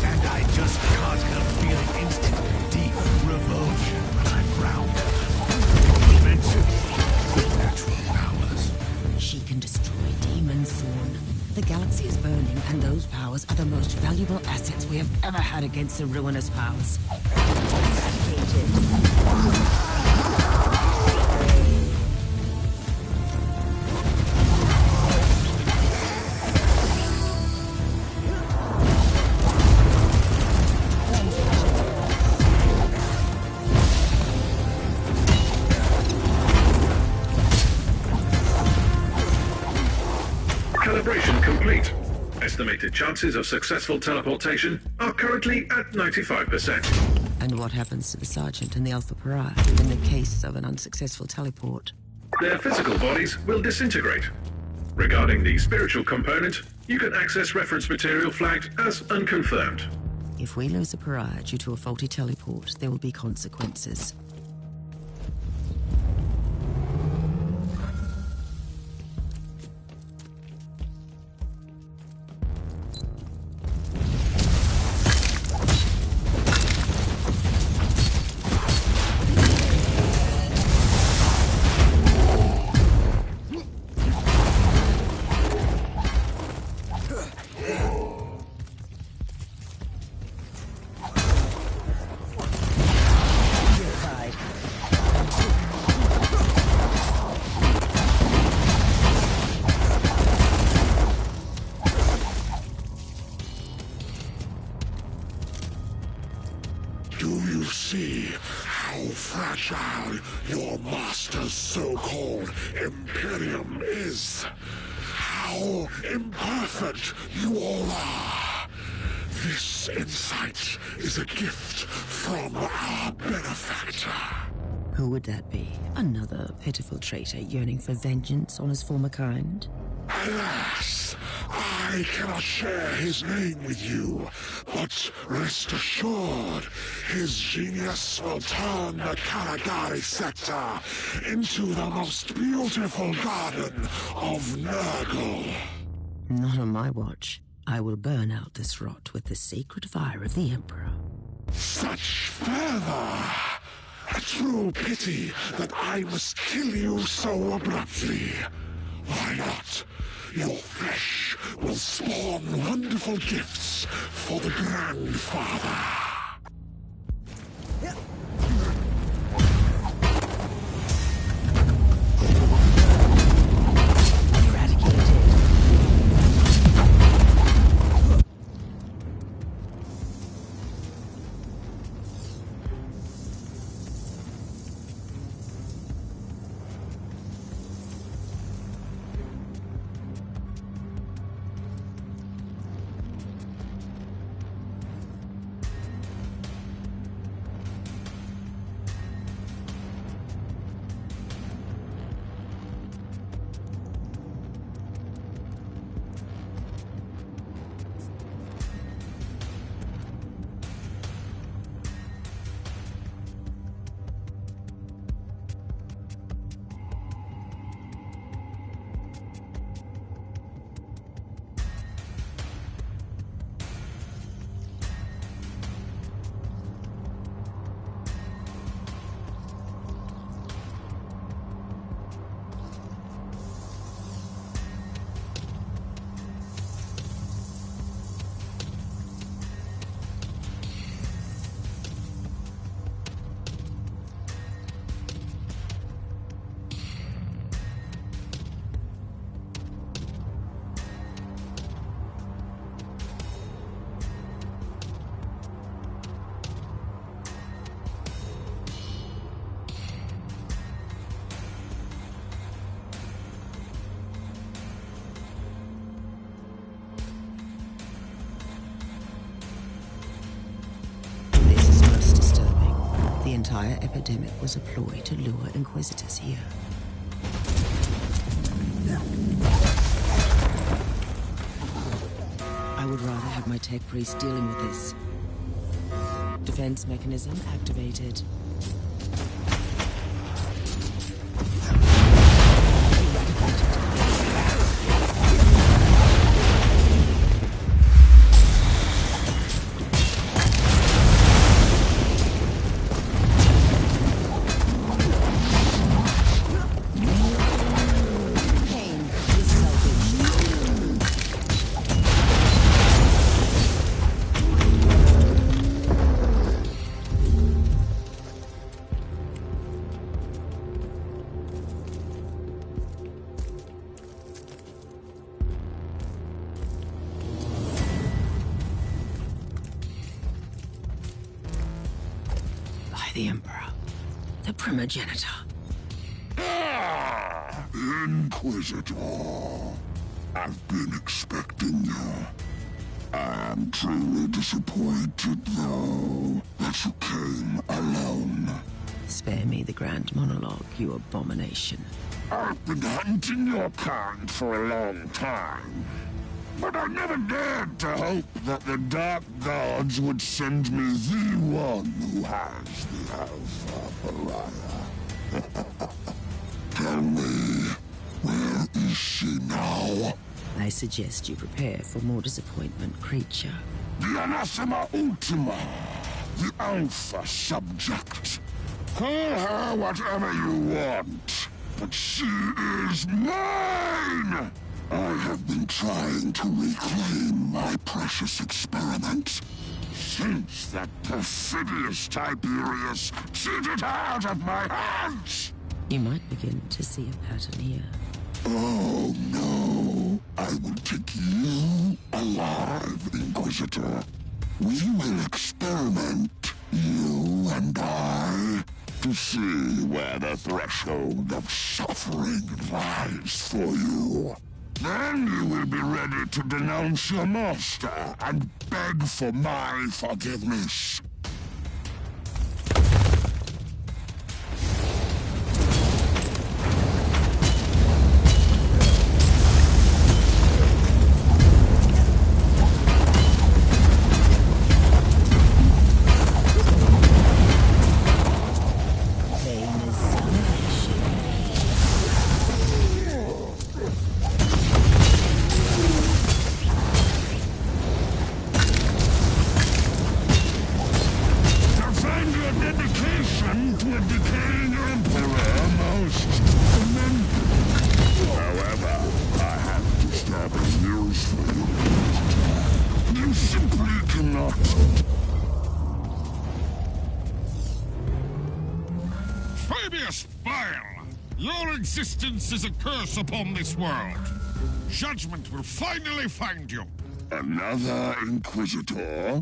Speaker 1: And I just can't help feeling instant, deep revulsion when I'm around her. Not to mention natural powers.
Speaker 2: galaxy is burning, and those powers are the most valuable assets we have ever had against the ruinous powers.
Speaker 7: Calibration complete. Estimated chances of successful teleportation are currently at 95%.
Speaker 2: And what happens to the Sergeant and the Alpha Pariah in the case of an unsuccessful teleport?
Speaker 7: Their physical bodies will disintegrate. Regarding the spiritual component, you can access reference material flagged as unconfirmed.
Speaker 2: If we lose a Pariah due to a faulty teleport, there will be consequences.
Speaker 5: Do you see how fragile your master's so-called Imperium is? How imperfect you all are? This insight is a gift from our benefactor.
Speaker 2: Who would that be? Another pitiful traitor yearning for vengeance on his former kind?
Speaker 5: Alas, I cannot share his name with you, but rest assured, his genius will turn the Karagari sector into the most beautiful garden of Nurgle.
Speaker 2: Not on my watch. I will burn out this rot with the sacred fire of the Emperor.
Speaker 5: Such fervor! A true pity that I must kill you so abruptly. Why not? Your flesh will spawn wonderful gifts for the Grandfather.
Speaker 2: The entire epidemic was a ploy to lure Inquisitors here. I would rather have my tech priest dealing with this. Defense mechanism activated. the Emperor, the primogenitor.
Speaker 5: Ah, Inquisitor. I've been expecting you. I am truly disappointed, though, that you came alone.
Speaker 2: Spare me the grand monologue, you abomination.
Speaker 5: I've been hunting your kind for a long time, but I never dared to hope that the Dark Gods would send me the one who has the Alpha Pariah. Tell me, where is she now?
Speaker 2: I suggest you prepare for more disappointment, creature.
Speaker 5: The Anathema Ultima, the Alpha Subject. Call her whatever you want, but she is mine! I have been trying to reclaim my precious experiment since that perfidious Tiberius cheated her out of my hands!
Speaker 2: You might begin to see a pattern here.
Speaker 5: Oh no, I will take you alive, Inquisitor. We will experiment, you and I, to see where the threshold of suffering lies for you. Then you will be ready to denounce your master and beg for my forgiveness.
Speaker 14: Your existence is a curse upon this world. Judgment will finally find you.
Speaker 5: Another Inquisitor?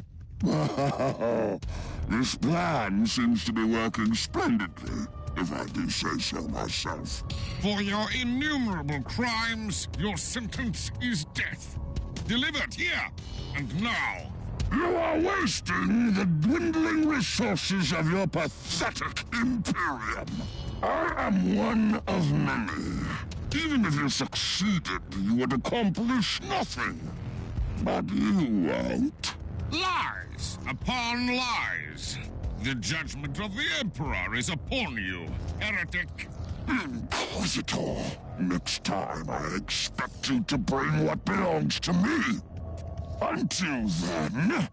Speaker 5: This plan seems to be working splendidly, if I do say so myself.
Speaker 14: For your innumerable crimes, your sentence is death. Delivered here and now.
Speaker 5: You are wasting the dwindling resources of your pathetic Imperium. I am one of many. Even if you succeeded, you would accomplish nothing. But you won't.
Speaker 14: Lies upon lies. The judgment of the Emperor is upon you, heretic.
Speaker 5: Inquisitor, next time I expect you to bring what belongs to me. Until then...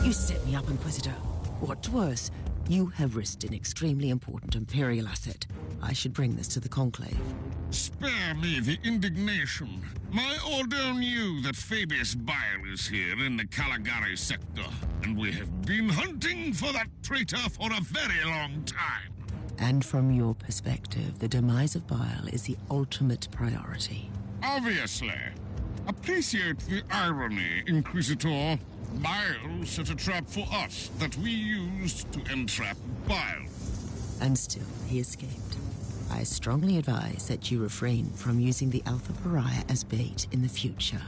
Speaker 2: You set me up, Inquisitor. What's worse, you have risked an extremely important Imperial asset. I should bring this to the Conclave.
Speaker 14: Spare me the indignation. My order knew that Fabius Bile is here in the Caligari sector, and we have been hunting for that traitor for a very long time.
Speaker 2: And from your perspective, the demise of Bile is the ultimate priority.
Speaker 14: Obviously. Appreciate the irony, Inquisitor. Bile set a trap for us that we used to entrap Bile.
Speaker 2: And still, he escaped. I strongly advise that you refrain from using the Alpha Pariah as bait in the future.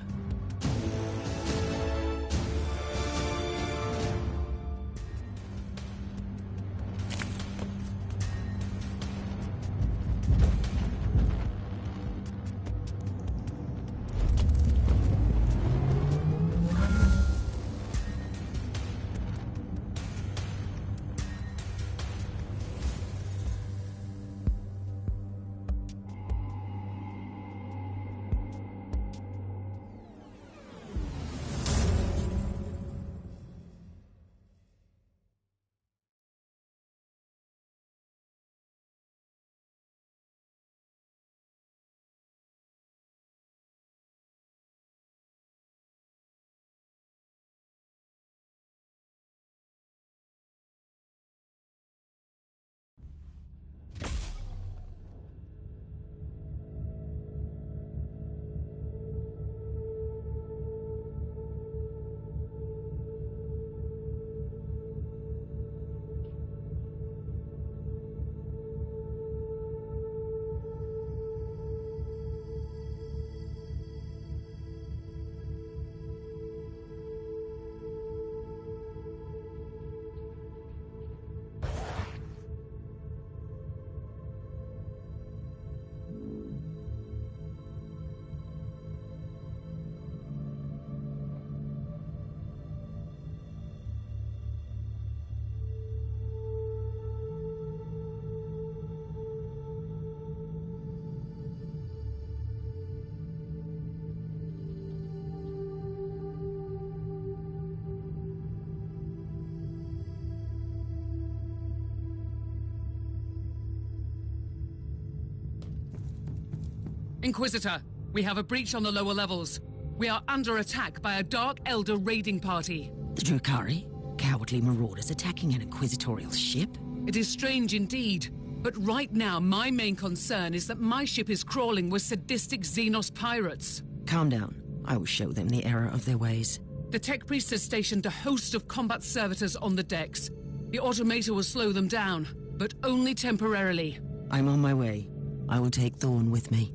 Speaker 8: Inquisitor, we have a breach on the lower levels. We are under attack by a Dark Elder raiding party.
Speaker 2: The Drakari? Cowardly marauders attacking an inquisitorial ship?
Speaker 8: It is strange indeed, but right now my main concern is that my ship is crawling with sadistic Xenos pirates.
Speaker 2: Calm down. I will show them the error of their ways.
Speaker 8: The Tech Priest has stationed a host of combat servitors on the decks. The automator will slow them down, but only temporarily.
Speaker 2: I'm on my way. I will take Thorn with me.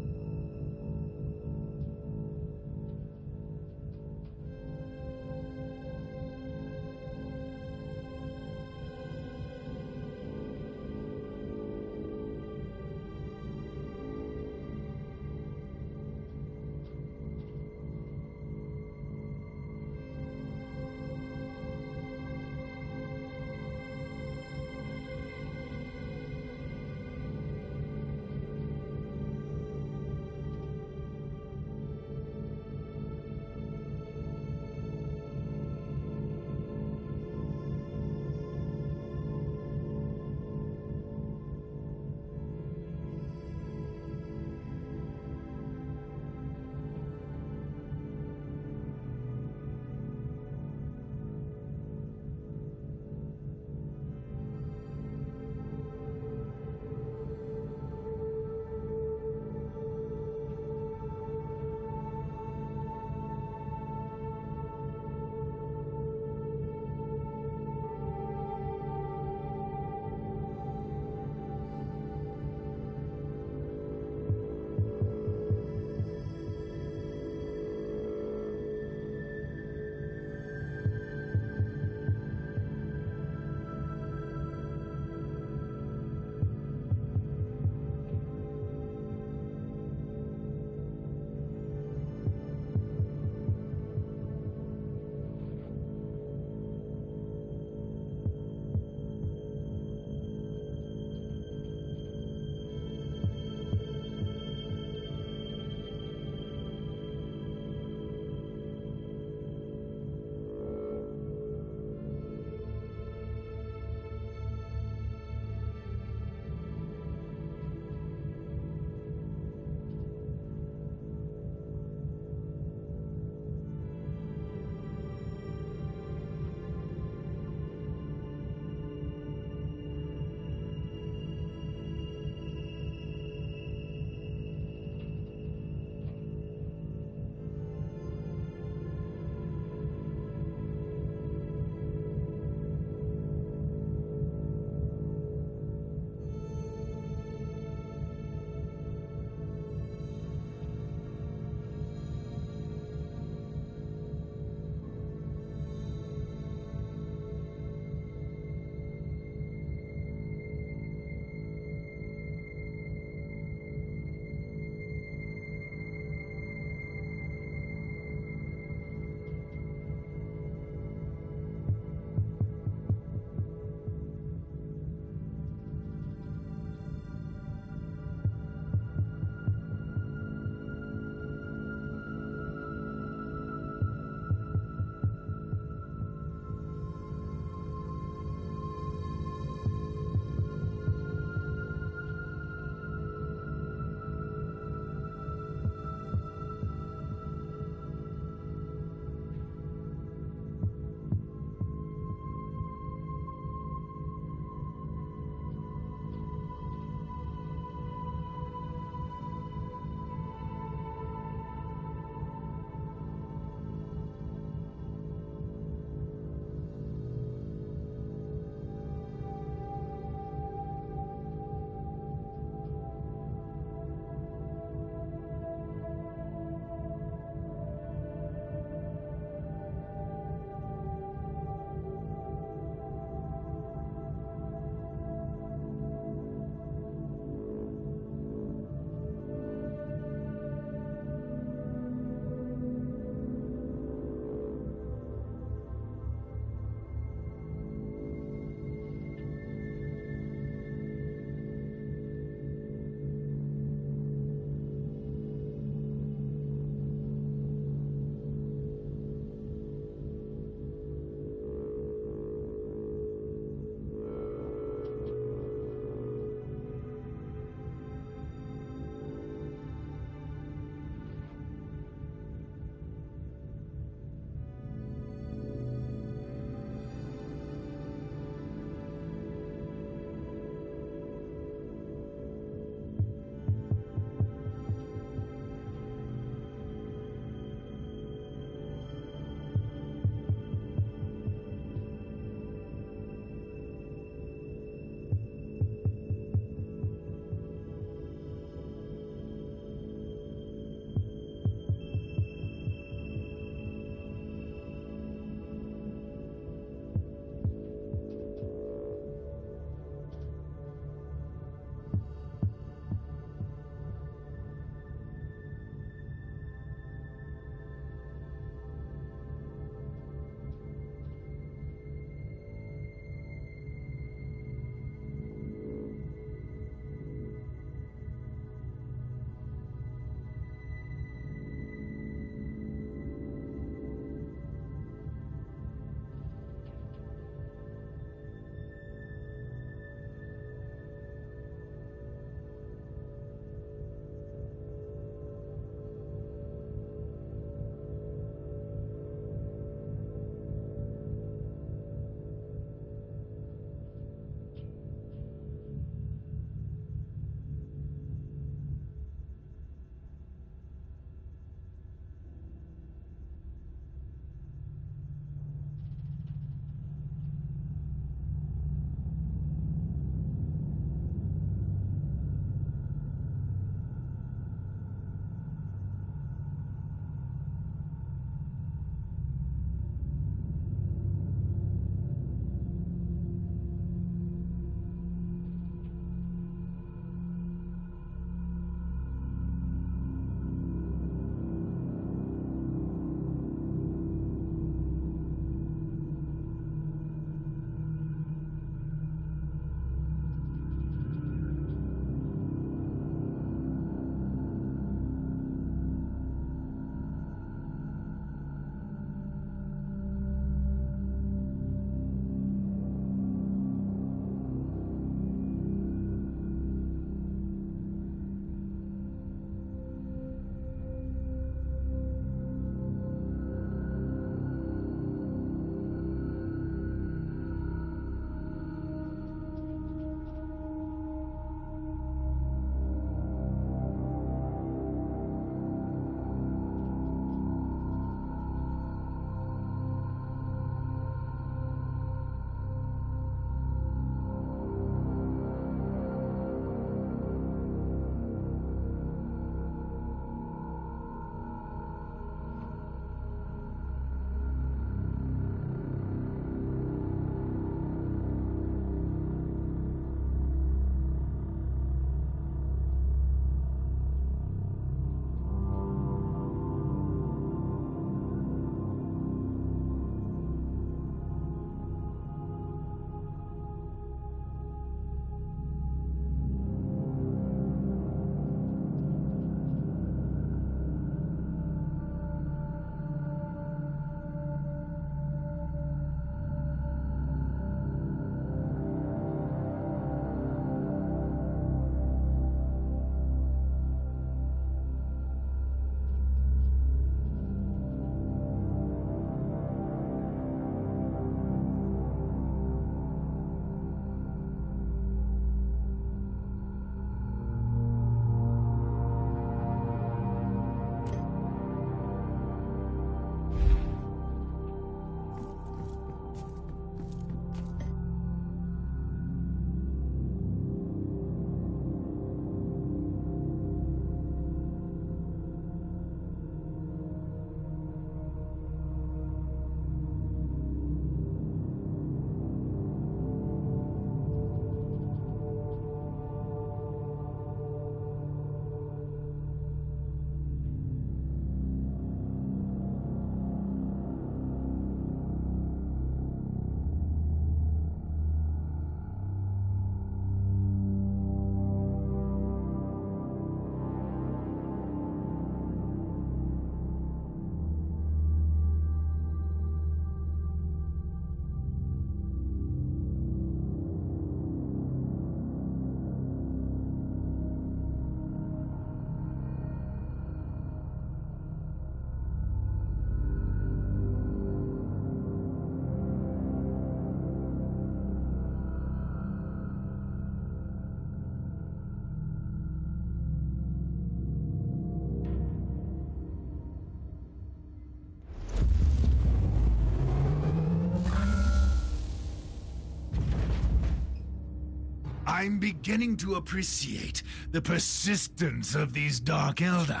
Speaker 18: I'm beginning to appreciate the persistence of these Dark Elder.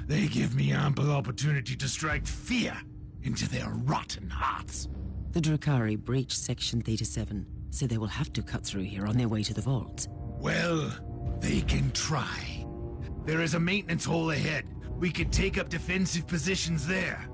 Speaker 18: They give me ample opportunity to strike fear into their rotten hearts.
Speaker 2: The Drukhari breached Section Theta 7, so they will have to cut through here on their way to the vault.
Speaker 18: Well, they can try. There is a maintenance hole ahead. We could take up defensive positions there.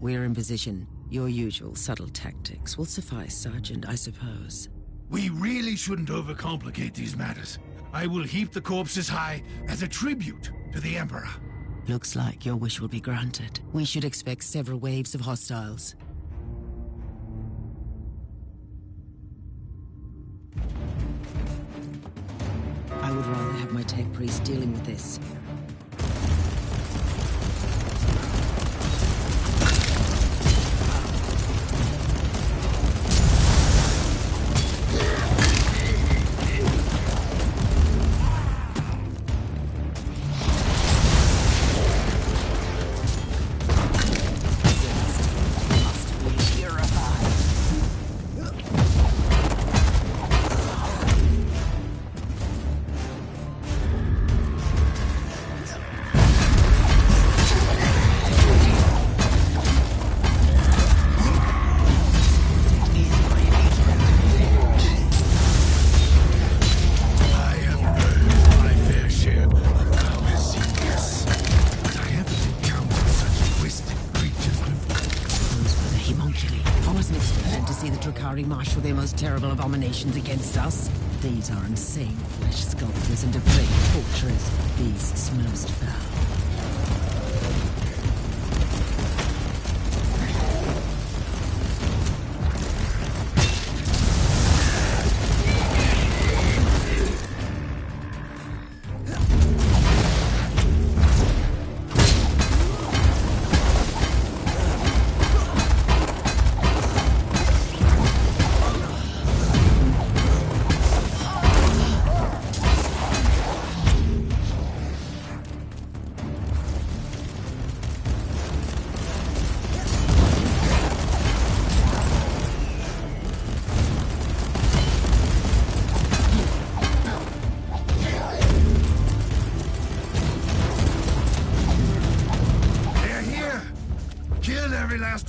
Speaker 2: We're in position. Your usual subtle tactics will suffice, Sergeant, I suppose.
Speaker 18: We really shouldn't overcomplicate these matters. I will heap the corpses high as a tribute to the Emperor.
Speaker 2: Looks like your wish will be granted. We should expect several waves of hostiles. I would rather have my tech priest dealing with this. Marshal their most terrible abominations against us. These are insane flesh sculptors and depraved torturers, beasts most foul.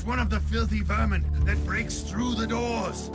Speaker 18: One of the filthy vermin that breaks through the doors.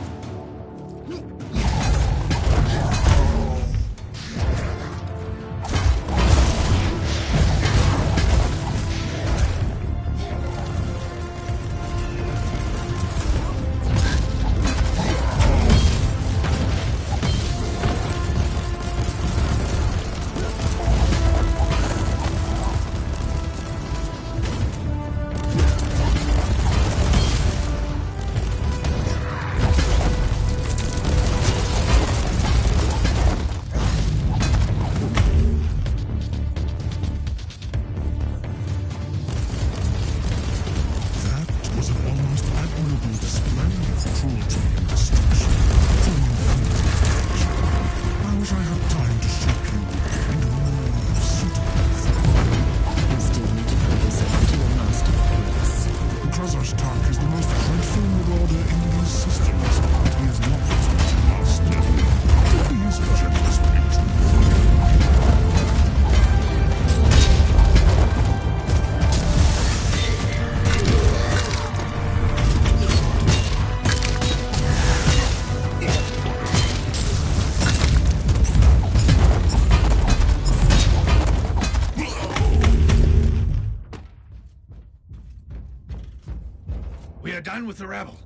Speaker 2: You still need to prove yourself to your master.
Speaker 18: done with the rebel.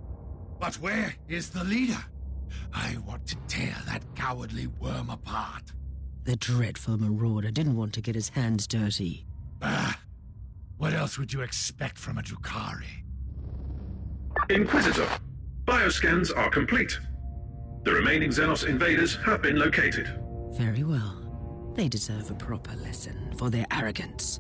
Speaker 18: But where is the leader? I want to tear that cowardly worm apart.
Speaker 2: The dreadful marauder didn't want to get his hands dirty.
Speaker 18: What else would you expect from a Drukhari?
Speaker 7: Inquisitor, bioscans are complete. The remaining Xenos invaders have been located.
Speaker 2: Very well. They deserve a proper lesson for their arrogance.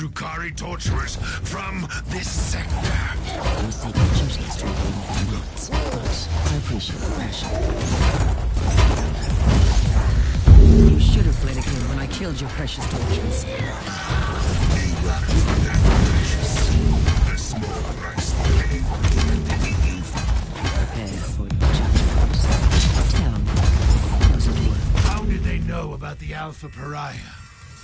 Speaker 18: Drukhari torturers from this sector.
Speaker 2: Your sacred duty is to obey my commands, but I appreciate the passion. You should have fled again when I killed your precious torturers. Prepare for your judgment. Tell me, was it worth?
Speaker 18: How did they know about the Alpha Pariah?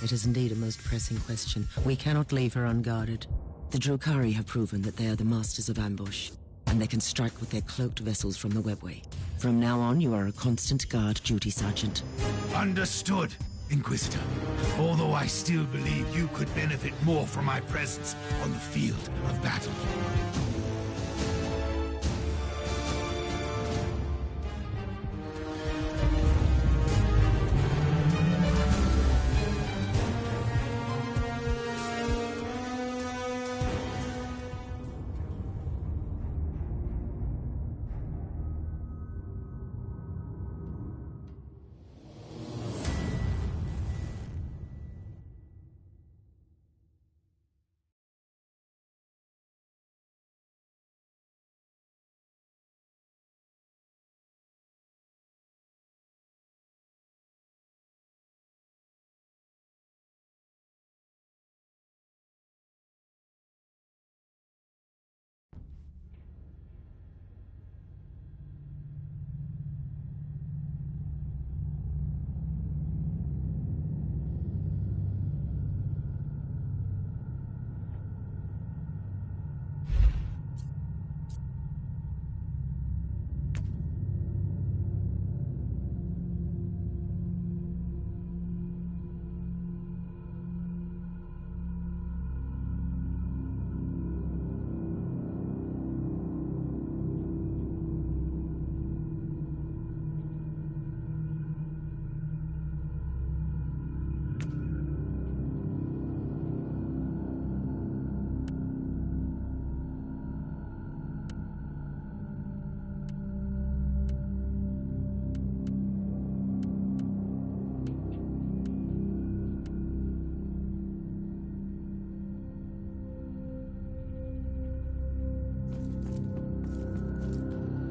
Speaker 2: It is indeed a most pressing question. We cannot leave her unguarded. The Drukhari have proven that they are the masters of ambush, and they can strike with their cloaked vessels from the webway. From now on, you are a constant guard duty sergeant.
Speaker 18: Understood, Inquisitor. Although I still believe you could benefit more from my presence on the field of battle.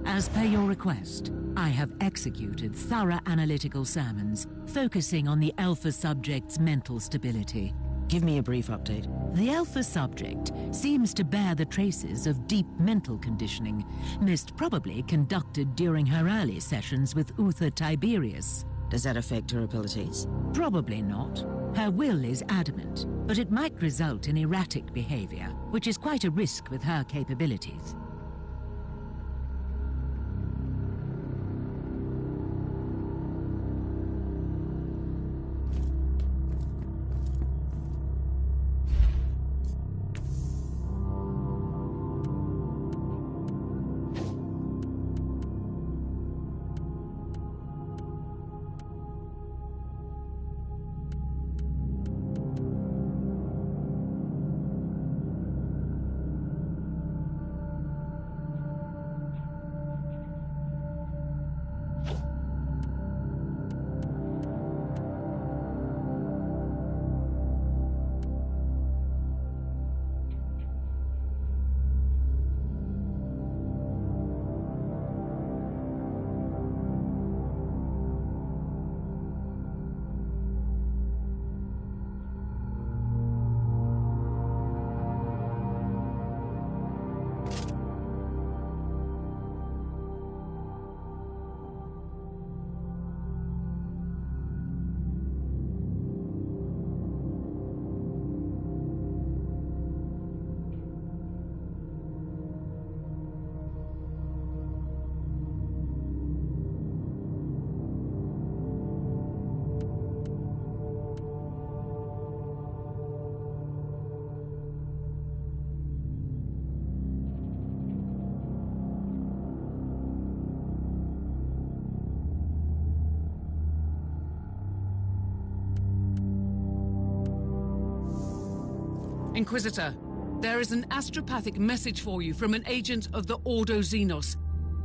Speaker 3: As per your request, I have executed thorough analytical sermons, focusing on the Alpha subject's mental stability.
Speaker 2: Give me a brief update.
Speaker 3: The Alpha subject seems to bear the traces of deep mental conditioning, most probably conducted during her early sessions with Uther Tiberius.
Speaker 2: Does that affect her abilities?
Speaker 3: Probably not. Her will is adamant, but it might result in erratic behavior, which is quite a risk with her capabilities.
Speaker 8: Inquisitor, there is an astropathic message for you from an agent of the Ordo Xenos.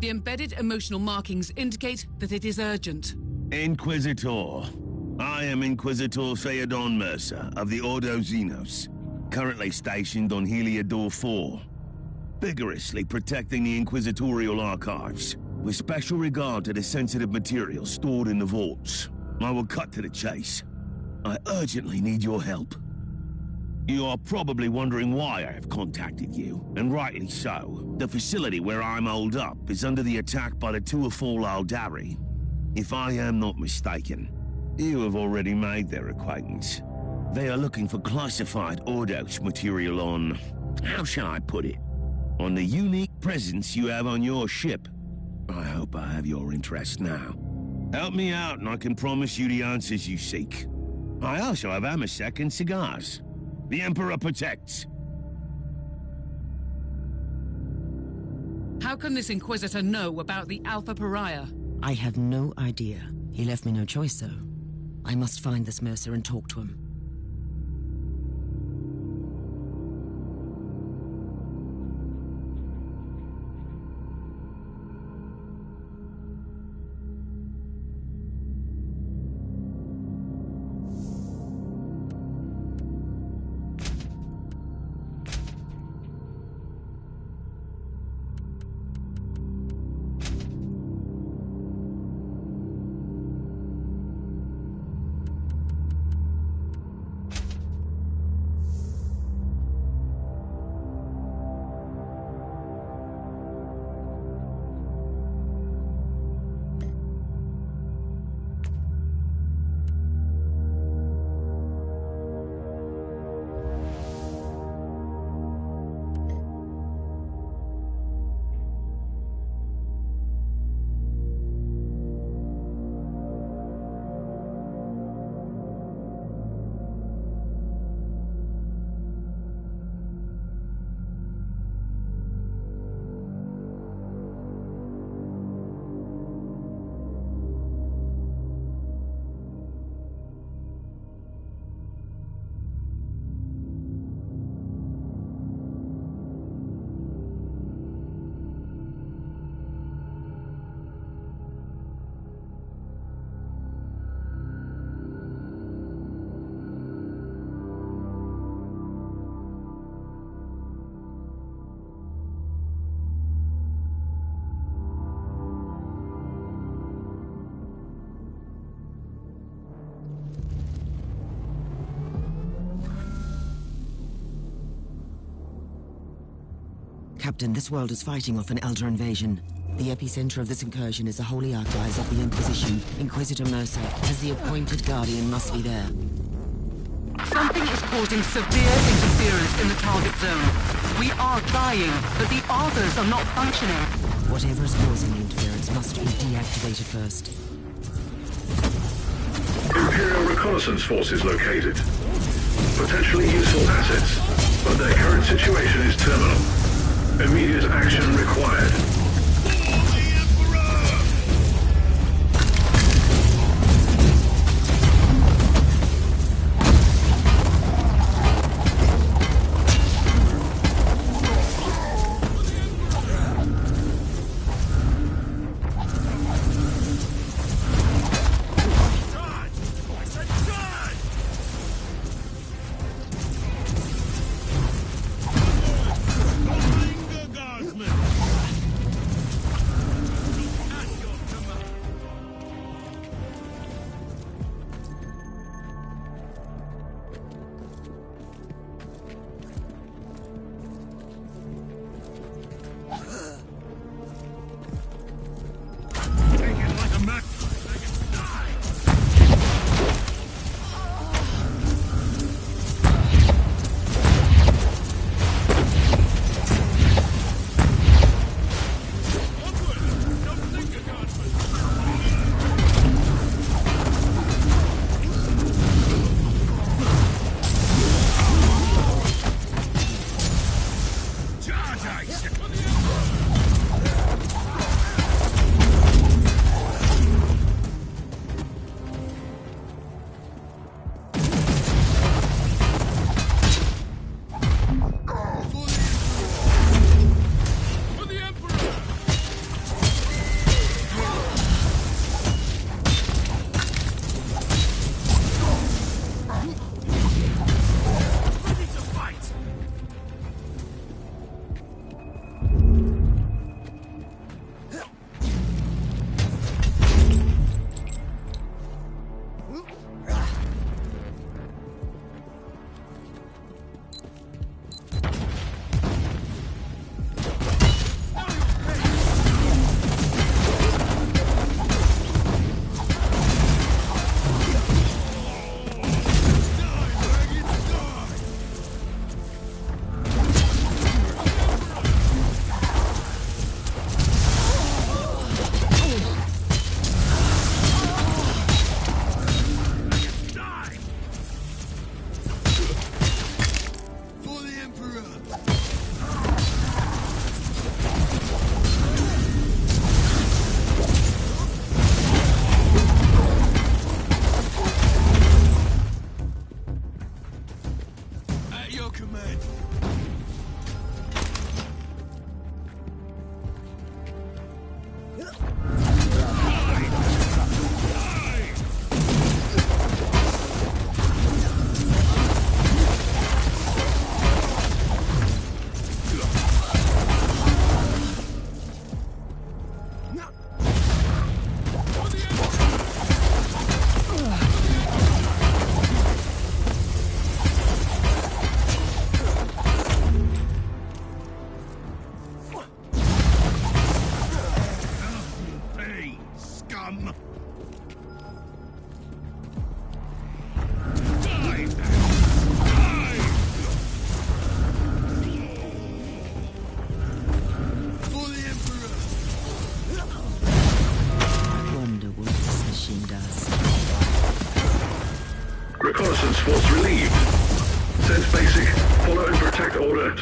Speaker 8: The embedded emotional markings indicate that it is urgent.
Speaker 17: Inquisitor. I am Inquisitor Theodon Mercer of the Ordo Xenos. currently stationed on Heliodor 4, vigorously protecting the Inquisitorial archives, with special regard to the sensitive material stored in the vaults. I will cut to the chase. I urgently need your help. You are probably wondering why I have contacted you, and rightly so. The facility where I'm holed up is under the attack by the Tuatha Aldari. If I am not mistaken, you have already made their acquaintance. They are looking for classified Ordos material on... how shall I put it? On the unique presence you have on your ship. I hope I have your interest now. Help me out and I can promise you the answers you seek. I also have Amasek and cigars. The Emperor protects.
Speaker 8: How can this Inquisitor know about the Alpha Pariah?
Speaker 2: I have no idea. He left me no choice, though. I must find this Mercer and talk to him. Captain, this world is fighting off an Elder invasion. The epicenter of this incursion is the Holy Archives of the Inquisition. Inquisitor Mercer, as the appointed guardian, must be there.
Speaker 3: Something is causing severe interference in the target zone. We are trying, but the Arbors are not functioning.
Speaker 2: Whatever is causing the interference must be deactivated first.
Speaker 7: Imperial reconnaissance forces located. Potentially useful assets, but their current situation is terminal. Immediate action required.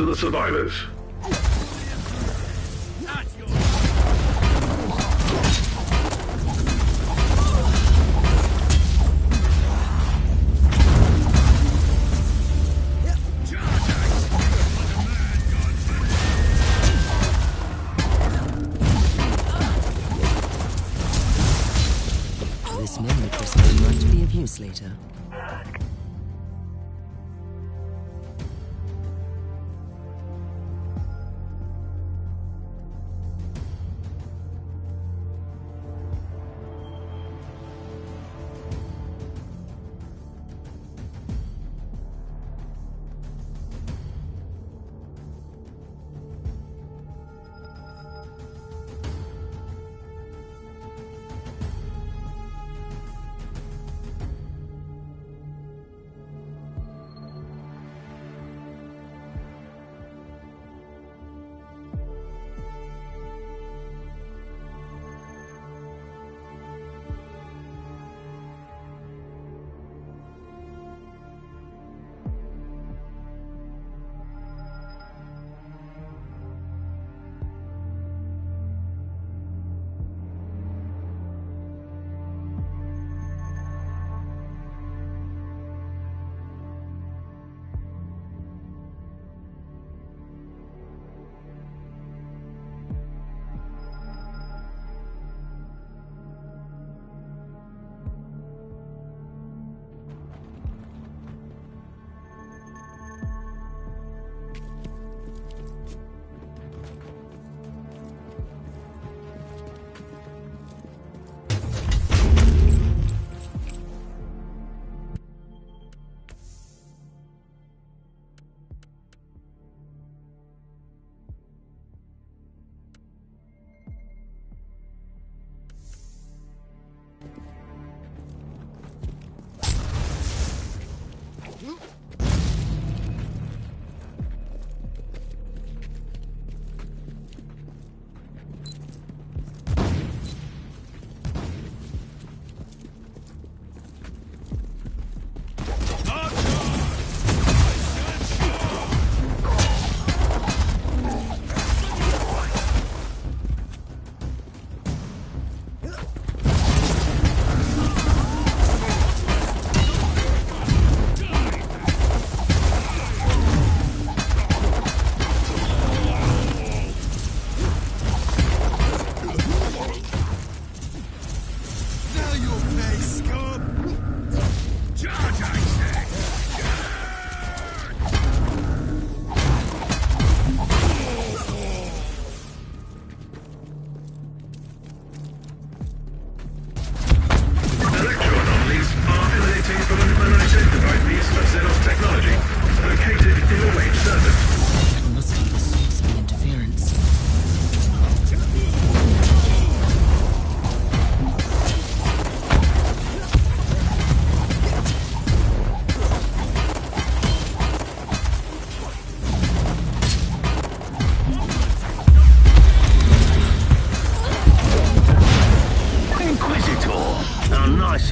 Speaker 7: to the survivors.
Speaker 2: This memory crystal might be of use later.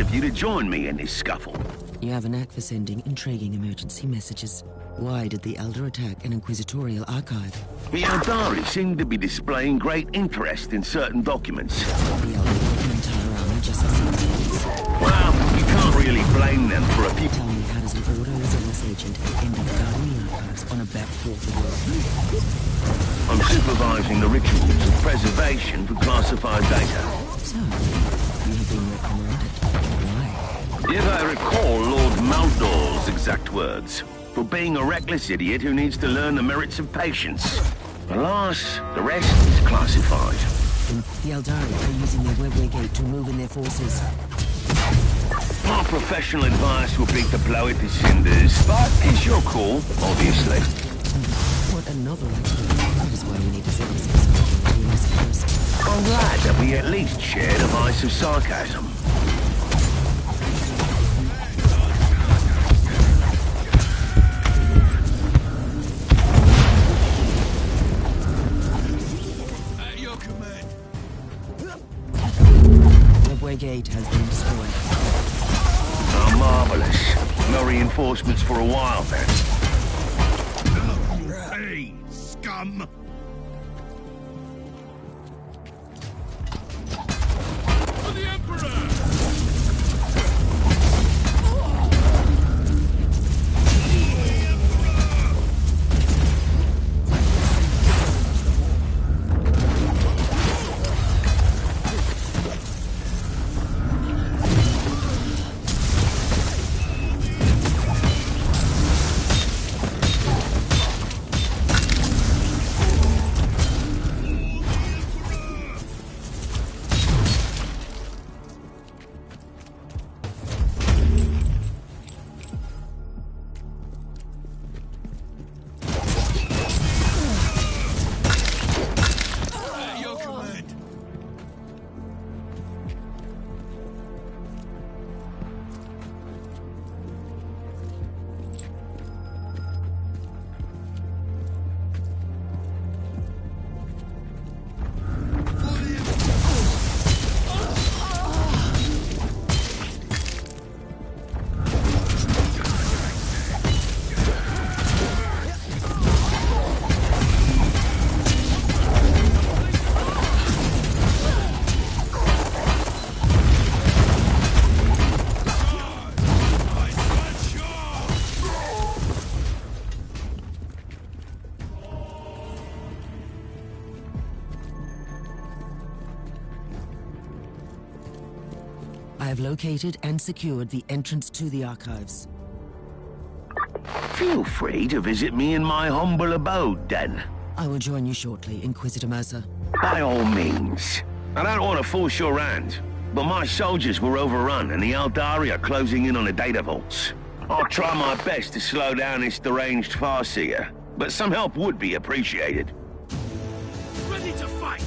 Speaker 17: Of you to join me in this scuffle.
Speaker 2: You have a knack for sending intriguing emergency messages. Why did the Elder attack an Inquisitorial archive?
Speaker 17: The Eldari seem to be displaying great interest in certain documents.
Speaker 2: The Elder put an entire army just for some days.
Speaker 17: Well, you can't really blame them for a few...
Speaker 2: Tell me, how does an Ordo Zealous agent end up guarding the archives on a backwater world?
Speaker 17: I'm supervising the rituals of preservation for classified data.
Speaker 2: So, you have been reprimanded.
Speaker 17: If I recall Lord Maldor's exact words, for being a reckless idiot who needs to learn the merits of patience. Alas, the rest is classified.
Speaker 2: The Eldari are using their webway gate to move in their forces.
Speaker 17: Our professional advice would be to blow it to cinders, but it's your call, obviously.
Speaker 2: What a novel idea. That is why we need to set this experiment between us first.
Speaker 17: I'm glad that we at least share a vice of sarcasm.
Speaker 2: Gate has been destroyed.
Speaker 17: Oh, marvelous. No reinforcements for a while, then.
Speaker 9: Die, scum!
Speaker 11: For the Emperor!
Speaker 2: I have located and secured the entrance to the archives.
Speaker 17: Feel free to visit me in my humble abode, then.
Speaker 2: I will join you shortly, Inquisitor Mercer.
Speaker 17: By all means. I don't want to force your hand, but my soldiers were overrun and the Eldari are closing in on the data vaults. I'll try my best to slow down this deranged Farseer, but some help would be appreciated.
Speaker 11: Ready to fight!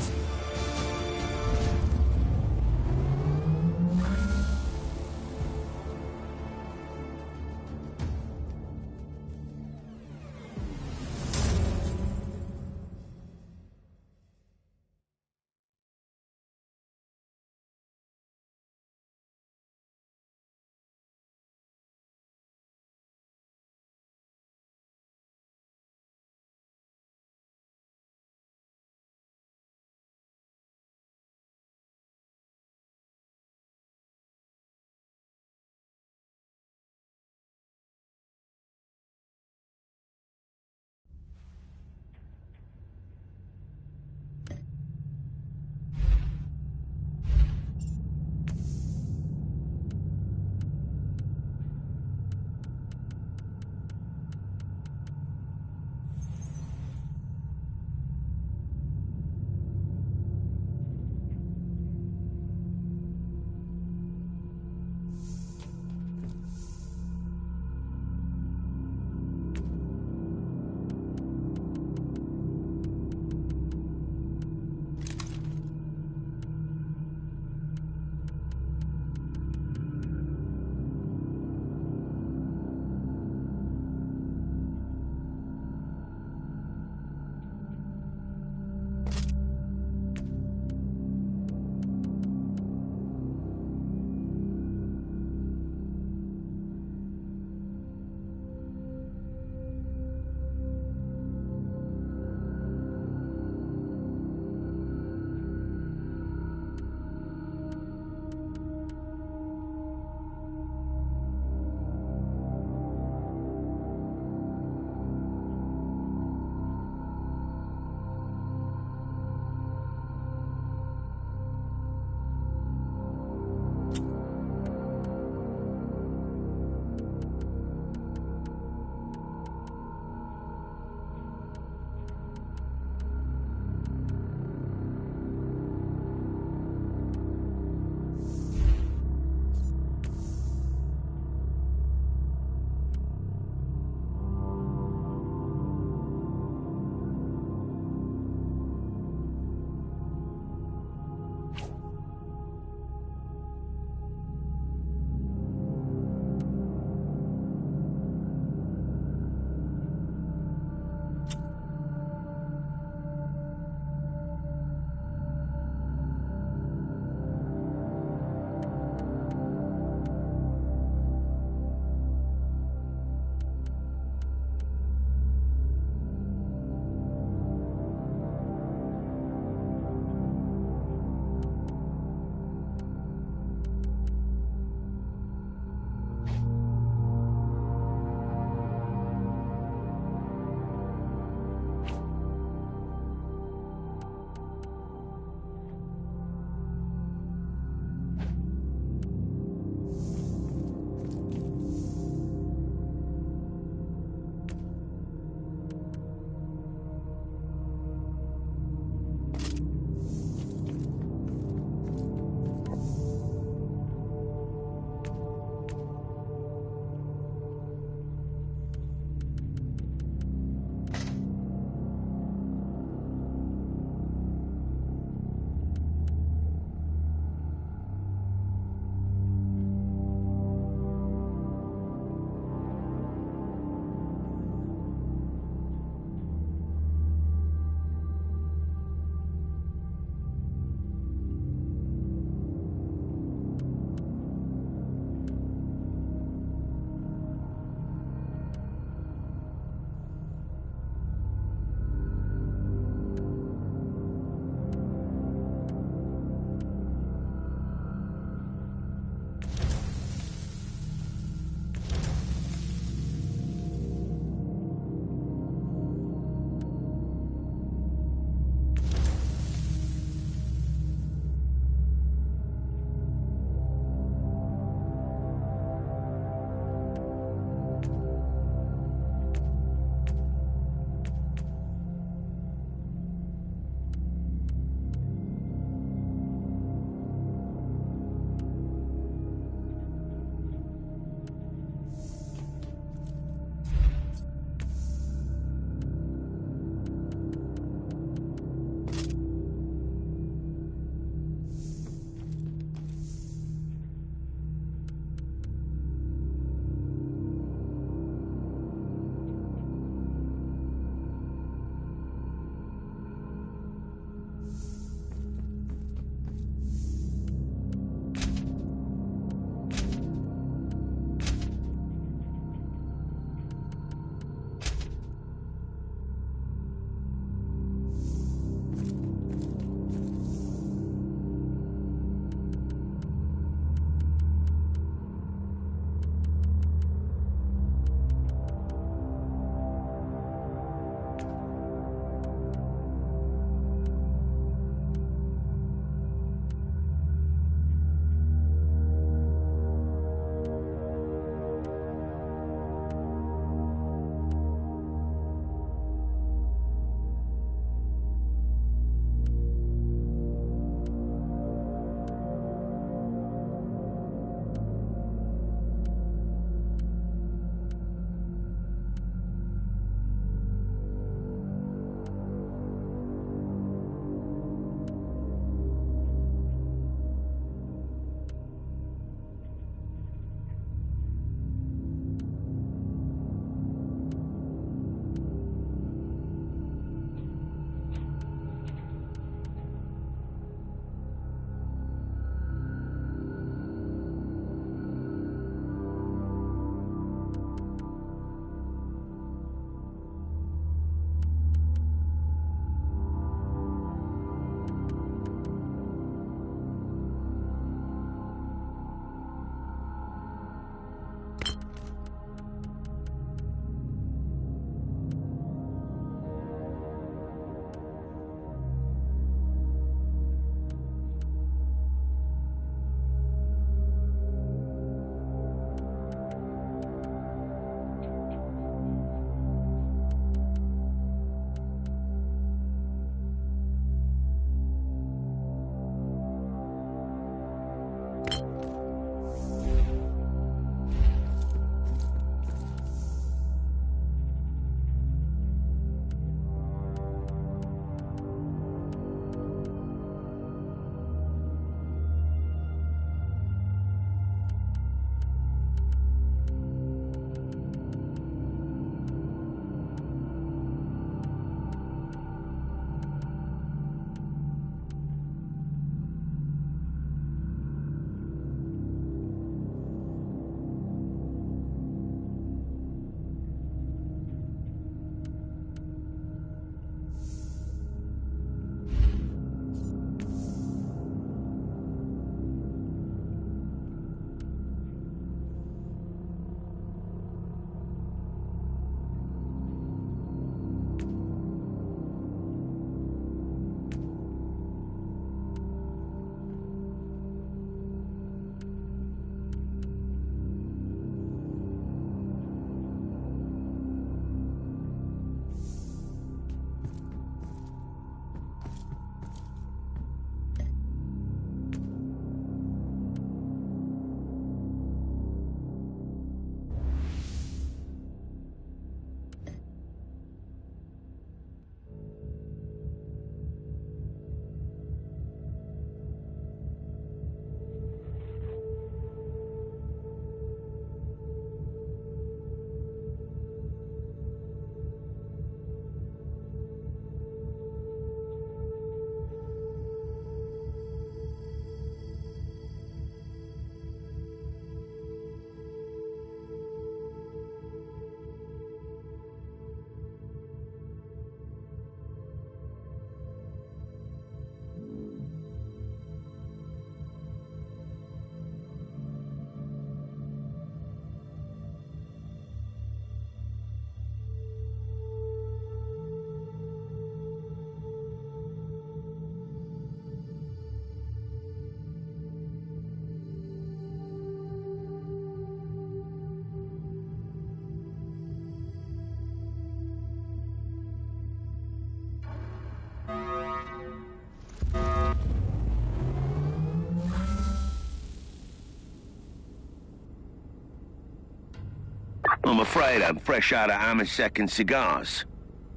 Speaker 17: afraid I'm fresh out of Amasek and cigars.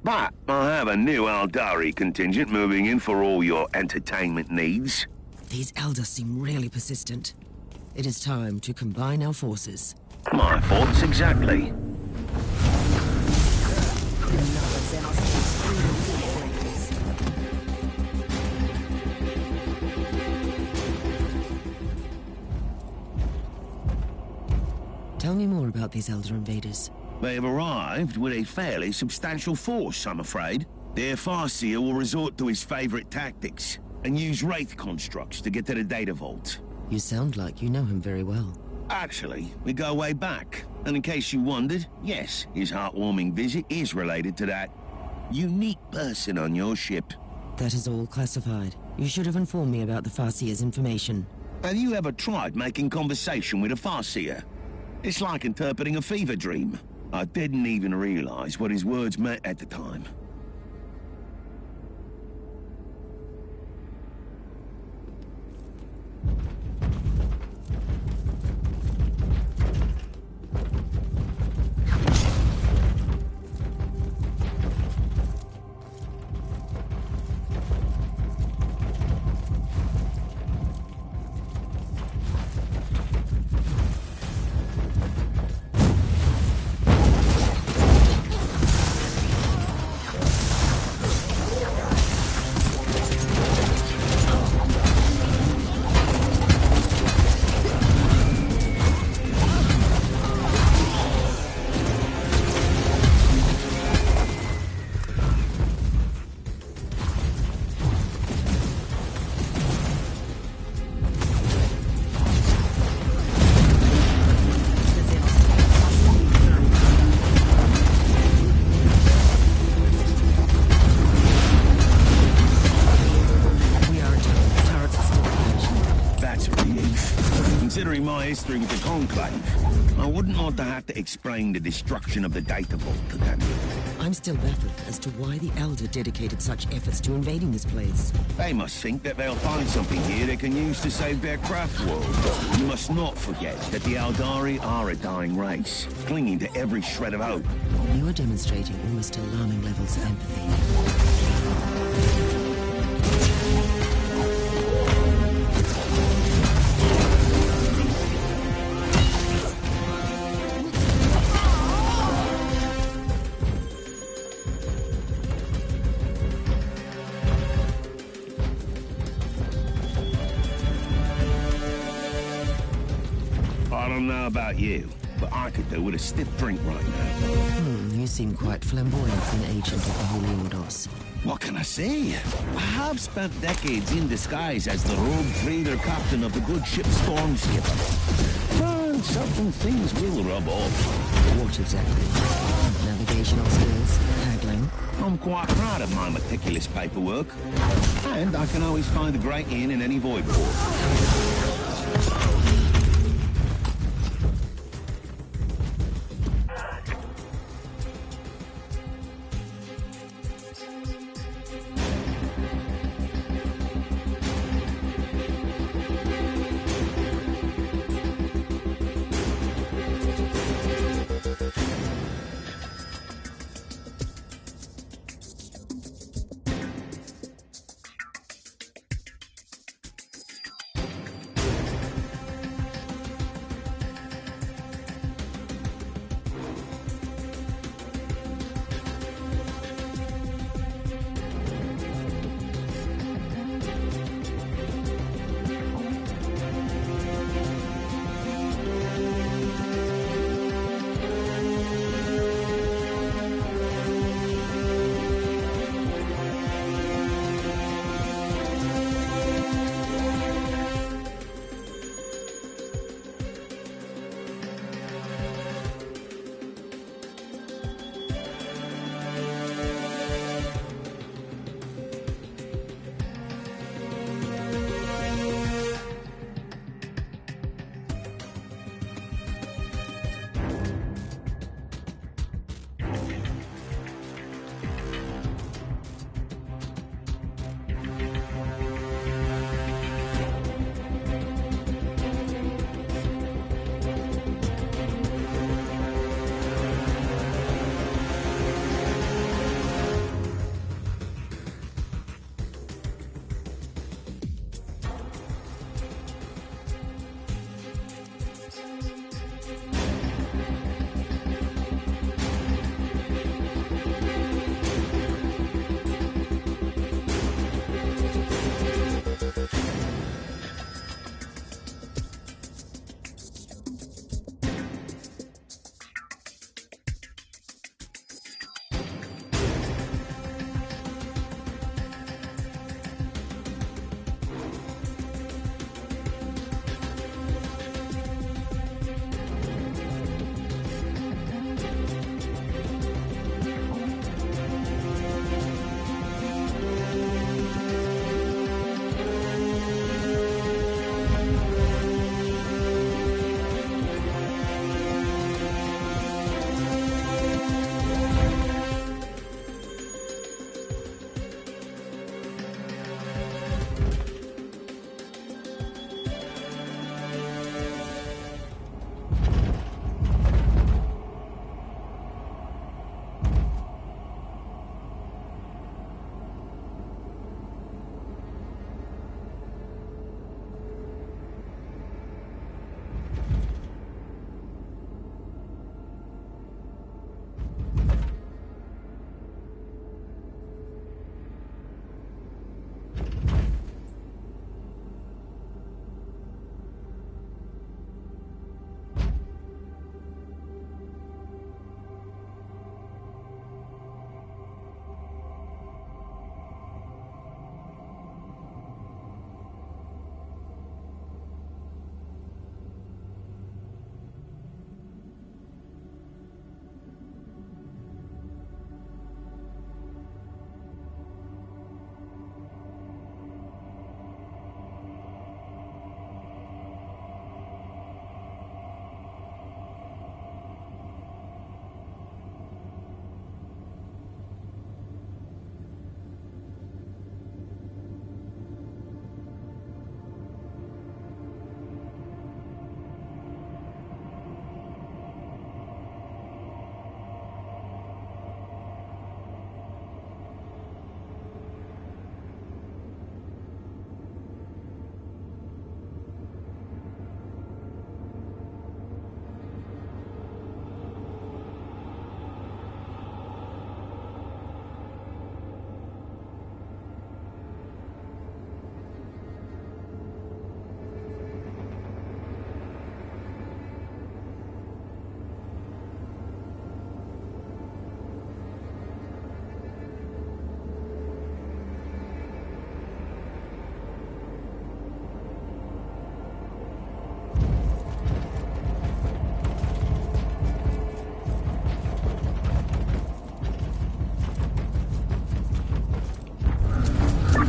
Speaker 17: But I have a new Aldari contingent moving in for all your entertainment needs.
Speaker 2: These elders seem really persistent. It is time to combine our forces.
Speaker 17: My thoughts exactly.
Speaker 2: Tell me more about these Elder invaders.
Speaker 17: They've arrived with a fairly substantial force, I'm afraid. Their Farseer will resort to his favorite tactics and use Wraith constructs to get to the data vault.
Speaker 2: You sound like you know him very well.
Speaker 17: Actually, we go way back. And in case you wondered, yes, his heartwarming visit is related to that unique person on your ship.
Speaker 2: That is all classified. You should have informed me about the Farseer's information.
Speaker 17: Have you ever tried making conversation with a Farseer? It's like interpreting a fever dream. I didn't even realize what his words meant at the time. Considering my history with the Conclave, I wouldn't want to have to explain the destruction of the data vault to them.
Speaker 2: I'm still baffled as to why the Elder dedicated such efforts to invading this place.
Speaker 17: They must think that they'll find something here they can use to save their craft world. You must not forget that the Aldari are a dying race, clinging to every shred of hope.
Speaker 2: You are demonstrating almost alarming levels of empathy.
Speaker 17: I don't know about you, but I could do with a stiff drink right now.
Speaker 2: You seem quite flamboyant for an agent of the Holy Ordos.
Speaker 17: What can I say? I have spent decades in disguise as the rogue trader captain of the good ship Stormskipper. And certain things will rub off.
Speaker 2: What exactly? Navigational skills? Haggling?
Speaker 17: I'm quite proud of my meticulous paperwork. And I can always find a great inn in any void port.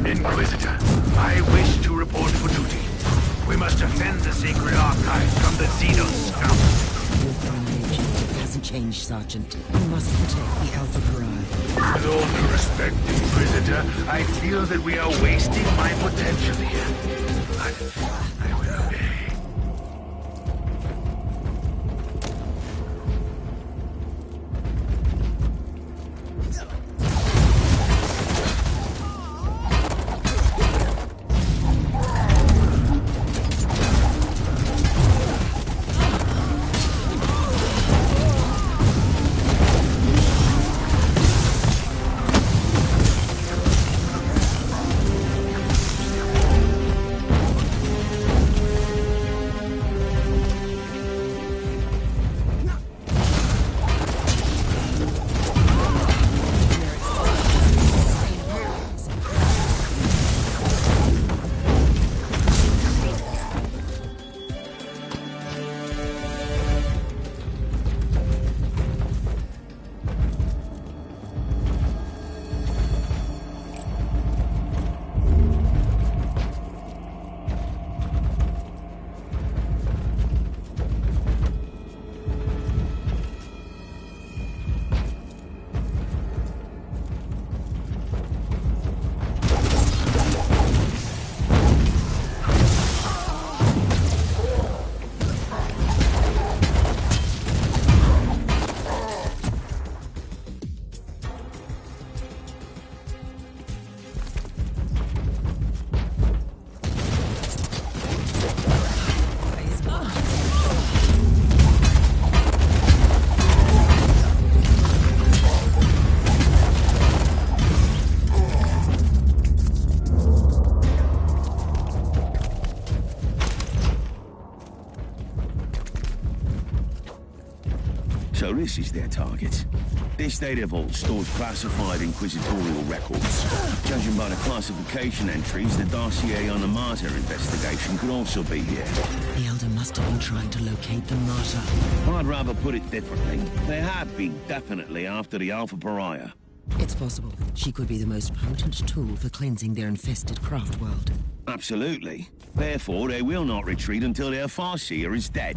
Speaker 1: Inquisitor, I wish to report for duty. We must defend the sacred archives from the Xenos scum.
Speaker 2: Your primary objective hasn't changed, Sergeant. You must protect the Alpha Pariah.
Speaker 1: With all due respect, Inquisitor, I feel that we are wasting my potential here. I will obey.
Speaker 17: So this is their target. This data vault stores classified Inquisitorial records. Judging by the classification entries, the dossier on the Martyr investigation could also be here.
Speaker 2: The Elder must have been trying to locate the Martyr.
Speaker 17: I'd rather put it differently. They have been definitely after the Alpha Pariah.
Speaker 2: It's possible. She could be the most potent tool for cleansing their infested craft world.
Speaker 17: Absolutely. Therefore, they will not retreat until their Farseer is dead.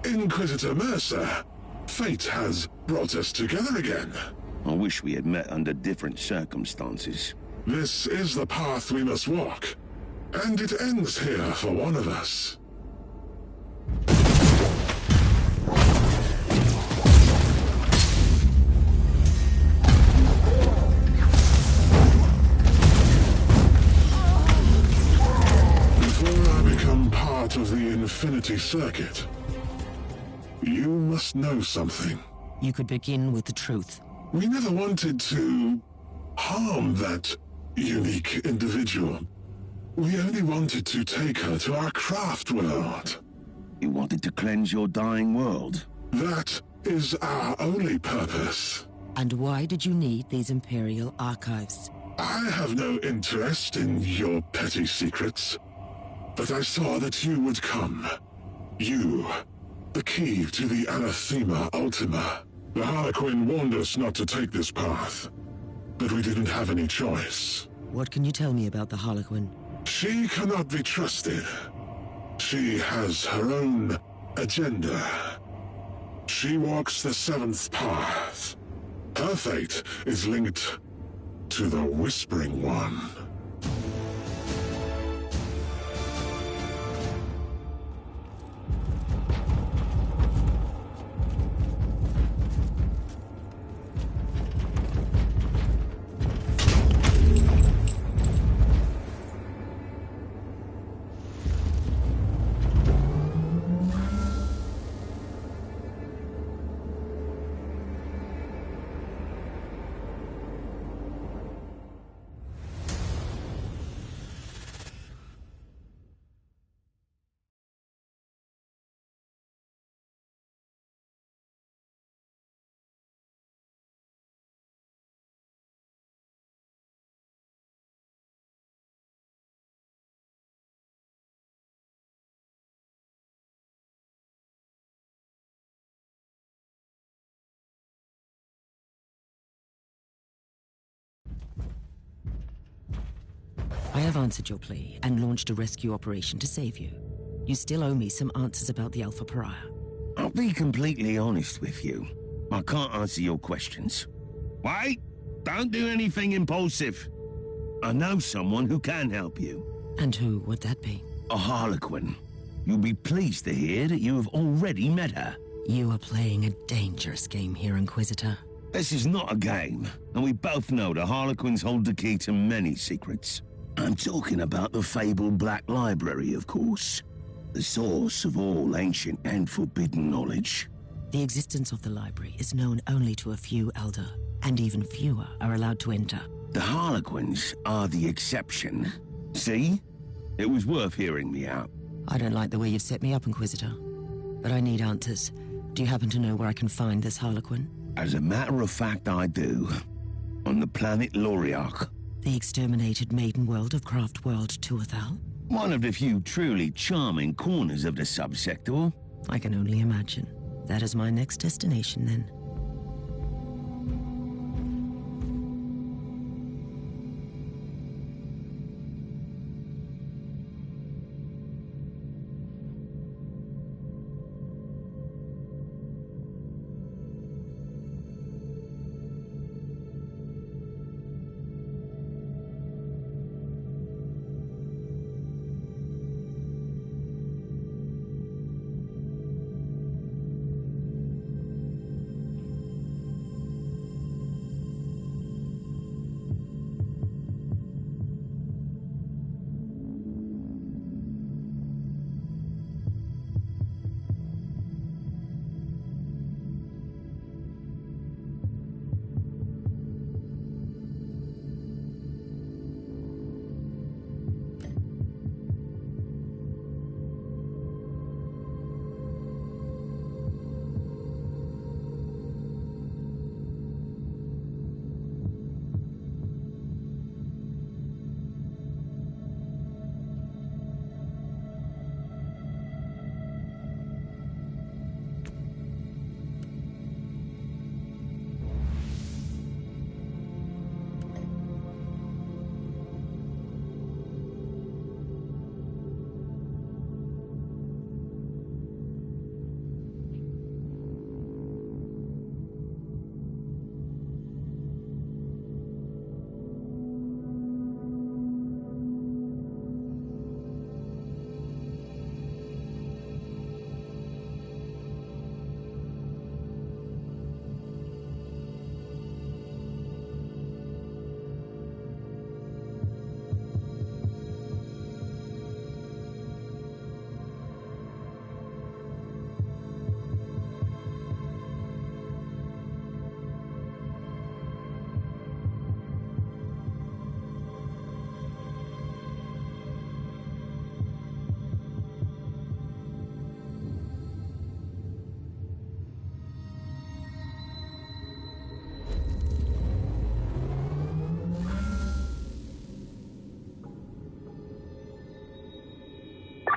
Speaker 5: Inquisitor Mercer, fate has brought us together again.
Speaker 17: I wish we had met under different circumstances.
Speaker 5: This is the path we must walk, and it ends here for one of us. Before I become part of the Infinity Circuit, you must know something.
Speaker 2: You could begin with the truth.
Speaker 5: We never wanted to harm that unique individual. We only wanted to take her to our craft world.
Speaker 17: You wanted to cleanse your dying world?
Speaker 5: That is our only purpose.
Speaker 2: And why did you need these Imperial archives?
Speaker 5: I have no interest in your petty secrets, but I saw that you would come. You, the key to the Anathema Ultima. The Harlequin warned us not to take this path, but we didn't have any choice.
Speaker 2: What can you tell me about the Harlequin?
Speaker 5: She cannot be trusted. She has her own agenda. She walks the seventh path. Her fate is linked to the Whispering One.
Speaker 2: I have answered your plea and launched a rescue operation to save you. You still owe me some answers about the Alpha Pariah.
Speaker 17: I'll be completely honest with you. I can't answer your questions. Wait! Don't do anything impulsive. I know someone who can help you.
Speaker 2: And who would that be?
Speaker 17: A Harlequin. You'll be pleased to hear that you have already met her.
Speaker 2: You are playing a dangerous game here, Inquisitor.
Speaker 17: This is not a game, and we both know the Harlequins hold the key to many secrets. I'm talking about the fabled Black Library, of course. The source of all ancient and forbidden knowledge.
Speaker 2: The existence of the library is known only to a few Elder, and even fewer are allowed to enter.
Speaker 17: The Harlequins are the exception. See? It was worth hearing me out.
Speaker 2: I don't like the way you've set me up, Inquisitor. But I need answers. Do you happen to know where I can find this Harlequin?
Speaker 17: As a matter of fact, I do. On the planet Loriarch.
Speaker 2: The exterminated maiden world of Craft World Tuathal?
Speaker 17: One of the few truly charming corners of the subsector.
Speaker 2: I can only imagine. That is my next destination, then.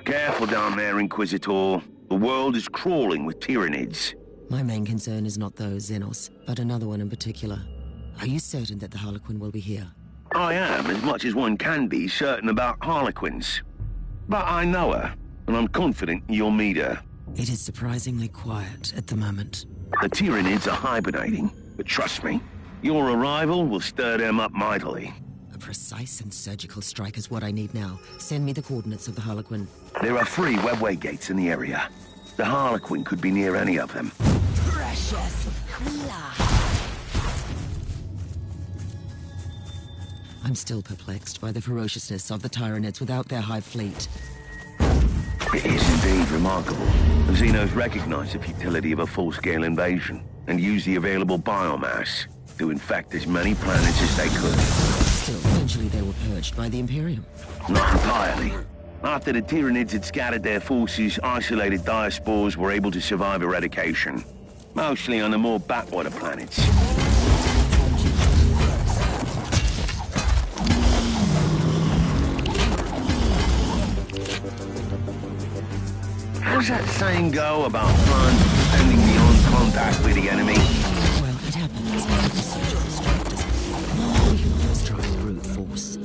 Speaker 17: Careful down there, Inquisitor. The world is crawling with Tyranids.
Speaker 2: My main concern is not those, Xenos, but another one in particular. Are you certain that the Harlequin will be here?
Speaker 17: I am, as much as one can be, certain about Harlequins. But I know her, and I'm confident you'll meet her.
Speaker 2: It is surprisingly quiet at the moment.
Speaker 17: The Tyranids are hibernating, but trust me, your arrival will stir them up mightily.
Speaker 2: A precise and surgical strike is what I need now. Send me the coordinates of the Harlequin.
Speaker 17: There are 3 webway gates in the area. The Harlequin could be near any of them.
Speaker 16: Precious blood.
Speaker 2: I'm still perplexed by the ferociousness of the Tyranids without their hive fleet.
Speaker 17: It is indeed remarkable. The Xenos recognize the futility of a full-scale invasion and use the available biomass to infect as many planets as they could.
Speaker 2: Still, eventually they were purged by the Imperium.
Speaker 17: Not entirely. After the Tyranids had scattered their forces, isolated diaspores were able to survive eradication. Mostly on the more backwater planets. How's that saying go about flying standing beyond contact with the enemy?
Speaker 2: Well, it happens after the surgical strike doesn't. We can always try brute force.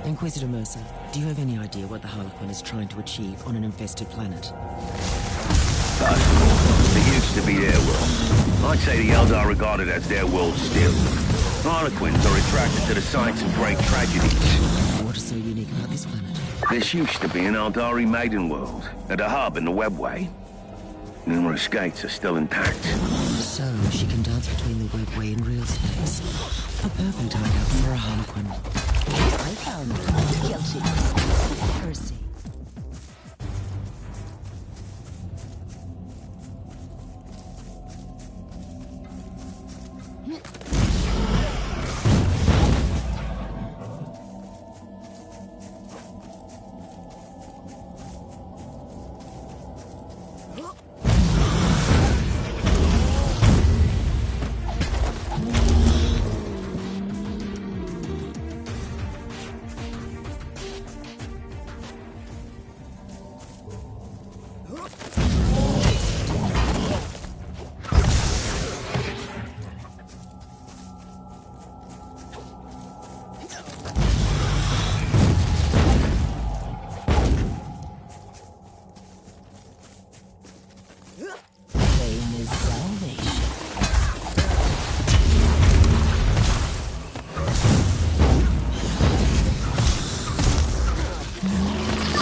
Speaker 2: Inquisitor Mercer, do you have any idea what the Harlequin is trying to achieve on an infested planet?
Speaker 17: First of all, it used to be their world. I'd say the Eldar are regarded as their world still. Harlequins are attracted to the sites of great tragedies.
Speaker 2: What is so unique about this planet?
Speaker 17: This used to be an Eldari maiden world, at a hub in the Webway. Numerous gates are still intact.
Speaker 2: So, she can dance between the Webway and real space. A perfect hideout for a Harlequin.
Speaker 16: I found her guilty of heresy.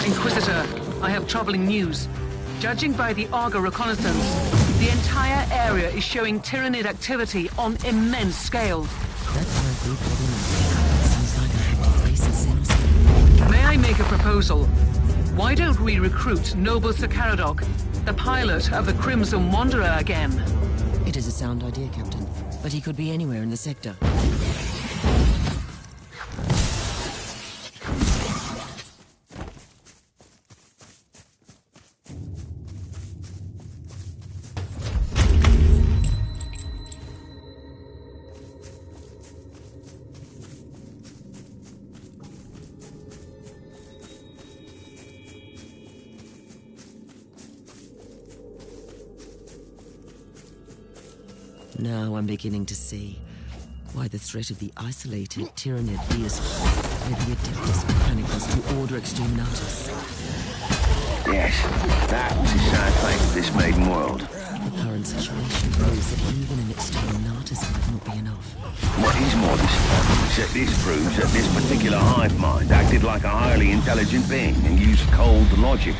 Speaker 8: Inquisitor, I have troubling news. Judging by the Argo reconnaissance, the entire area is showing Tyranid activity on immense scale.
Speaker 2: That's very problematic. Sounds like I have to face a sin.
Speaker 8: May I make a proposal? Why don't we recruit Noble Sakaradok, the pilot of the Crimson Wanderer, again?
Speaker 2: It is a sound idea, Captain. But he could be anywhere in the sector. Now I'm beginning to see why the threat of the isolated Tyranid Deus may be Adeptus Mechanicus to Order Exterminatus.
Speaker 17: Yes, that was a sad fate of this maiden world.
Speaker 2: The current situation proves that even an Exterminatus might not be enough.
Speaker 17: What is more disturbing is that this proves that this particular hive mind acted like a highly intelligent being and used cold logic.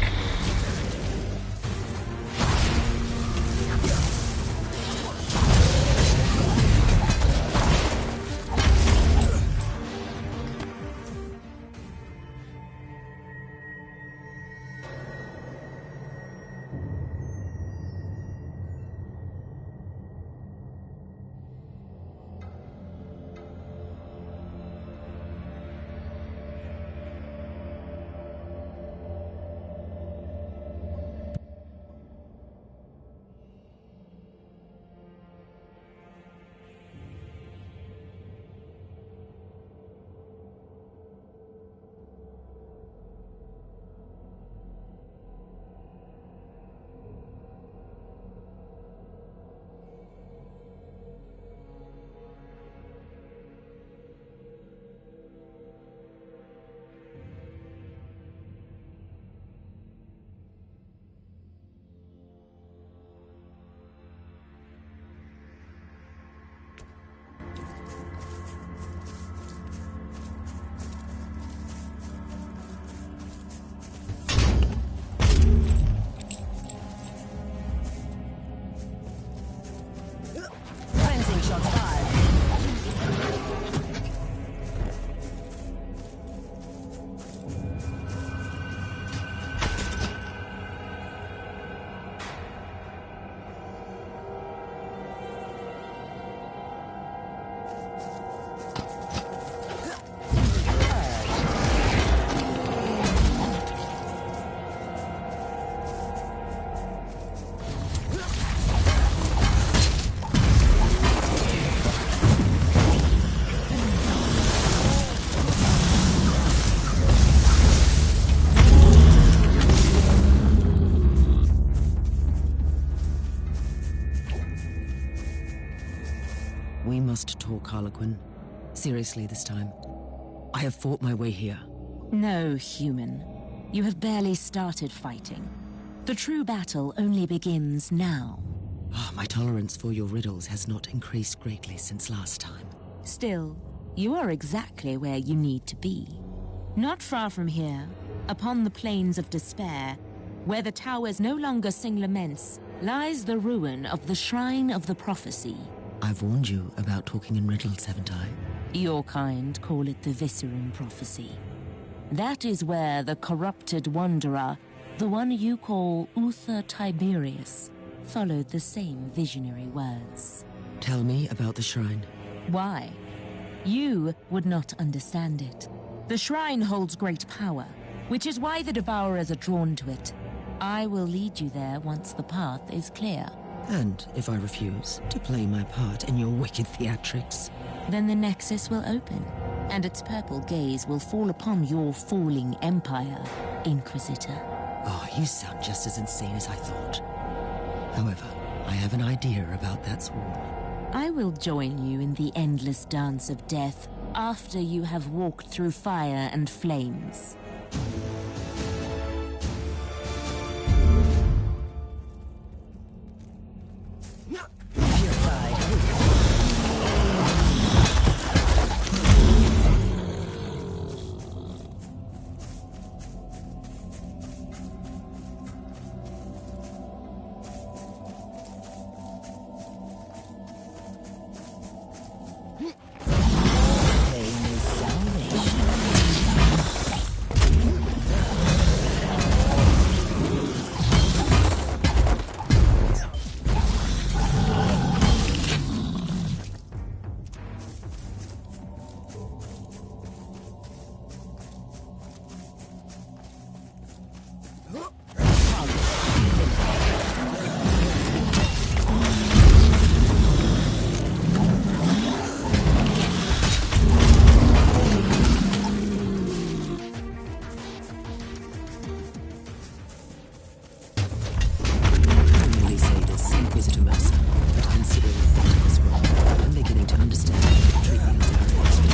Speaker 2: We must talk, Harlequin. Seriously this time. I have fought my way here.
Speaker 13: No, human. You have barely started fighting. The true battle only begins now.
Speaker 2: My tolerance for your riddles has not increased greatly since last time.
Speaker 13: Still, you are exactly where you need to be. Not far from here, upon the plains of despair, where the towers no longer sing laments, lies the ruin of the Shrine of the Prophecy.
Speaker 2: I've warned you about talking in riddles, haven't I?
Speaker 13: Your kind call it the Viscerum Prophecy. That is where the corrupted wanderer, the one you call Uther Tiberius, followed the same visionary words.
Speaker 2: Tell me about the shrine.
Speaker 13: Why? You would not understand it. The shrine holds great power, which is why the Devourers are drawn to it. I will lead you there once the path is clear.
Speaker 2: And if I refuse to play my part in your wicked theatrics?
Speaker 13: Then the Nexus will open, and its purple gaze will fall upon your falling empire, Inquisitor.
Speaker 2: Oh, you sound just as insane as I thought. However, I have an idea about that swarm.
Speaker 13: I will join you in the endless dance of death after you have walked through fire and flames.
Speaker 2: Inquisitor Martyr, but considering the fact of this role, I'm beginning to understand how you treat the Eldarians with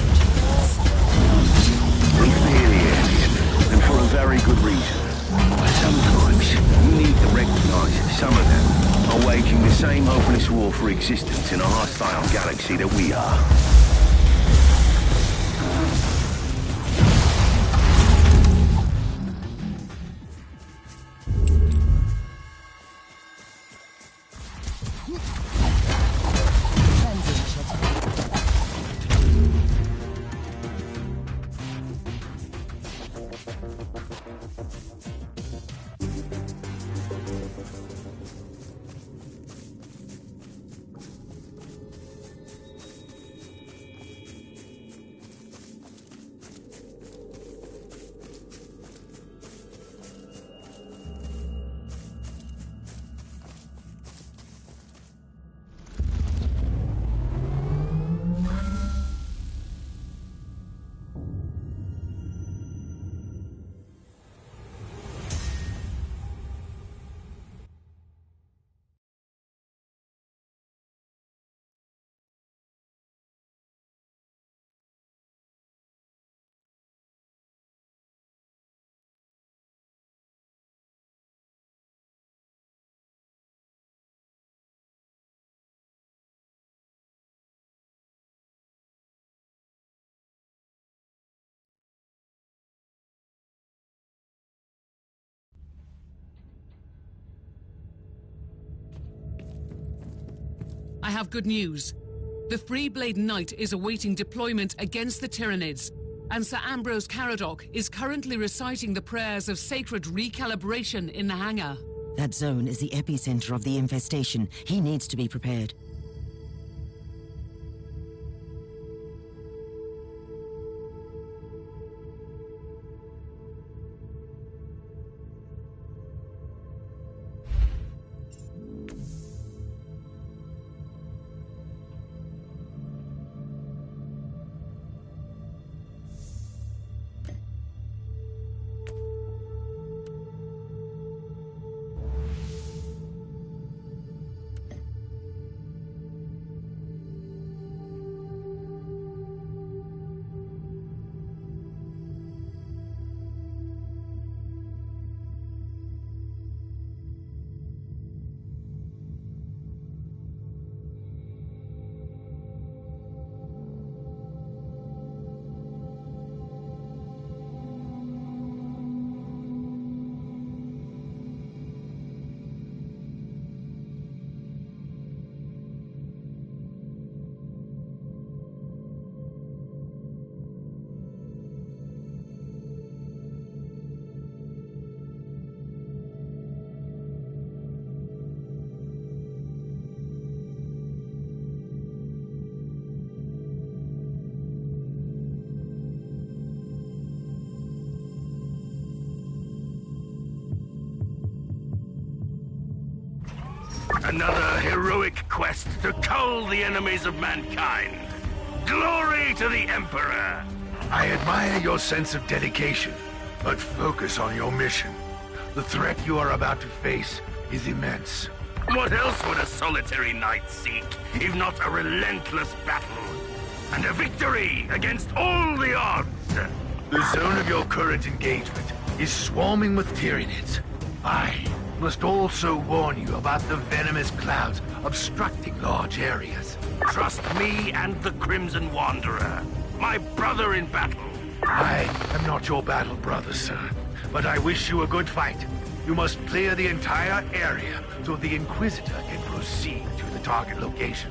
Speaker 17: We fear the alien, and for a very good reason. But sometimes, you need to recognize that some of them are waging the same hopeless war for existence in a hostile galaxy that we are.
Speaker 8: I have good news. The Freeblade Knight is awaiting deployment against the Tyranids, and Sir Ambrose Caradoc is currently reciting the prayers of sacred recalibration in the hangar.
Speaker 2: That zone is the epicenter of the infestation. He needs to be prepared.
Speaker 1: Another heroic quest to cull the enemies of mankind. Glory to the Emperor!
Speaker 18: I admire your sense of dedication, but focus on your mission. The threat you are about to face is immense.
Speaker 1: What else would a solitary knight seek, if not a relentless battle? And a victory against all the odds!
Speaker 18: The zone of your current engagement is swarming with Tyranids. I must also warn you about the venomous clouds obstructing large areas.
Speaker 1: Trust me and the Crimson Wanderer, my brother in battle.
Speaker 18: I am not your battle brother, sir, but I wish you a good fight. You must clear the entire area so the Inquisitor can proceed to the target location.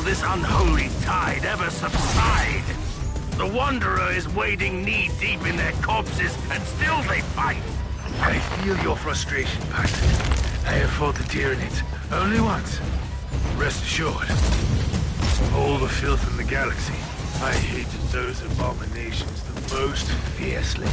Speaker 1: This unholy tide ever subside? The Wanderer is wading knee-deep in their corpses, and still they fight.
Speaker 18: I feel your frustration, Pilot. I have fought the Tyranids only once. Rest assured, all the filth in the galaxy, I hated those abominations the most fiercely.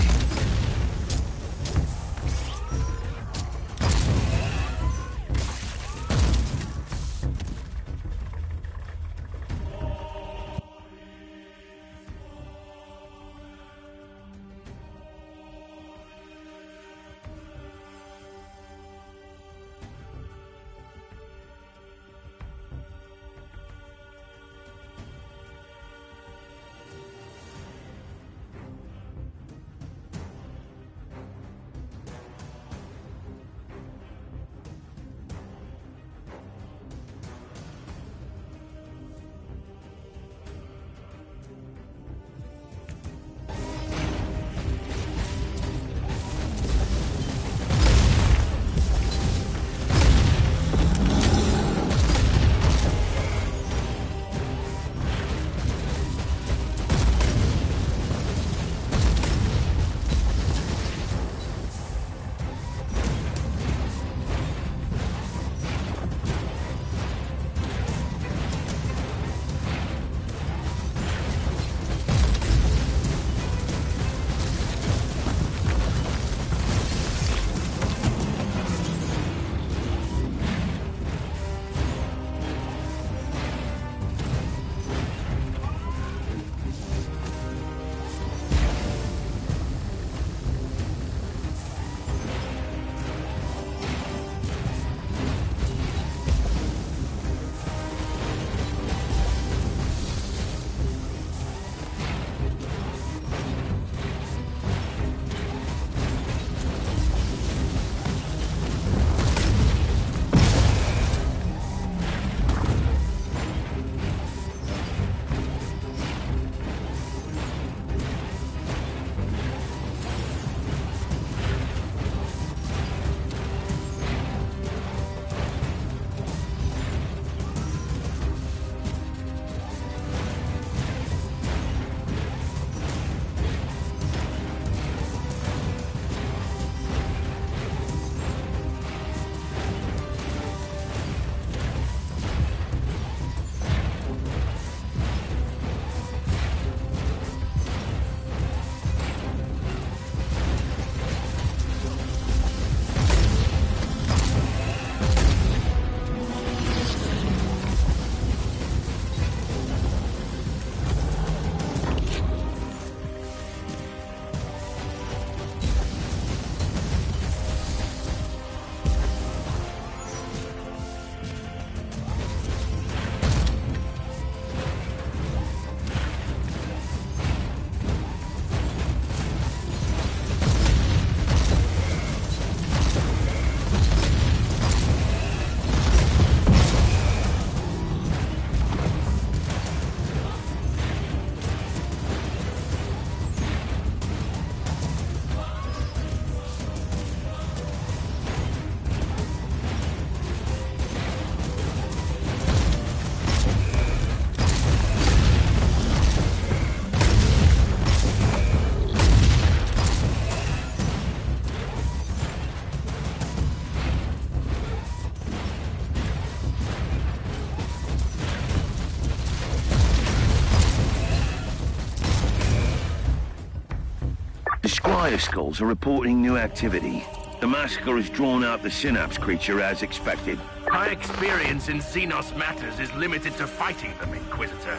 Speaker 17: The Squire Skulls are reporting new activity. The massacre has drawn out the Synapse creature as expected.
Speaker 18: My experience in Xenos matters is limited to fighting them, Inquisitor.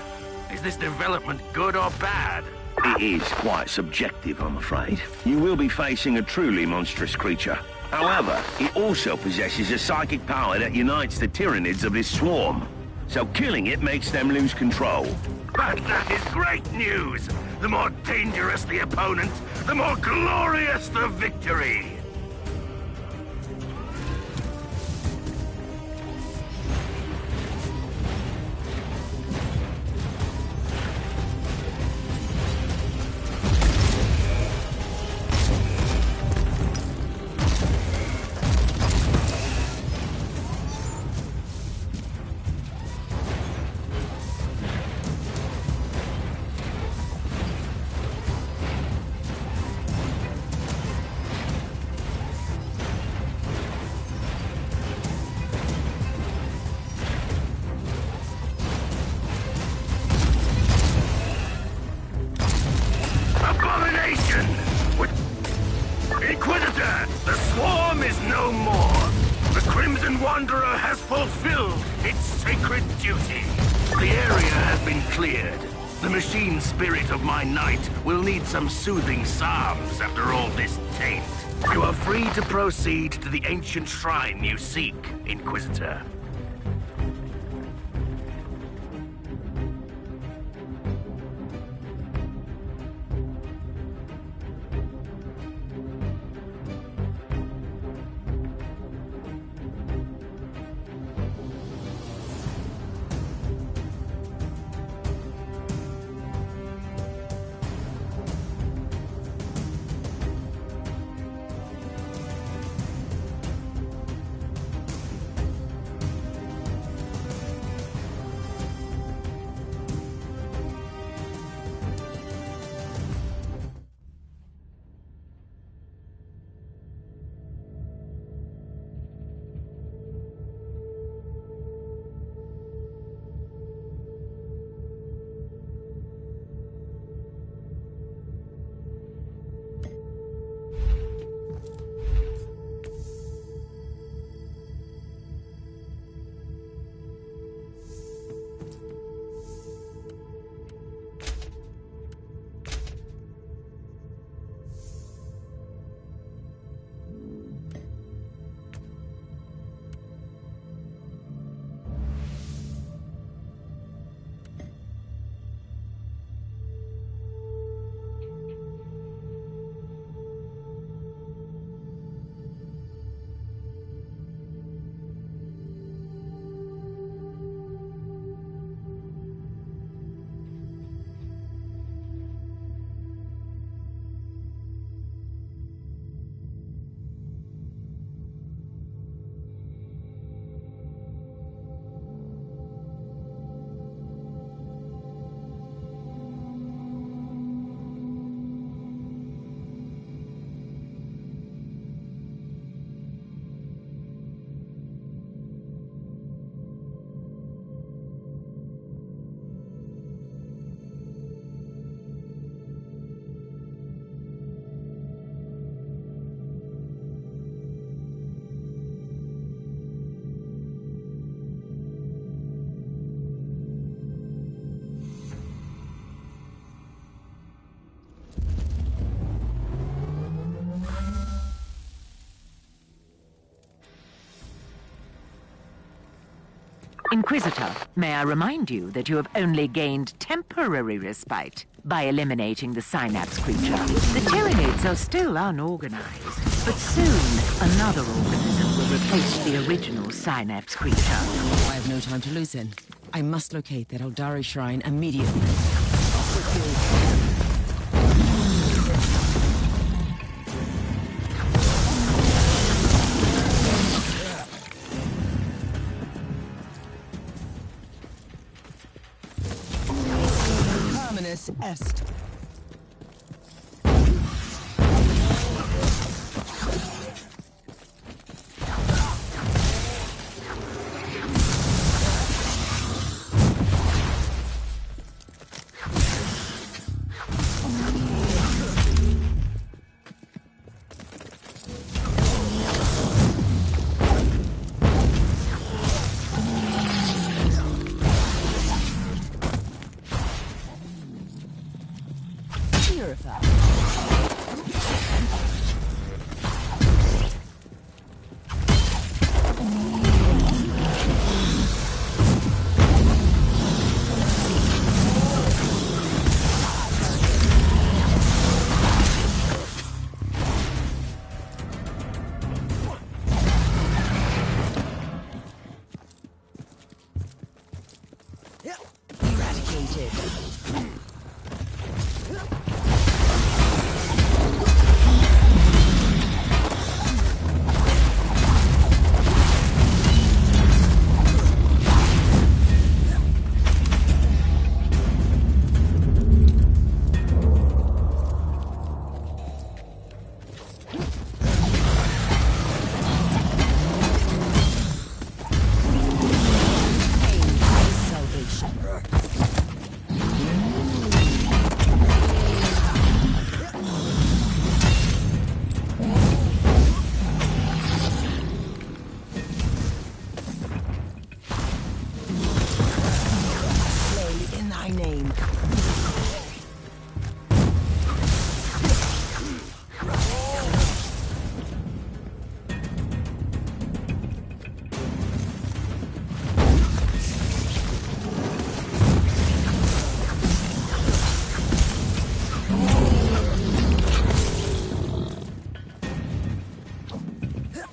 Speaker 18: Is this development good or bad?
Speaker 17: It is quite subjective, I'm afraid. You will be facing a truly monstrous creature. However, it also possesses a psychic power that unites the Tyranids of this swarm. So killing it makes them lose control.
Speaker 18: But that is great news! The more dangerous the opponent, the more glorious the victory! Inquisitor, the swarm is no more. The Crimson Wanderer has fulfilled its sacred duty. The area has been cleared. The machine spirit of my knight will need some soothing psalms after all this taint. You are free to proceed to the ancient shrine you seek, Inquisitor.
Speaker 3: Inquisitor, may I remind you that you have only gained temporary respite by eliminating the Synapse creature. The Tyranids are still unorganized, but soon another organism will replace the original Synapse creature.
Speaker 2: I have no time to lose in. I must locate that Eldari shrine immediately. Est. Purify. Eradicated.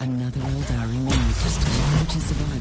Speaker 2: Another Eldar remains just allowed to survive.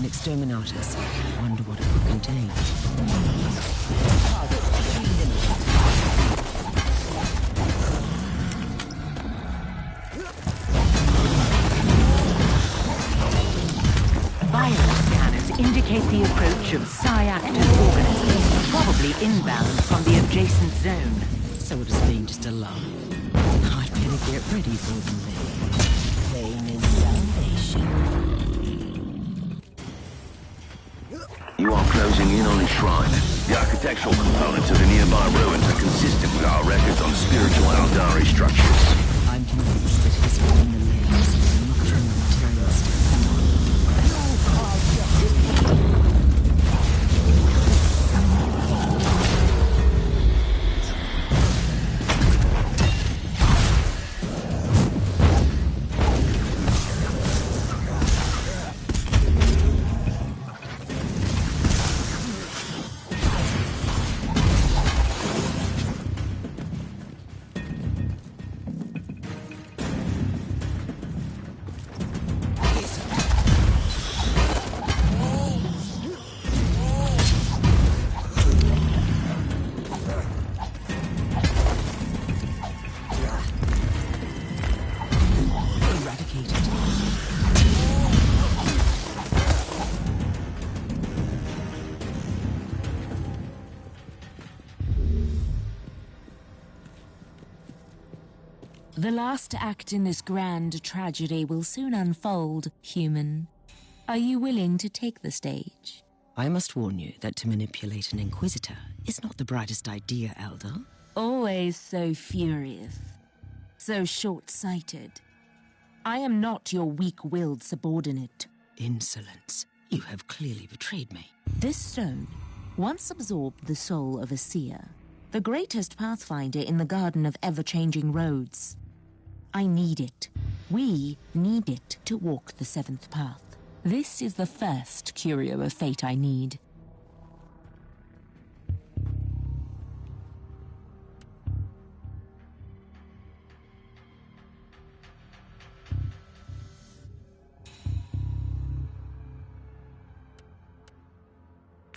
Speaker 2: Exterminatus. Wonder what it could contain.
Speaker 3: Bioscanners indicate the approach of psi-active organisms, probably inbound from the adjacent zone.
Speaker 2: So it has been just a lie. I'd better get ready for them then. Pain is salvation.
Speaker 17: You are closing in on his shrine. The architectural components of the nearby ruins are consistent with our records on spiritual Eldari structures.
Speaker 2: I'm convinced that his within the layers of nocturnal materialistic
Speaker 13: The last act in this grand tragedy will soon unfold, human. Are you willing to take the stage?
Speaker 2: I must warn you that to manipulate an Inquisitor is not the brightest idea, Elder.
Speaker 13: Always so furious. So short-sighted. I am not your weak-willed subordinate.
Speaker 2: Insolence. You have clearly betrayed me.
Speaker 13: This stone once absorbed the soul of a seer, the greatest pathfinder in the Garden of Ever-Changing Roads. I need it. We need it to walk the seventh path. This is the first curio of fate I need.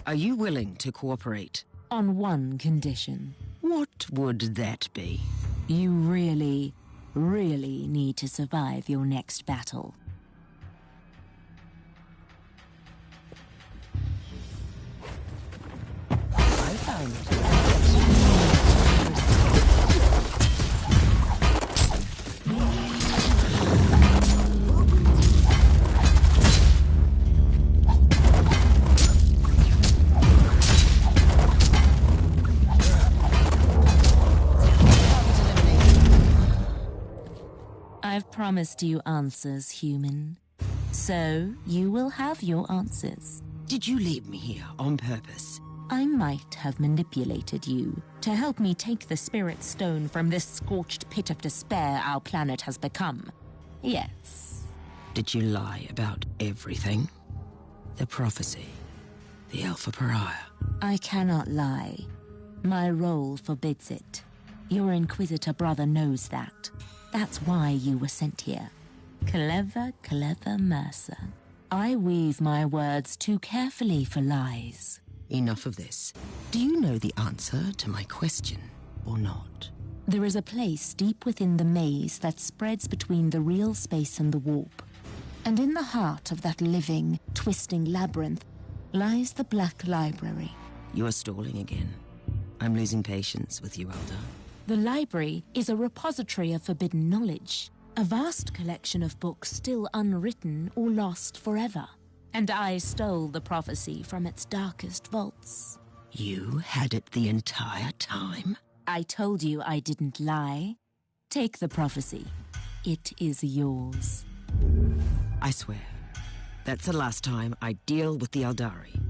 Speaker 2: Are you willing to cooperate?
Speaker 13: On one condition.
Speaker 2: What would that be?
Speaker 13: You really need to survive your next battle.
Speaker 2: I found it.
Speaker 13: I've promised you answers, human. So, you will have your answers.
Speaker 2: Did you leave me here on purpose?
Speaker 13: I might have manipulated you to help me take the Spirit Stone from this scorched pit of despair our planet has become. Yes.
Speaker 2: Did you lie about everything? The prophecy, the Alpha Pariah.
Speaker 13: I cannot lie. My role forbids it. Your Inquisitor brother knows that. That's why you were sent here. Clever Mercer. I weave my words too carefully for lies.
Speaker 2: Enough of this. Do you know the answer to my question, or not?
Speaker 13: There is a place deep within the maze that spreads between the real space and the warp. And in the heart of that living, twisting labyrinth lies the Black Library.
Speaker 2: You are stalling again. I'm losing patience with you, Elder.
Speaker 13: The library is a repository of forbidden knowledge, a vast collection of books still unwritten or lost forever. And I stole the prophecy from its darkest vaults.
Speaker 2: You had it the entire time?
Speaker 13: I told you I didn't lie. Take the prophecy. It is yours.
Speaker 2: I swear, that's the last time I deal with the Eldari.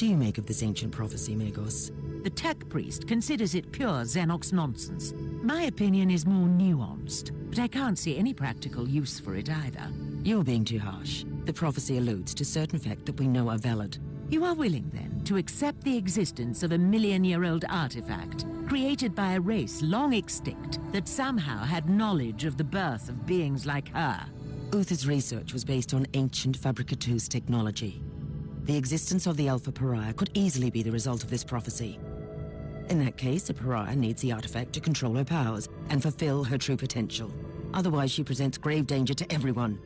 Speaker 2: do you make of this ancient prophecy, Magos?
Speaker 3: The tech priest considers it pure Xenox nonsense. My opinion is more nuanced, but I can't see any practical use for it either.
Speaker 2: You're being too harsh. The prophecy alludes to certain facts that we know are valid.
Speaker 3: You are willing, then, to accept the existence of a million-year-old artifact created by a race long extinct that somehow had knowledge of the birth of beings like her?
Speaker 2: Uther's research was based on ancient Fabricatus technology. The existence of the Alpha Pariah could easily be the result of this prophecy. In that case, a Pariah needs the artifact to control her powers and fulfill her true potential. Otherwise, she presents grave danger to everyone.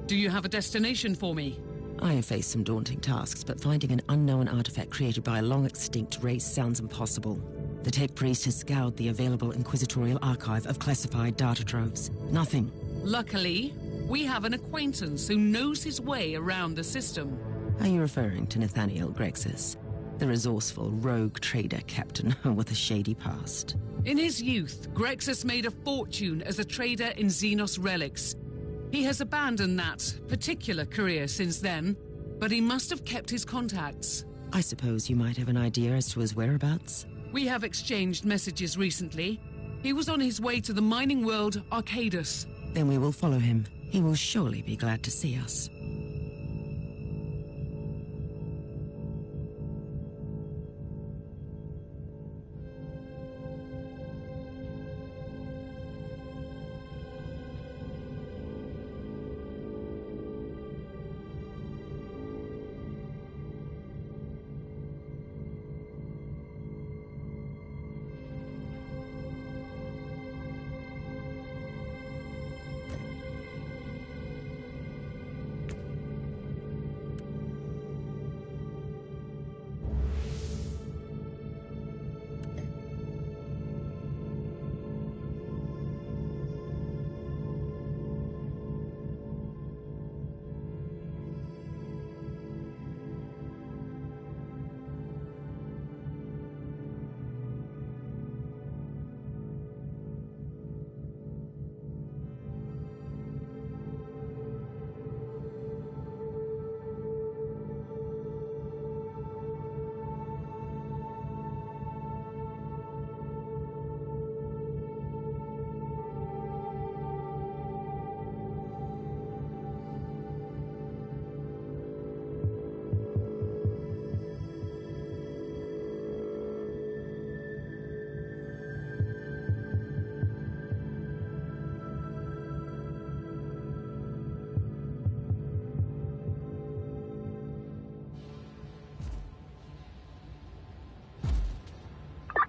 Speaker 8: Do you have a destination for me?
Speaker 2: I have faced some daunting tasks, but finding an unknown artifact created by a long-extinct race sounds impossible. The tech priest has scoured the available inquisitorial archive of classified data troves. Nothing.
Speaker 8: Luckily, we have an acquaintance who knows his way around the system.
Speaker 2: Are you referring to Nathaniel Grexus, the resourceful rogue trader captain with a shady past?
Speaker 8: In his youth, Grexus made a fortune as a trader in Xenos relics. He has abandoned that particular career since then, but he must have kept his contacts.
Speaker 2: I suppose you might have an idea as to his whereabouts?
Speaker 8: We have exchanged messages recently. He was on his way to the mining world Arcadus.
Speaker 2: Then we will follow him. He will surely be glad to see us.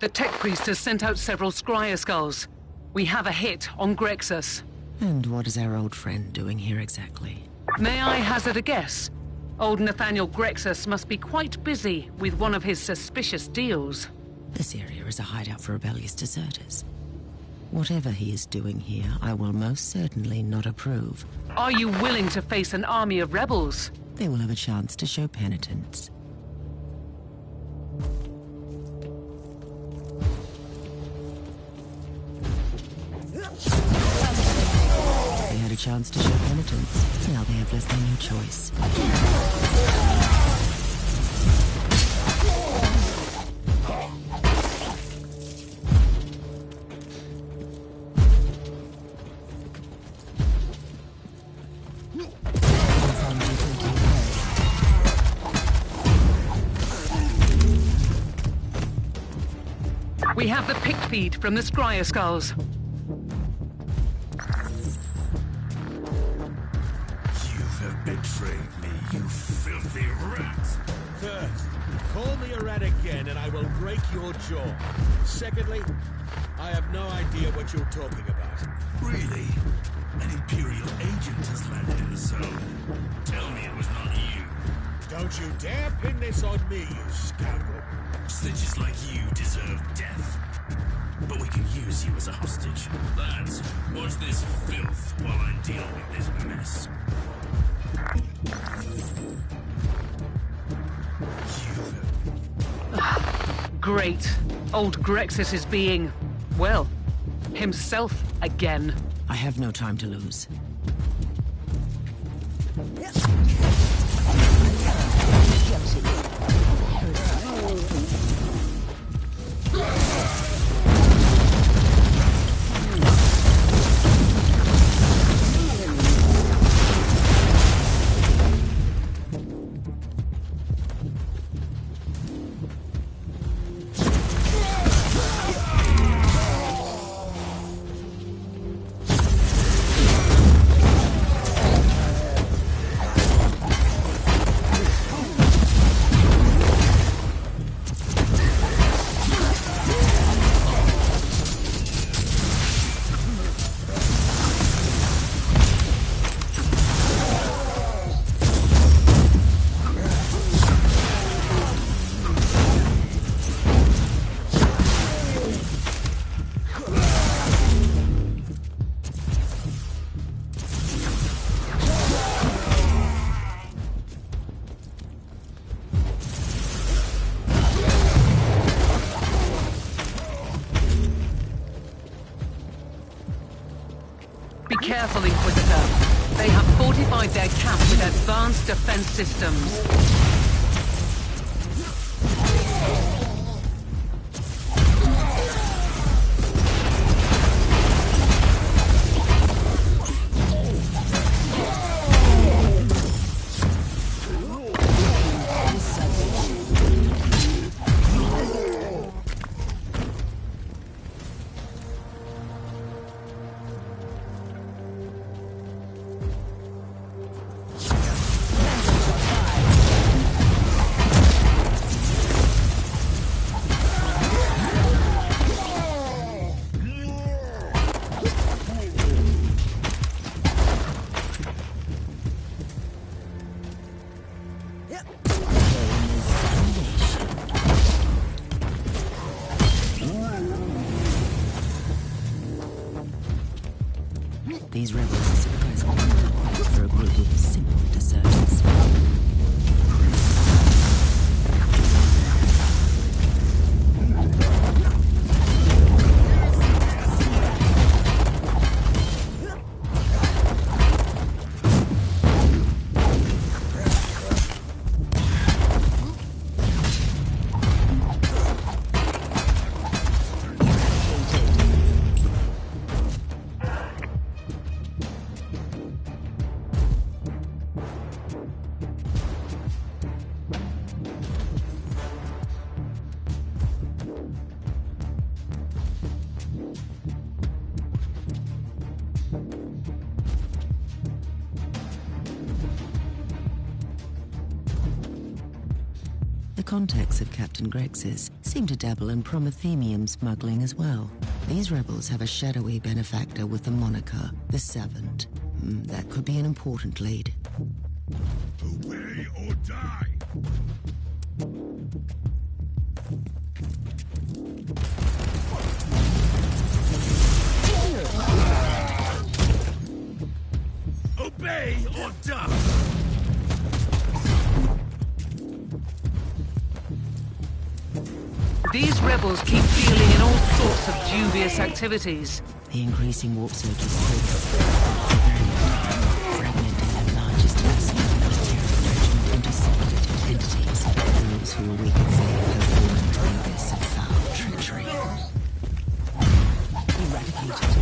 Speaker 8: The tech priest has sent out several scryer skulls. We have a hit on Grexus.
Speaker 2: And what is our old friend doing here exactly?
Speaker 8: May I hazard a guess? Old Nathaniel Grexus must be quite busy with one of his suspicious deals.
Speaker 2: This area is a hideout for rebellious deserters. Whatever he is doing here, I will most certainly not approve.
Speaker 8: Are you willing to face an army of rebels?
Speaker 2: They will have a chance to show penitence. They had a chance to show penitence. Now they have left them no choice.
Speaker 8: We have the pick feed from the scryer skulls.
Speaker 19: Betrayed me, you filthy rat!
Speaker 20: First, call me a rat again and I will break your jaw. Secondly, I have no idea what you're talking about.
Speaker 19: Really? An Imperial agent has landed in the zone. Tell me it was not you.
Speaker 20: Don't you dare pin this on me, you scoundrel.
Speaker 19: Snitches like you deserve death. But we can use you as a hostage. Lads, watch this filth while I deal with this mess.
Speaker 8: Great. Old Grexus is being, well, himself again.
Speaker 2: I have no time to lose.
Speaker 8: Be careful, Inquisitor. They have fortified their camp with advanced defense systems.
Speaker 2: These rebels are surprisingly for a group of simple deserters. The contacts of Captain Grex's seem to dabble in Prometheum smuggling as well. These rebels have a shadowy benefactor with the moniker the Seventh. That could be an important lead.
Speaker 5: Obey or die!
Speaker 11: Obey or die!
Speaker 8: These rebels keep dealing in all sorts of dubious activities.
Speaker 2: The increasing warp surges fragmenting their largest material into separated entities. Those who we can say have fallen to the abyss of foul treachery. Eradicated.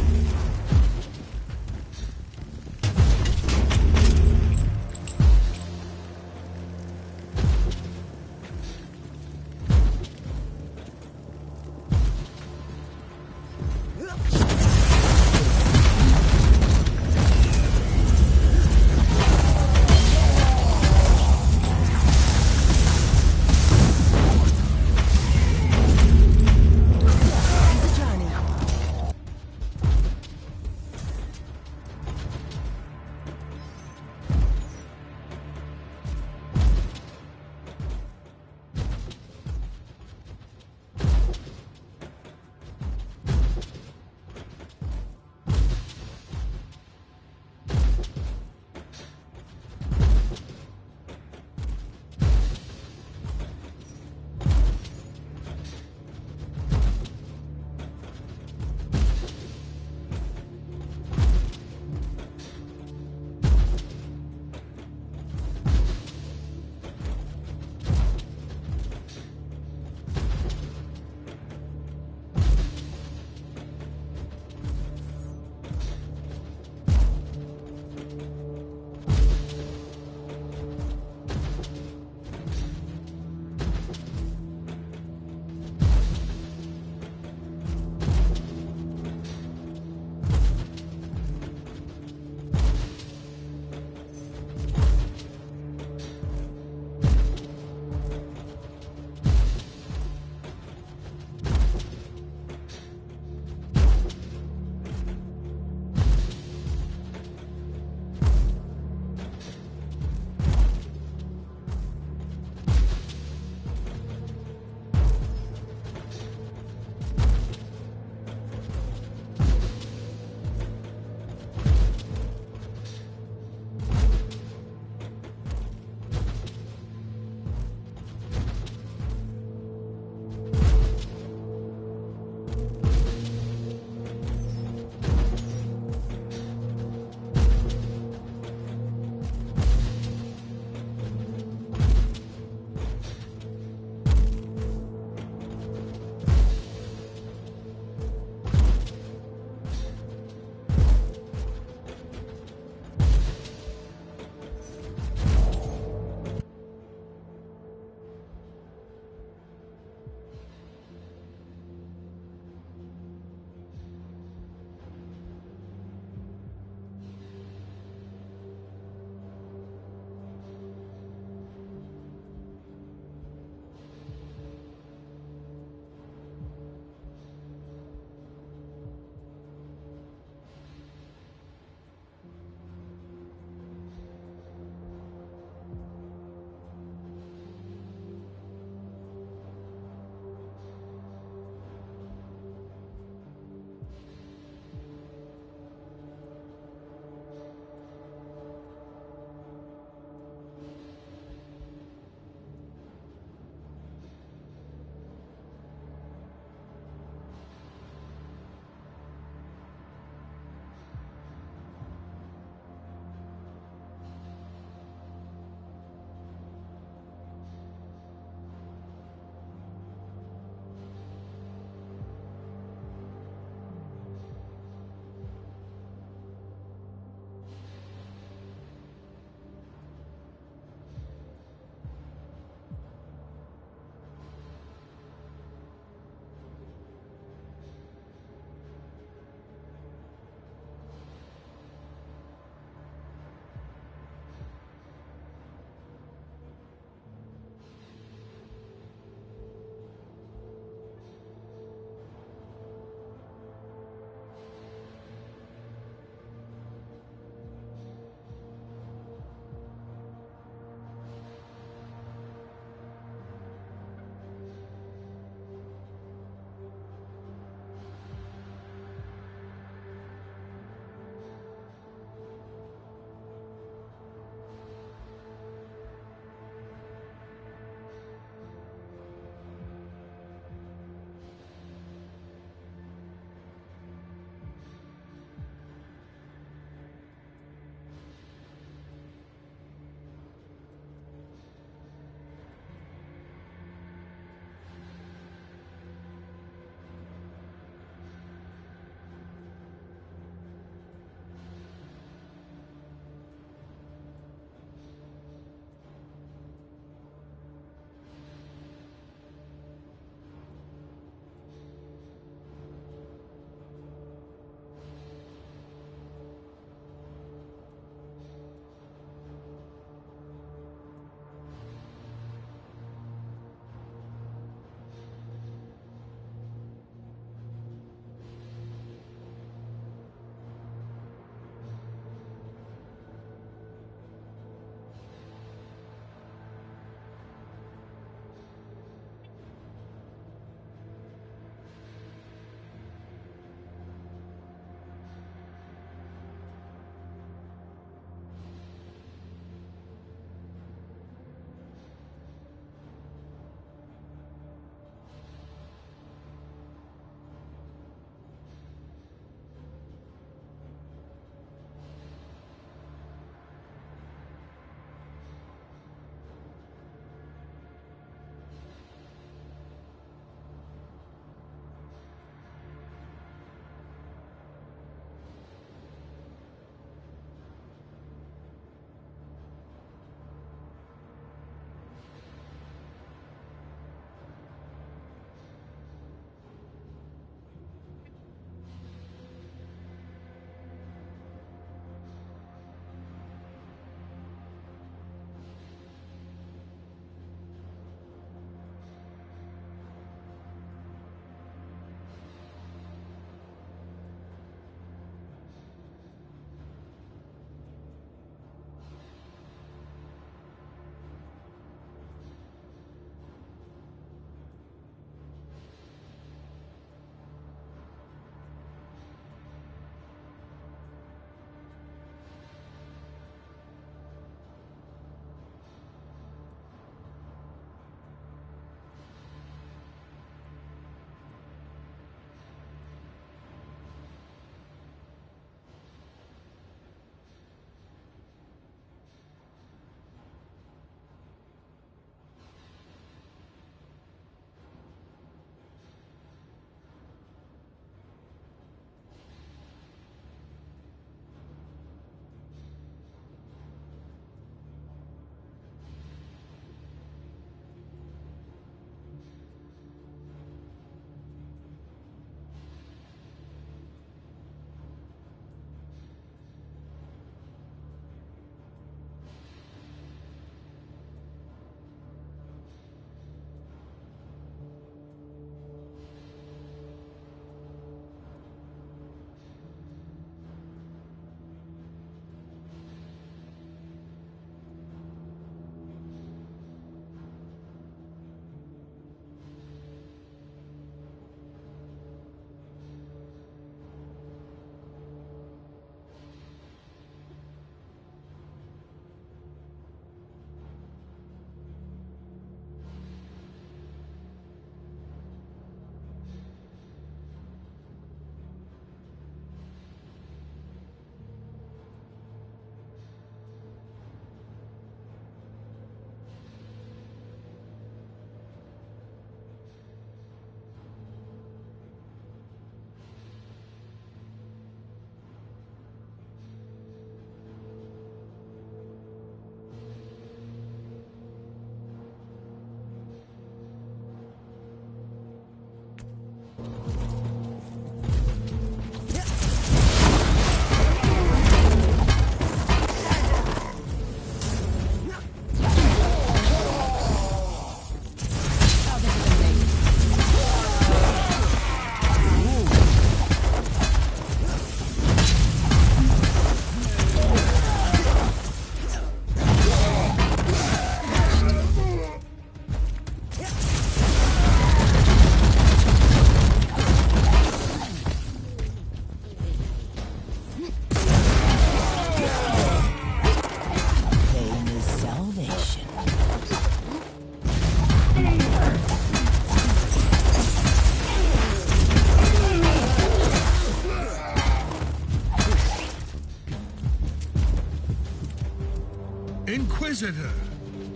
Speaker 20: Inquisitor!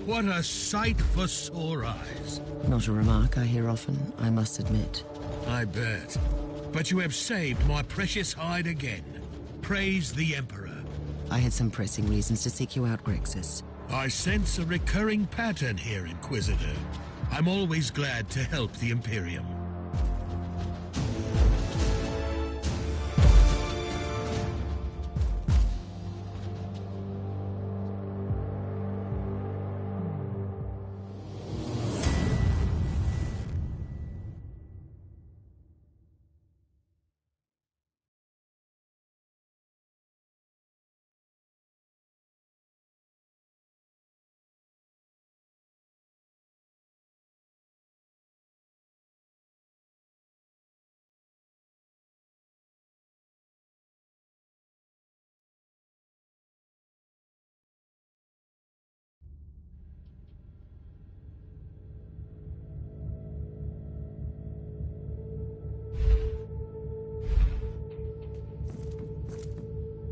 Speaker 20: What a sight for sore eyes.
Speaker 2: Not a remark I hear often, I must admit.
Speaker 20: I bet. But you have saved my precious hide again. Praise the Emperor.
Speaker 2: I had some pressing reasons to seek you out, Grixis.
Speaker 20: I sense a recurring pattern here, Inquisitor. I'm always glad to help the Imperium.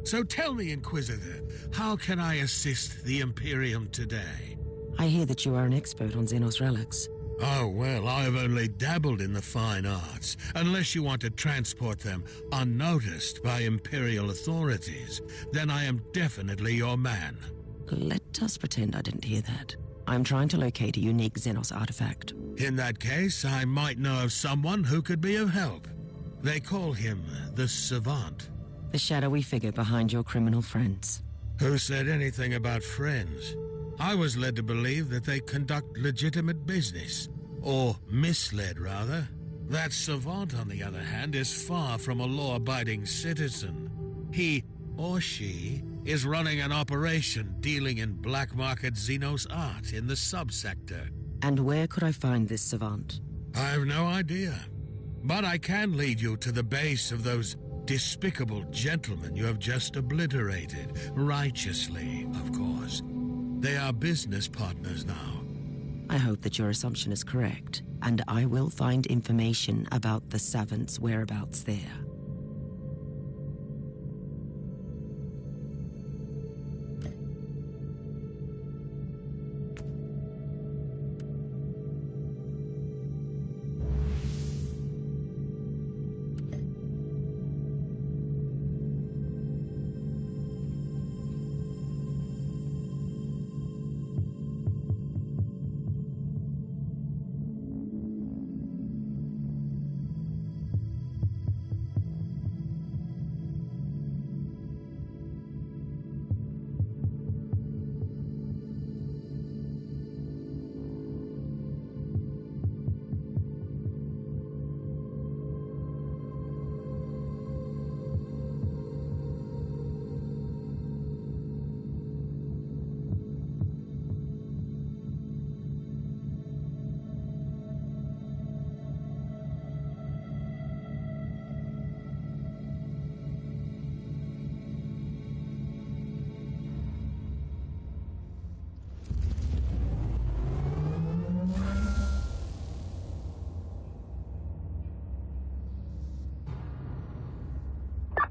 Speaker 20: So tell me, Inquisitor, how can I assist the Imperium today?
Speaker 2: I hear that you are an expert on Xenos relics.
Speaker 20: Oh, well, I've only dabbled in the fine arts. Unless you want to transport them unnoticed by Imperial authorities, then I am definitely your man.
Speaker 2: Let us pretend I didn't hear that. I'm trying to locate a unique Xenos artifact.
Speaker 20: In that case, I might know of someone who could be of help. They call him the Savant.
Speaker 2: The shadowy figure behind your criminal friends.
Speaker 20: Who said anything about friends? I was led to believe that they conduct legitimate business. Or misled, rather. That Savant, on the other hand, is far from a law-abiding citizen. He, or she, is running an operation dealing in black-market Xenos art in the subsector.
Speaker 2: And where could I find this Savant?
Speaker 20: I have no idea. But I can lead you to the base of those despicable gentlemen you have just obliterated. Righteously, of course. They are business partners now.
Speaker 2: I hope that your assumption is correct, and I will find information about the Savant's whereabouts there.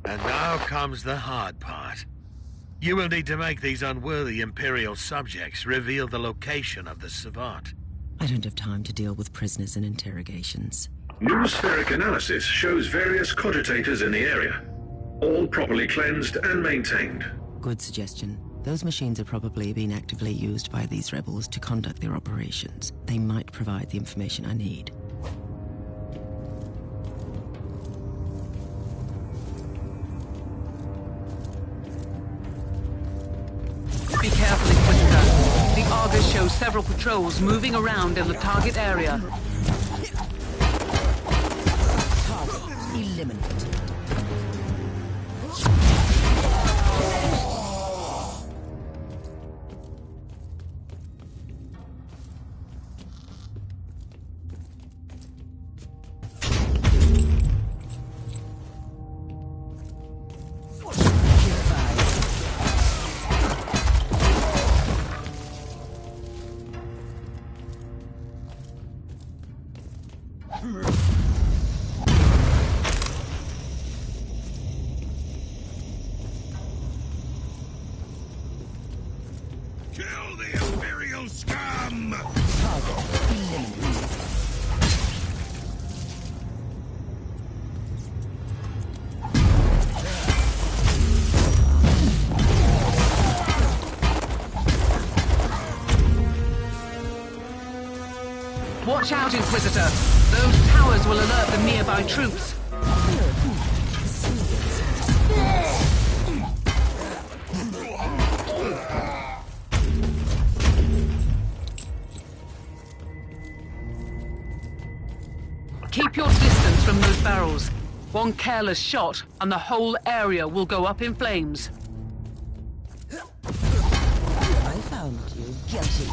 Speaker 20: And now comes the hard part. You will need to make these unworthy Imperial subjects reveal the location of the Savant.
Speaker 2: I don't have time to deal with prisoners and interrogations.
Speaker 7: Noospheric analysis shows various cogitators in the area, all properly cleansed and maintained.
Speaker 2: Good suggestion. Those machines are probably being actively used by these rebels to conduct their operations. They might provide the information I need.
Speaker 8: Be careful, Inquisitor. The Argus shows several patrols moving around in the target area.
Speaker 2: Target eliminated.
Speaker 20: Kill the
Speaker 8: Watch out, Inquisitor. Those towers will alert the nearby troops. Keep your distance from those barrels. One careless shot, and the whole area will go up in flames.
Speaker 2: I found you guilty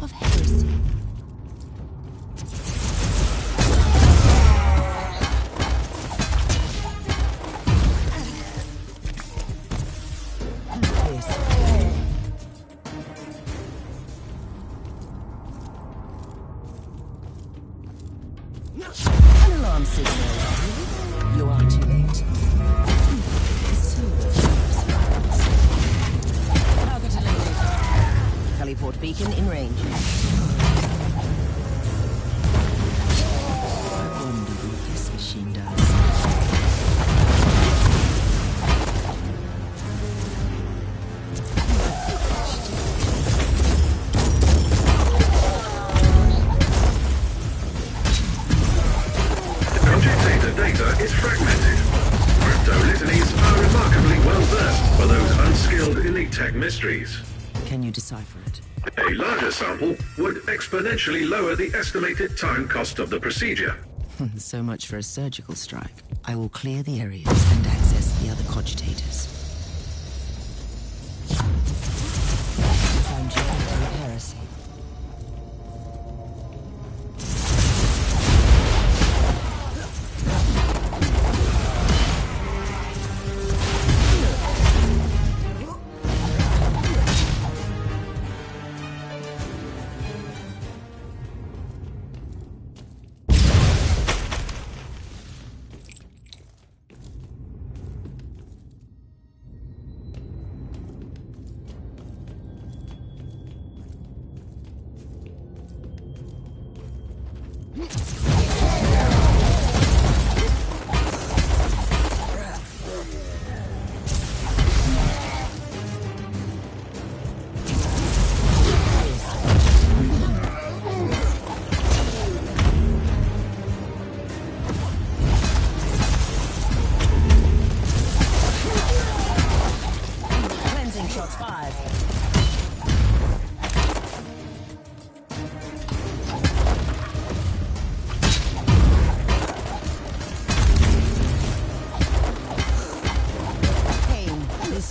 Speaker 2: of heresy. An alarm signal. You are too late. Target eliminated. Teleport beacon in range. I wonder what this machine does.
Speaker 7: Data is fragmented. Crypto litanies are remarkably well versed for those unskilled elite tech mysteries.
Speaker 2: Can you decipher it?
Speaker 7: A larger sample would exponentially lower the estimated time cost of the procedure.
Speaker 2: So much for a surgical strike. I will clear the areas and access the other cogitators. I found you guilty of heresy.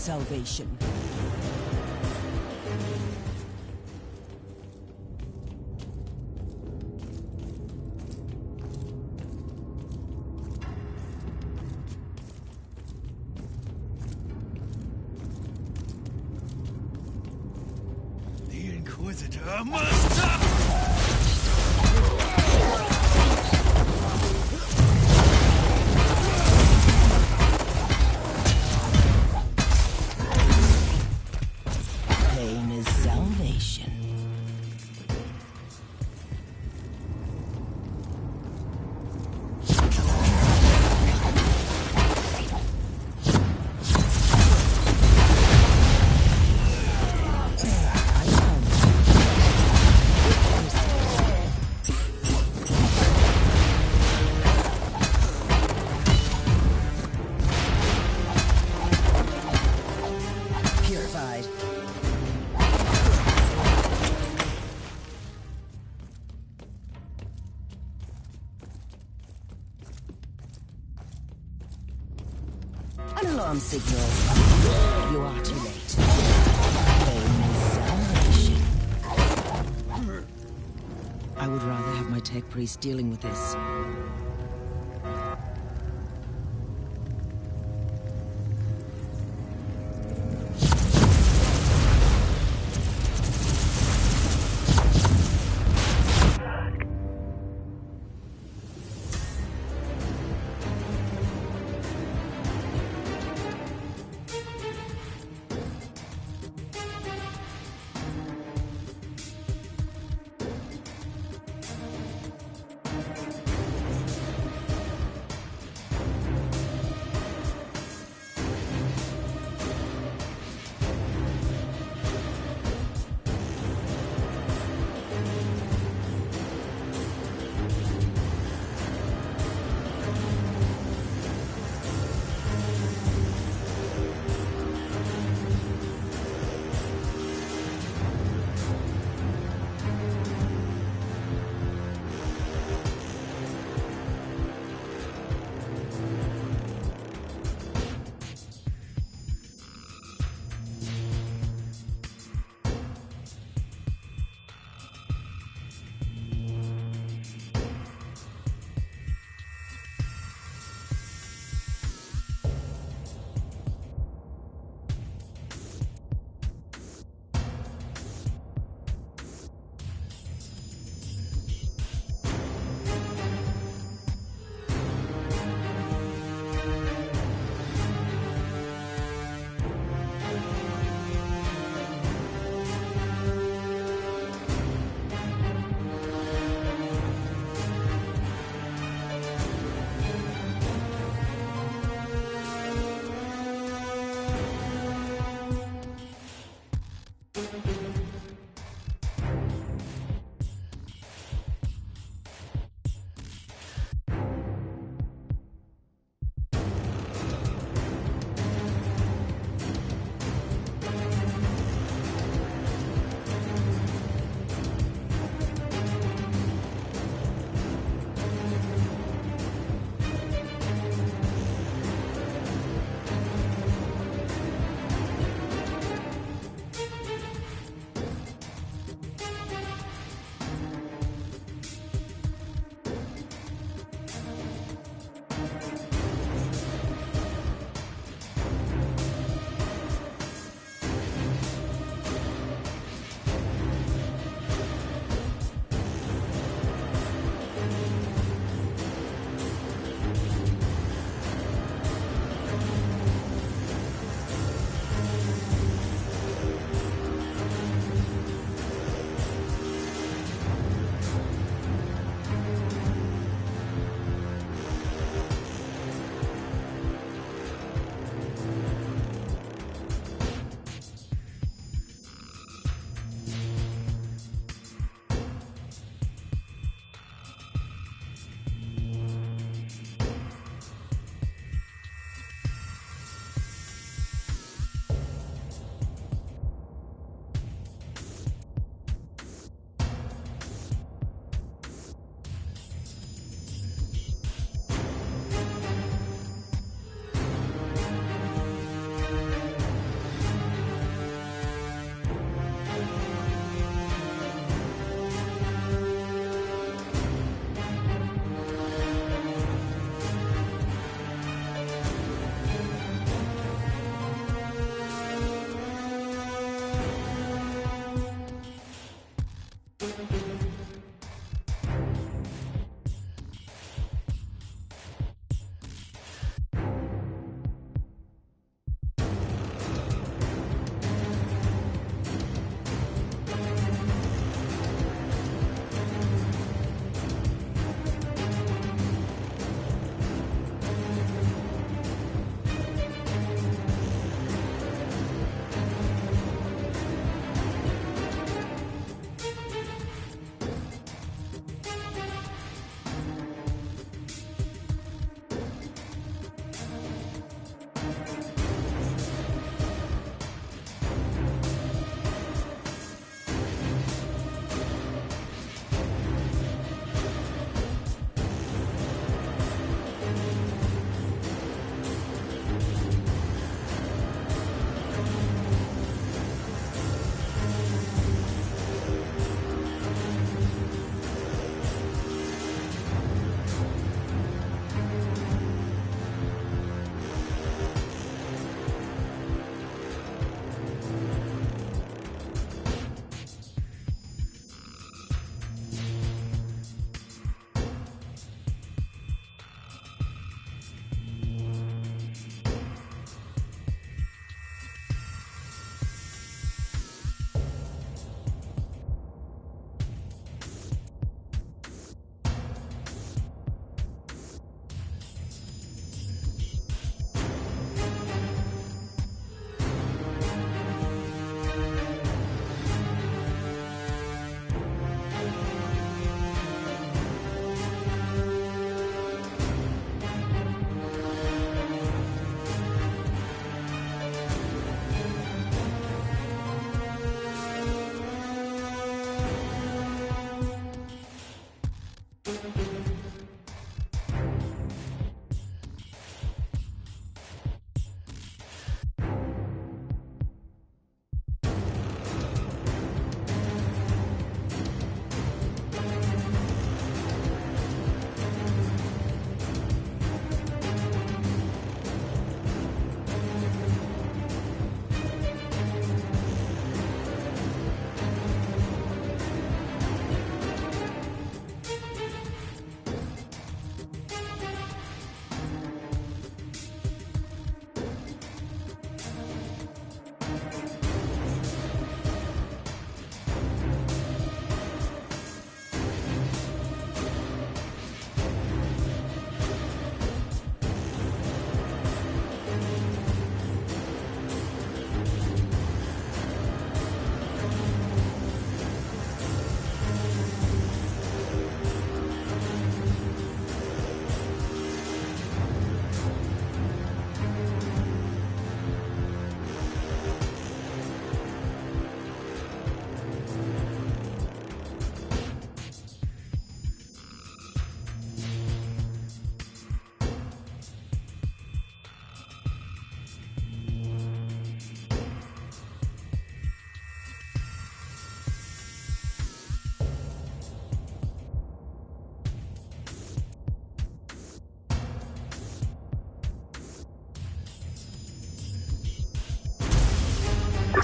Speaker 2: Salvation.
Speaker 1: The Inquisitor must stop!
Speaker 2: Pain is salvation. Purified. An alarm signal. You are too late. Pain is salvation. I would rather have my tech priest dealing with this.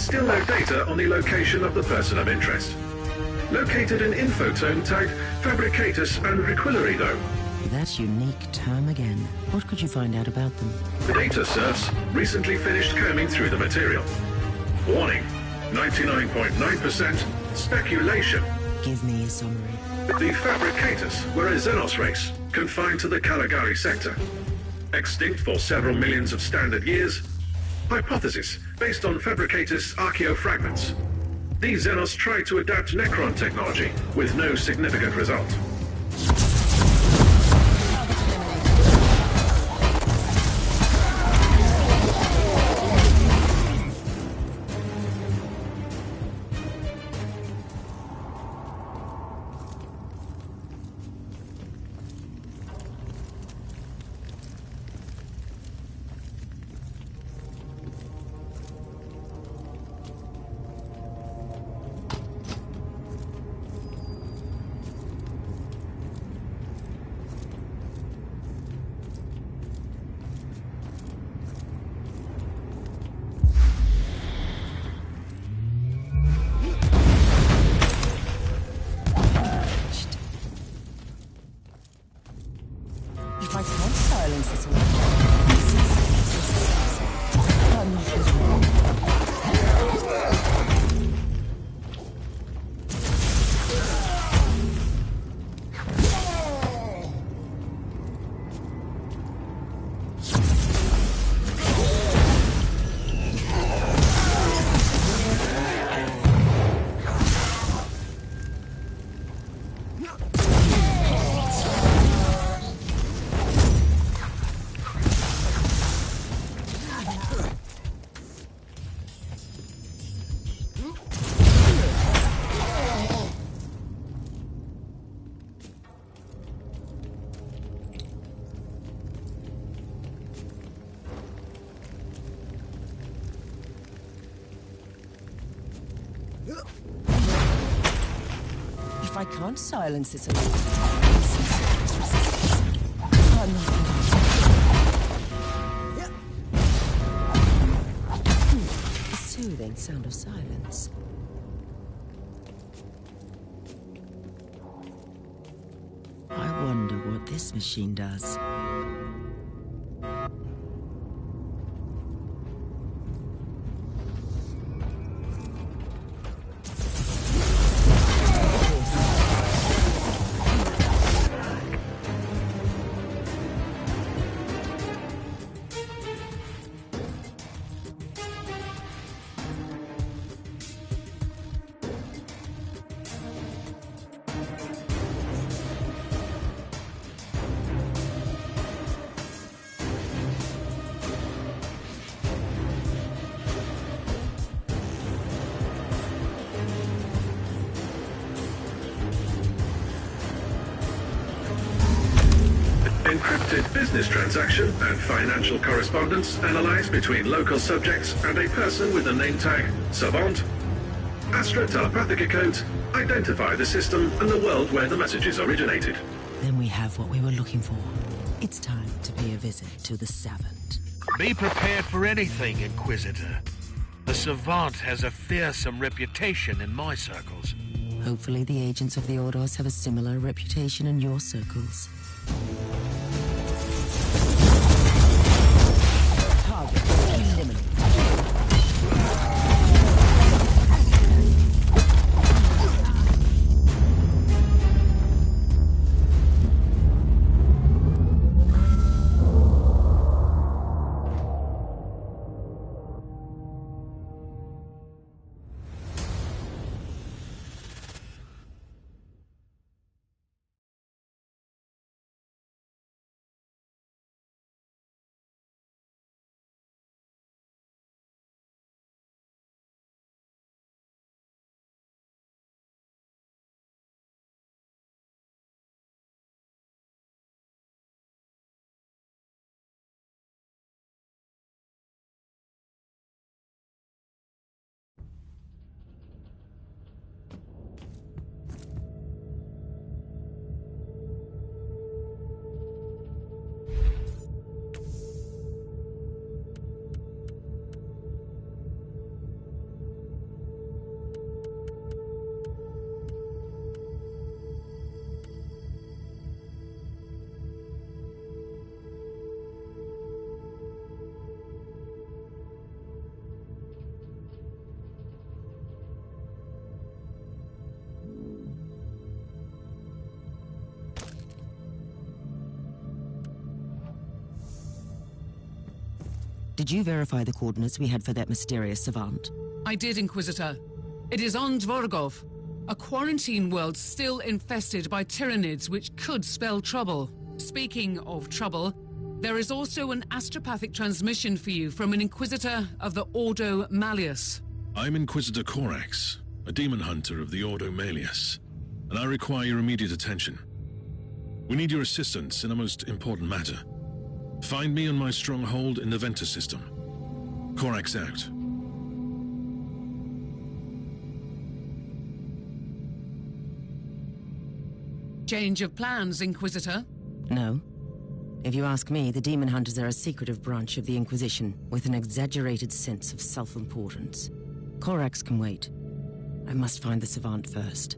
Speaker 7: still no data on the location of the person of interest. Located an infotome tagged Fabricatus and Requillery, though.
Speaker 2: That unique term again. What could you find out about them?
Speaker 7: The data serfs recently finished combing through the material. Warning, 99.9% speculation.
Speaker 2: Give me a summary.
Speaker 7: The Fabricatus were a Xenos race, confined to the Caligari sector. Extinct for several millions of standard years. Hypothesis, based on Fabricatus archaeofragments. These Xenos tried to adapt Necron technology, with no significant result.
Speaker 2: If I can't silence this one. I'm not If I can't silence this alarm, I'm not the soothing sound of silence. I wonder what this machine does.
Speaker 7: Encrypted business transaction and financial correspondence analyzed between local subjects and a person with the name tag Savant. Astra telepathic codes identify the system and the world where the messages originated.
Speaker 2: Then we have what we were looking for. It's time to pay a visit to the Savant.
Speaker 20: Be prepared for anything, Inquisitor. The Savant has a fearsome reputation in my circles.
Speaker 2: Hopefully the agents of the Ordos have a similar reputation in your circles. Did you verify the coordinates we had for that mysterious savant?
Speaker 8: I did, Inquisitor. It is on Dvorgov, a quarantine world still infested by tyrannids which could spell trouble. Speaking of trouble, there is also an astropathic transmission for you from an Inquisitor of the Ordo Malleus.
Speaker 6: I'm Inquisitor Corax, a demon hunter of the Ordo Malleus, and I require your immediate attention. We need your assistance in a most important matter. Find me on my stronghold in the Ventus system. Corax out.
Speaker 8: Change of plans, Inquisitor?
Speaker 2: No. If you ask me, the demon hunters are a secretive branch of the Inquisition with an exaggerated sense of self-importance. Corax can wait. I must find the savant first.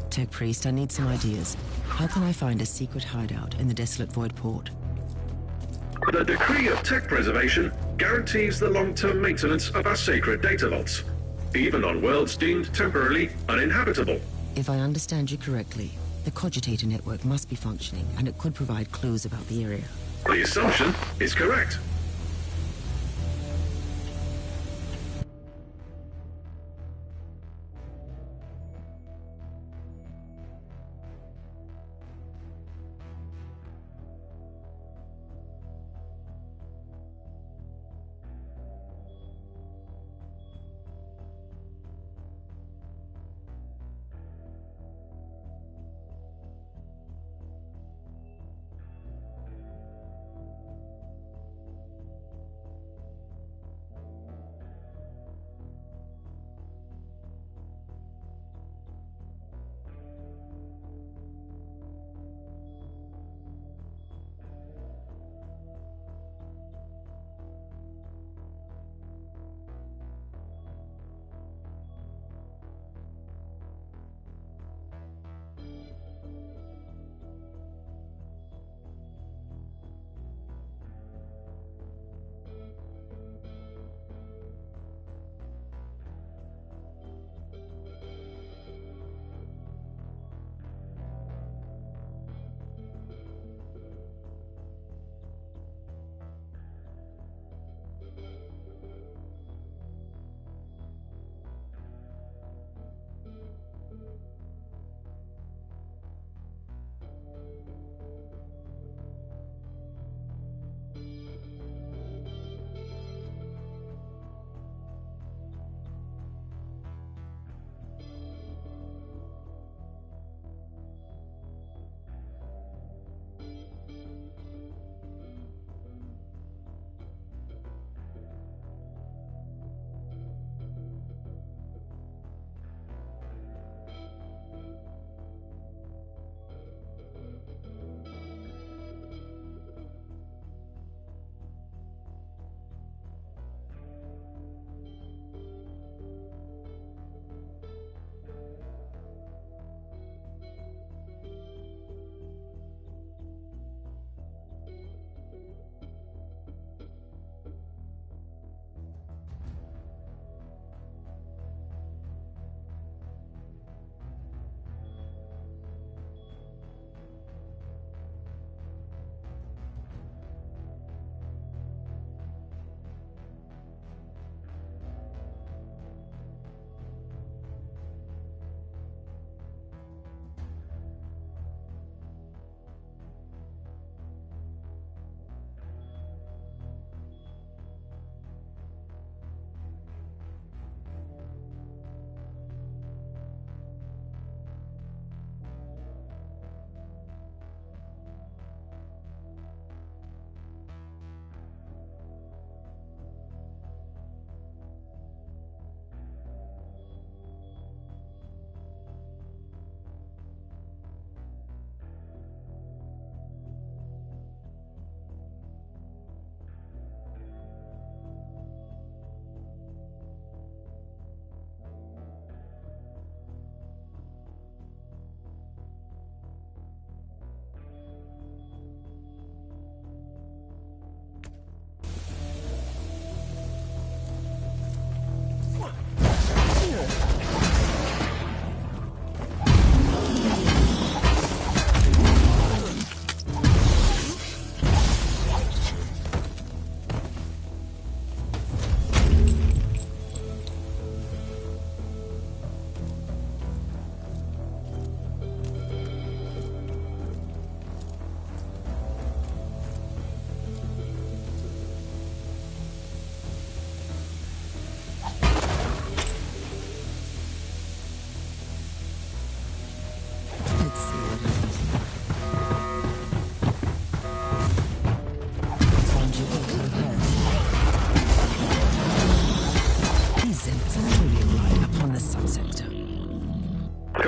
Speaker 2: Tech Priest, I need some ideas. How can I find a secret hideout in the desolate Void Port?
Speaker 7: The decree of tech preservation guarantees the long-term maintenance of our sacred data vaults, even on worlds deemed temporarily uninhabitable.
Speaker 2: If I understand you correctly, the Cogitator network must be functioning, and it could provide clues about the area.
Speaker 7: The assumption is correct.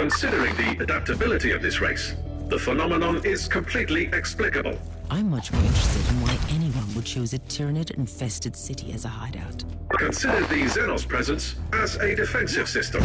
Speaker 7: Considering the adaptability of this race, the phenomenon is completely explicable.
Speaker 2: I'm much more interested in why anyone would choose a Tyranid-infested city as a hideout.
Speaker 7: Consider the Xenos presence as a defensive system.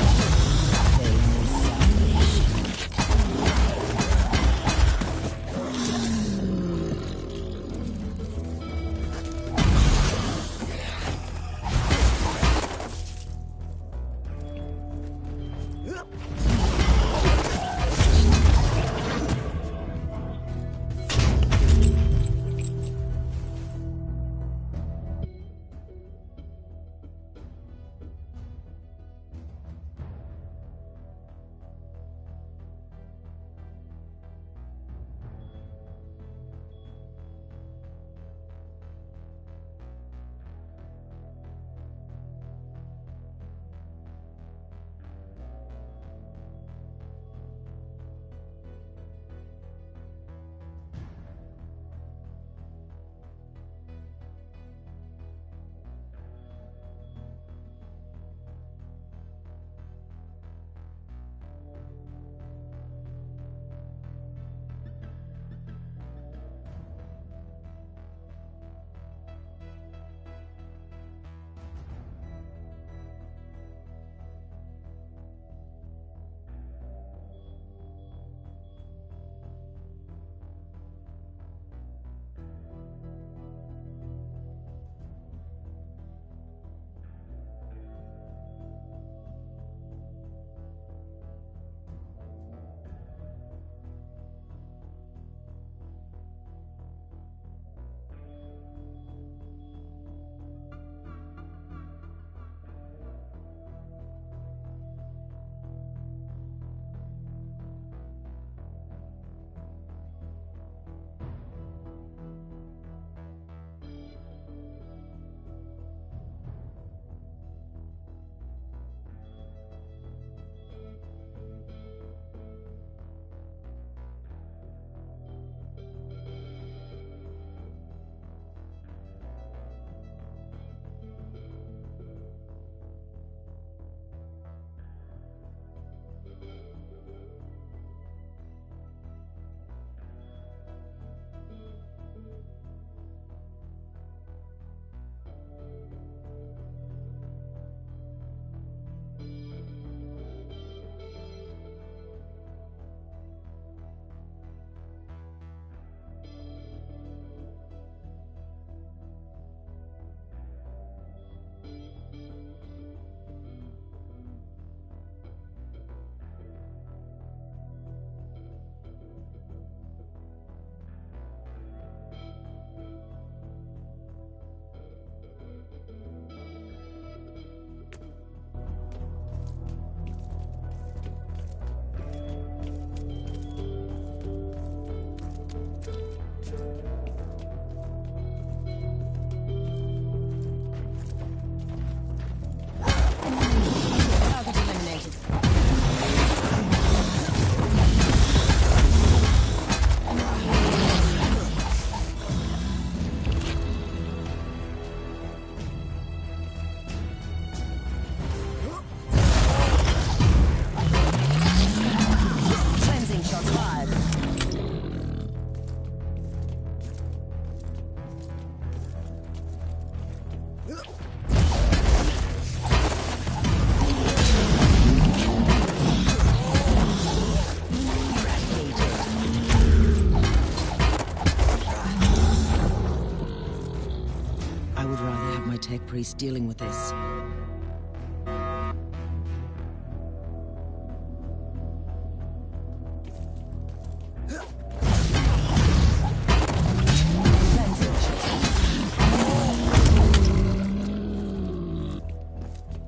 Speaker 2: Priest dealing with this.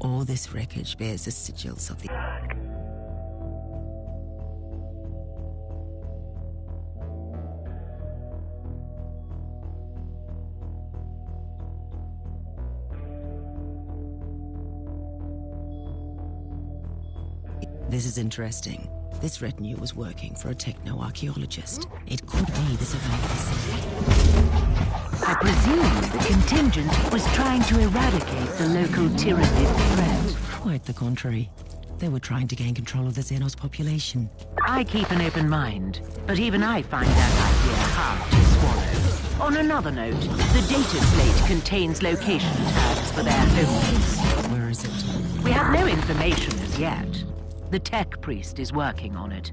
Speaker 2: All this wreckage bears the sigils of the... This is interesting. This retinue was working for a techno-archaeologist. It could be the survivor facility.
Speaker 3: I presume the contingent was trying to eradicate the local Tyranid threat.
Speaker 2: Quite the contrary. They were trying to gain control of the Xenos population.
Speaker 3: I keep an open mind, but even I find that idea hard to swallow. On another note, the data slate contains location tags for their homeworlds.
Speaker 2: Where is it?
Speaker 3: We have no information as yet. The tech priest is working on it.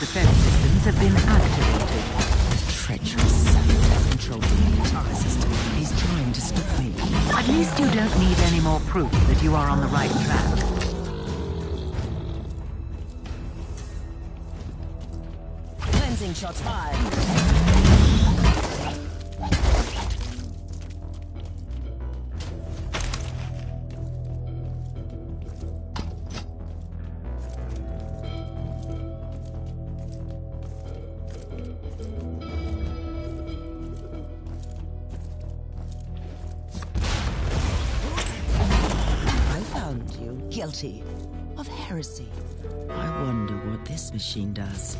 Speaker 2: defense systems have been activated. Treacherous savage has controlled the entire system. He's trying to stop me.
Speaker 3: At least you don't need any more proof that you are on the right track.
Speaker 2: Cleansing shots fired. Guilty of heresy. I wonder what this machine does.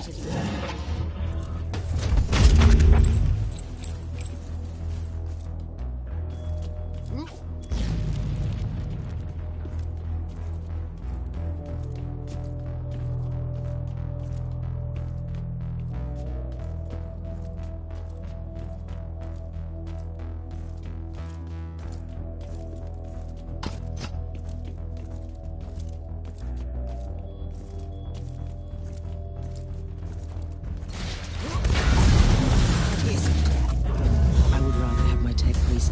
Speaker 2: terminated.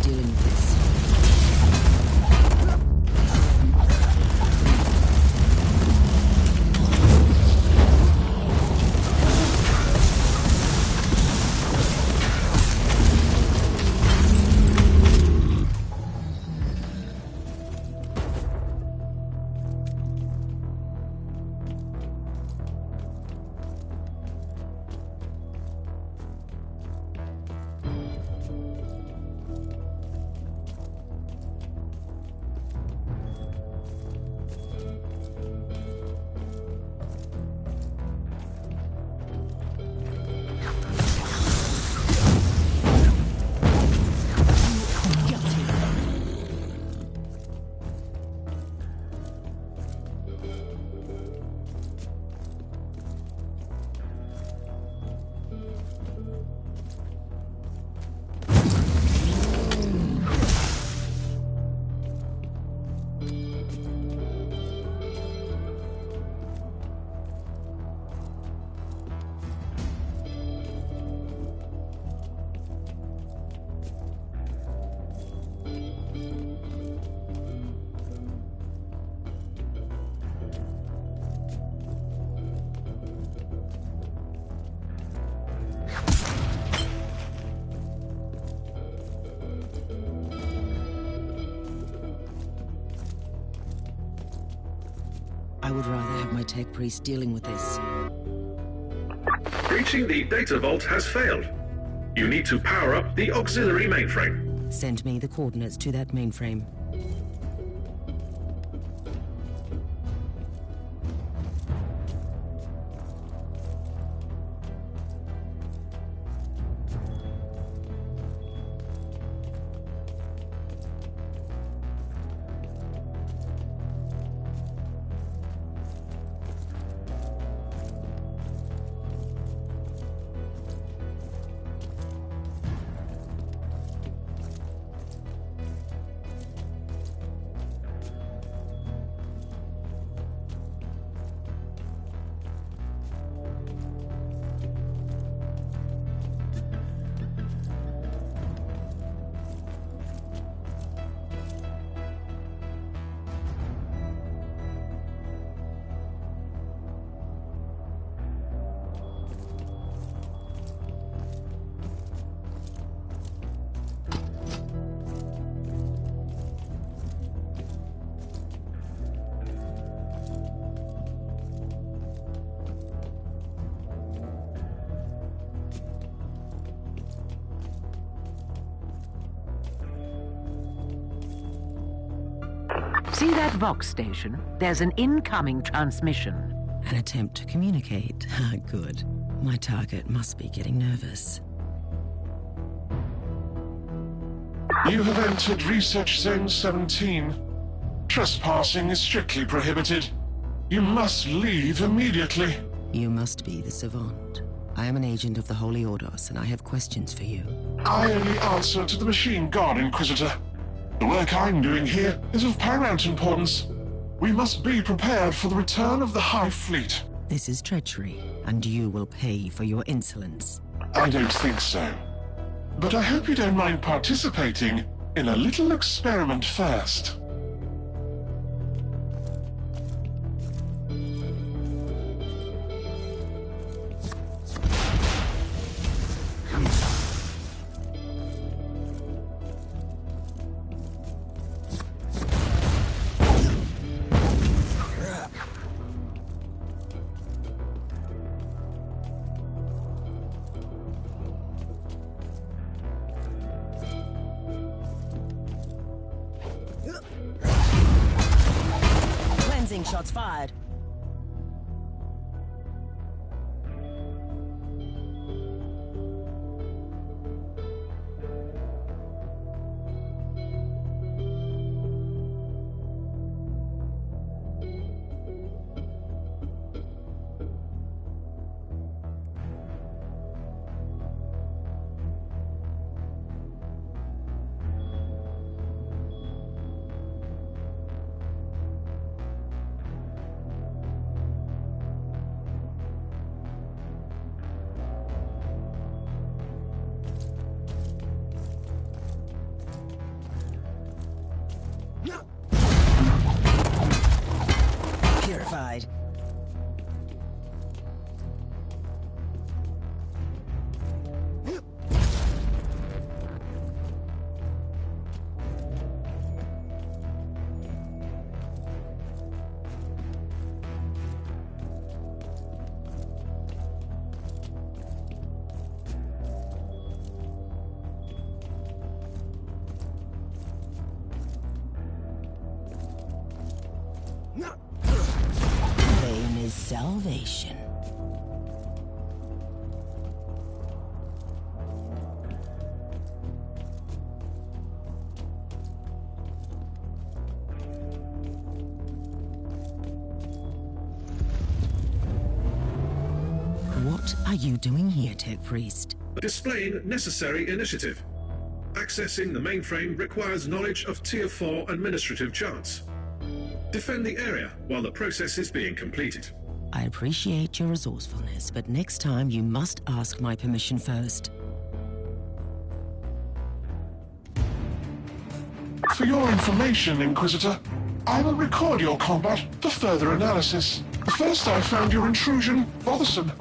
Speaker 2: Dealing with this. I would rather have my tech priest dealing with this.
Speaker 7: Breaching the data vault has failed. You need to power up the auxiliary mainframe.
Speaker 2: Send me the coordinates to that mainframe.
Speaker 3: See that Vox station? There's an incoming transmission.
Speaker 2: An attempt to communicate. Good. My target must be getting nervous.
Speaker 5: You have entered Research Zone 17. Trespassing is strictly prohibited. You must leave immediately.
Speaker 2: You must be the Savant. I am an agent of the Holy Ordos, and I have questions for you.
Speaker 5: I only answer to the Machine God, Inquisitor. The work I'm doing here is of paramount importance. We must be prepared for the return of the High Fleet.
Speaker 2: This is treachery, and you will pay for your insolence.
Speaker 5: I don't think so. But I hope you don't mind participating in a little experiment first.
Speaker 2: Shots fired. Purified. Pain is salvation. What are you doing here, Tech Priest?
Speaker 7: Displaying necessary initiative. Accessing the mainframe requires knowledge of Tier 4 administrative charts. Defend the area while the process is being completed.
Speaker 2: I appreciate your resourcefulness, but next time you must ask my permission first.
Speaker 5: For your information, Inquisitor, I will record your combat for further analysis. First, I found your intrusion bothersome,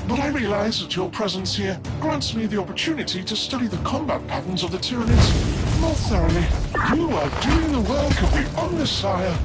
Speaker 5: but I realize that your presence here grants me the opportunity to study the combat patterns of the Tyranids more thoroughly. You are doing the work of the Omnissiah.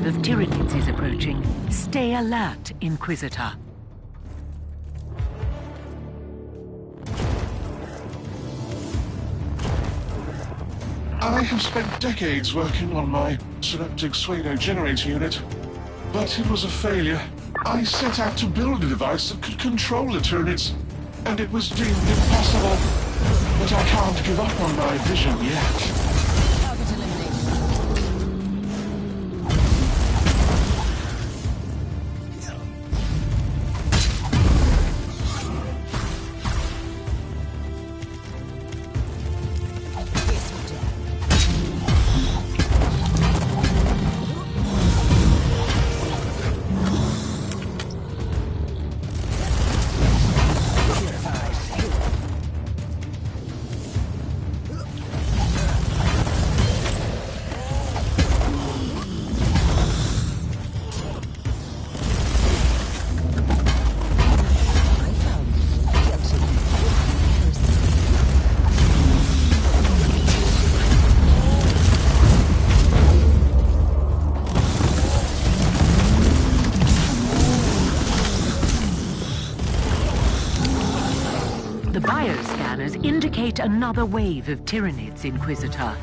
Speaker 3: Of Tyranids is approaching. Stay alert, Inquisitor.
Speaker 5: I have spent decades working on my synaptic pseudo generator unit, but it was a failure. I set out to build a device that could control the Tyranids, and it was deemed impossible. But I can't give up on my vision yet.
Speaker 3: The bioscanners indicate another wave of Tyranids, Inquisitor.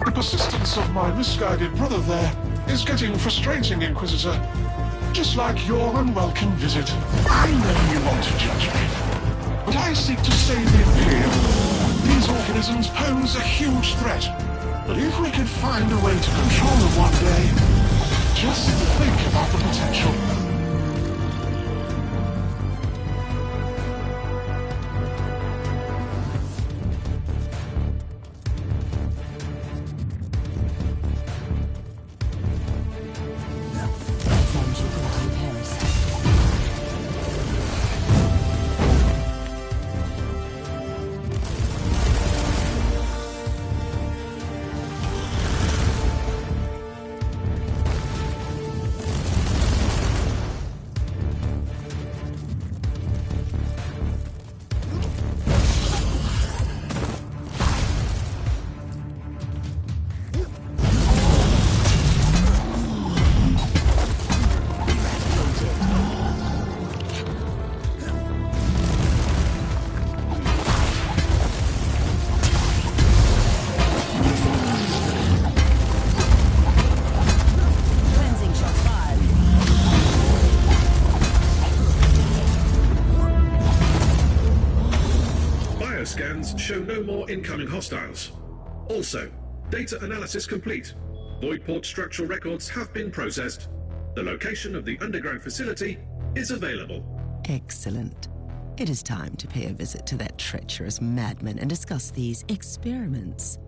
Speaker 5: The persistence of my misguided brother there is getting frustrating, Inquisitor. Just like your unwelcome visit. I know you want to judge me, but I seek to save the Imperium. These organisms pose a huge threat. But if we could find a way to control them one day, just think about the potential.
Speaker 7: show no more incoming hostiles. Also, data analysis complete. Voidport structural records have been processed. The location of the underground facility is available.
Speaker 2: Excellent. It is time to pay a visit to that treacherous madman and discuss these experiments.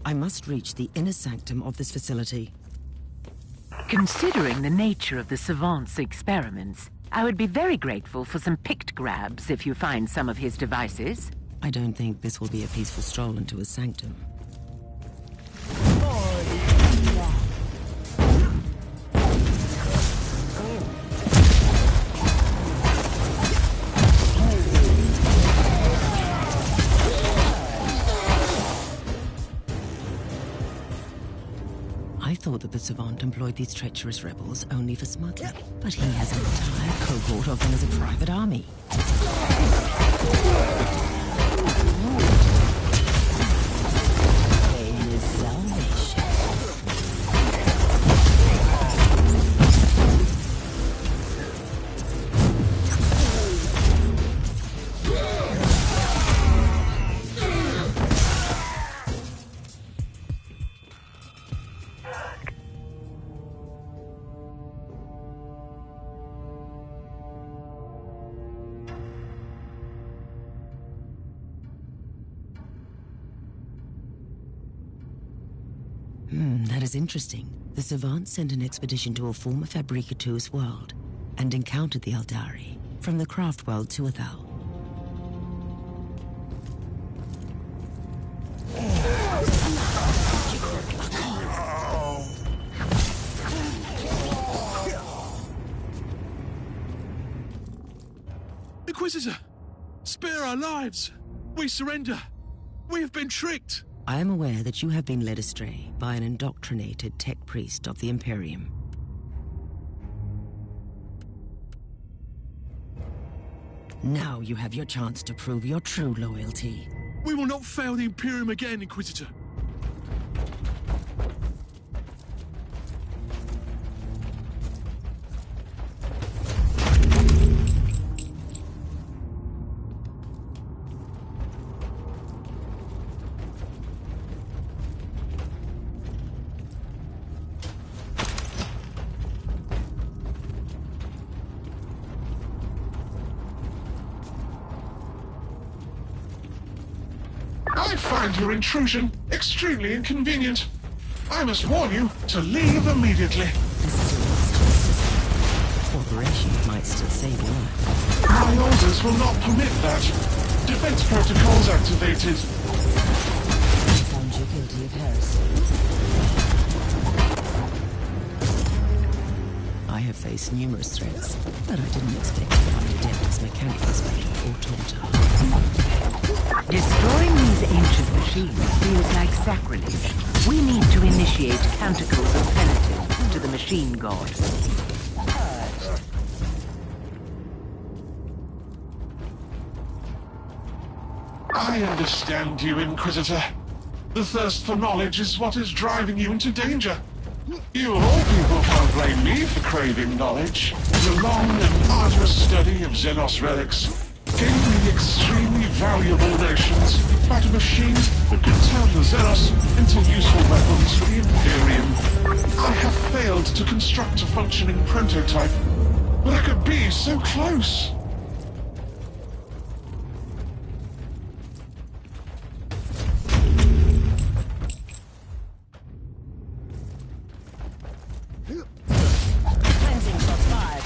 Speaker 2: I must reach the inner sanctum of this facility.
Speaker 3: Considering the nature of the Savant's experiments, I would be very grateful for some picked grabs if you find some of his devices.
Speaker 2: I don't think this will be a peaceful stroll into his sanctum. I thought that the Savant employed these treacherous rebels only for smuggling, but he has an entire cohort of them as a private army. Pain is salvation. That is interesting. The Savant sent an expedition to a former Fabricatour's world and encountered the Eldari from the craft world Tuathal.
Speaker 21: Inquisitor! Spare our lives! We surrender! We have been tricked!
Speaker 2: I am aware that you have been led astray by an indoctrinated tech priest of the Imperium. Now you have your chance to prove your true loyalty.
Speaker 21: We will not fail the Imperium again, Inquisitor.
Speaker 5: I find your intrusion extremely inconvenient. I must warn you to leave immediately.
Speaker 2: Cooperation might still save your life.
Speaker 5: My orders will not permit that. Defense protocols activated.
Speaker 2: I found you guilty of heresy. I have faced numerous threats, but I didn't expect to find a devil's mechanical spectre or taunter.
Speaker 3: Destroying these ancient machines feels like sacrilege. We need to initiate canticles of penitence to the machine god.
Speaker 5: I understand you, Inquisitor. The thirst for knowledge is what is driving you into danger. You of all people can't blame me for craving knowledge. The long and arduous study of Xenos relics gave me extremely valuable notions about a machine that could turn the Xenos into useful weapons for the Imperium. I have failed to construct a functioning prototype, but I could be so close.
Speaker 2: Cleansing shots fired.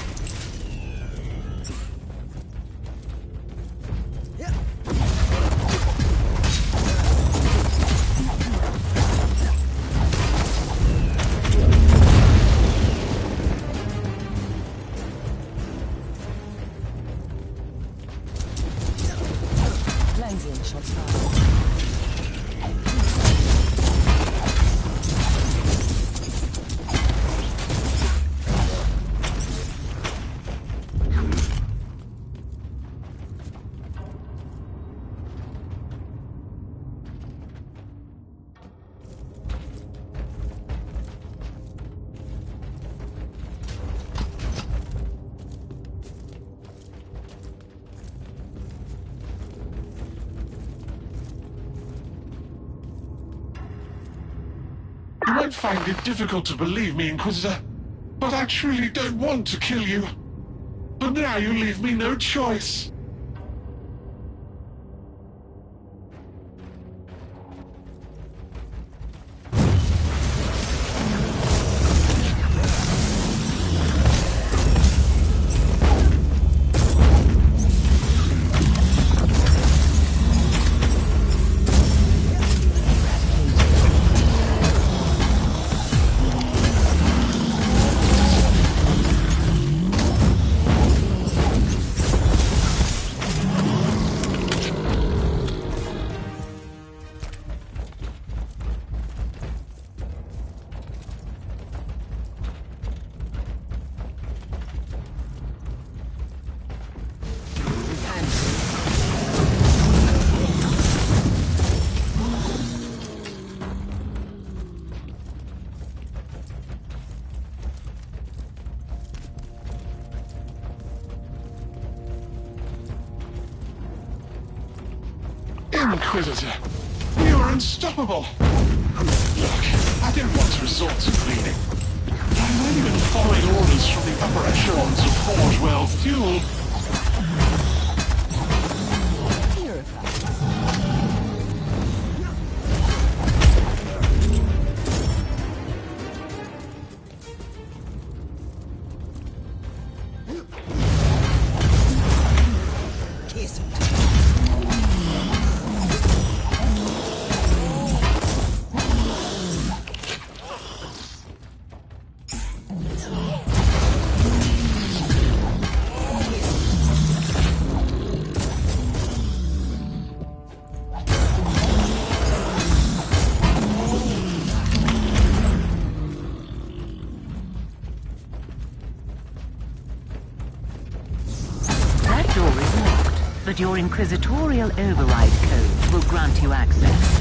Speaker 2: Cleansing shots fired.
Speaker 5: You might find it difficult to believe me, Inquisitor, but I truly don't want to kill you. But now you leave me no choice. Inquisitor, you are unstoppable. Look, I didn't want to resort to bleeding. I've only been following orders from the upper echelons of Forge World Fuel.
Speaker 3: But your Inquisitorial override codes will grant you access.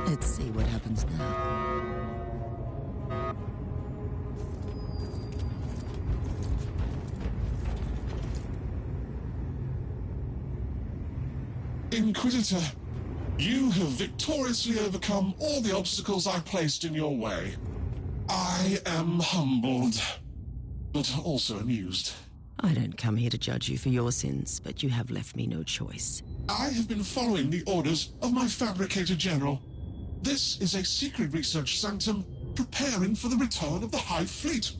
Speaker 2: Let's see what happens now.
Speaker 5: Inquisitor, you have victoriously overcome all the obstacles I placed in your way. I am humbled, but also amused.
Speaker 2: I don't come here to judge you for your sins, but you have left me no choice.
Speaker 5: I have been following the orders of my Fabricator General. This is a secret research sanctum preparing for the return of the Hive Fleet.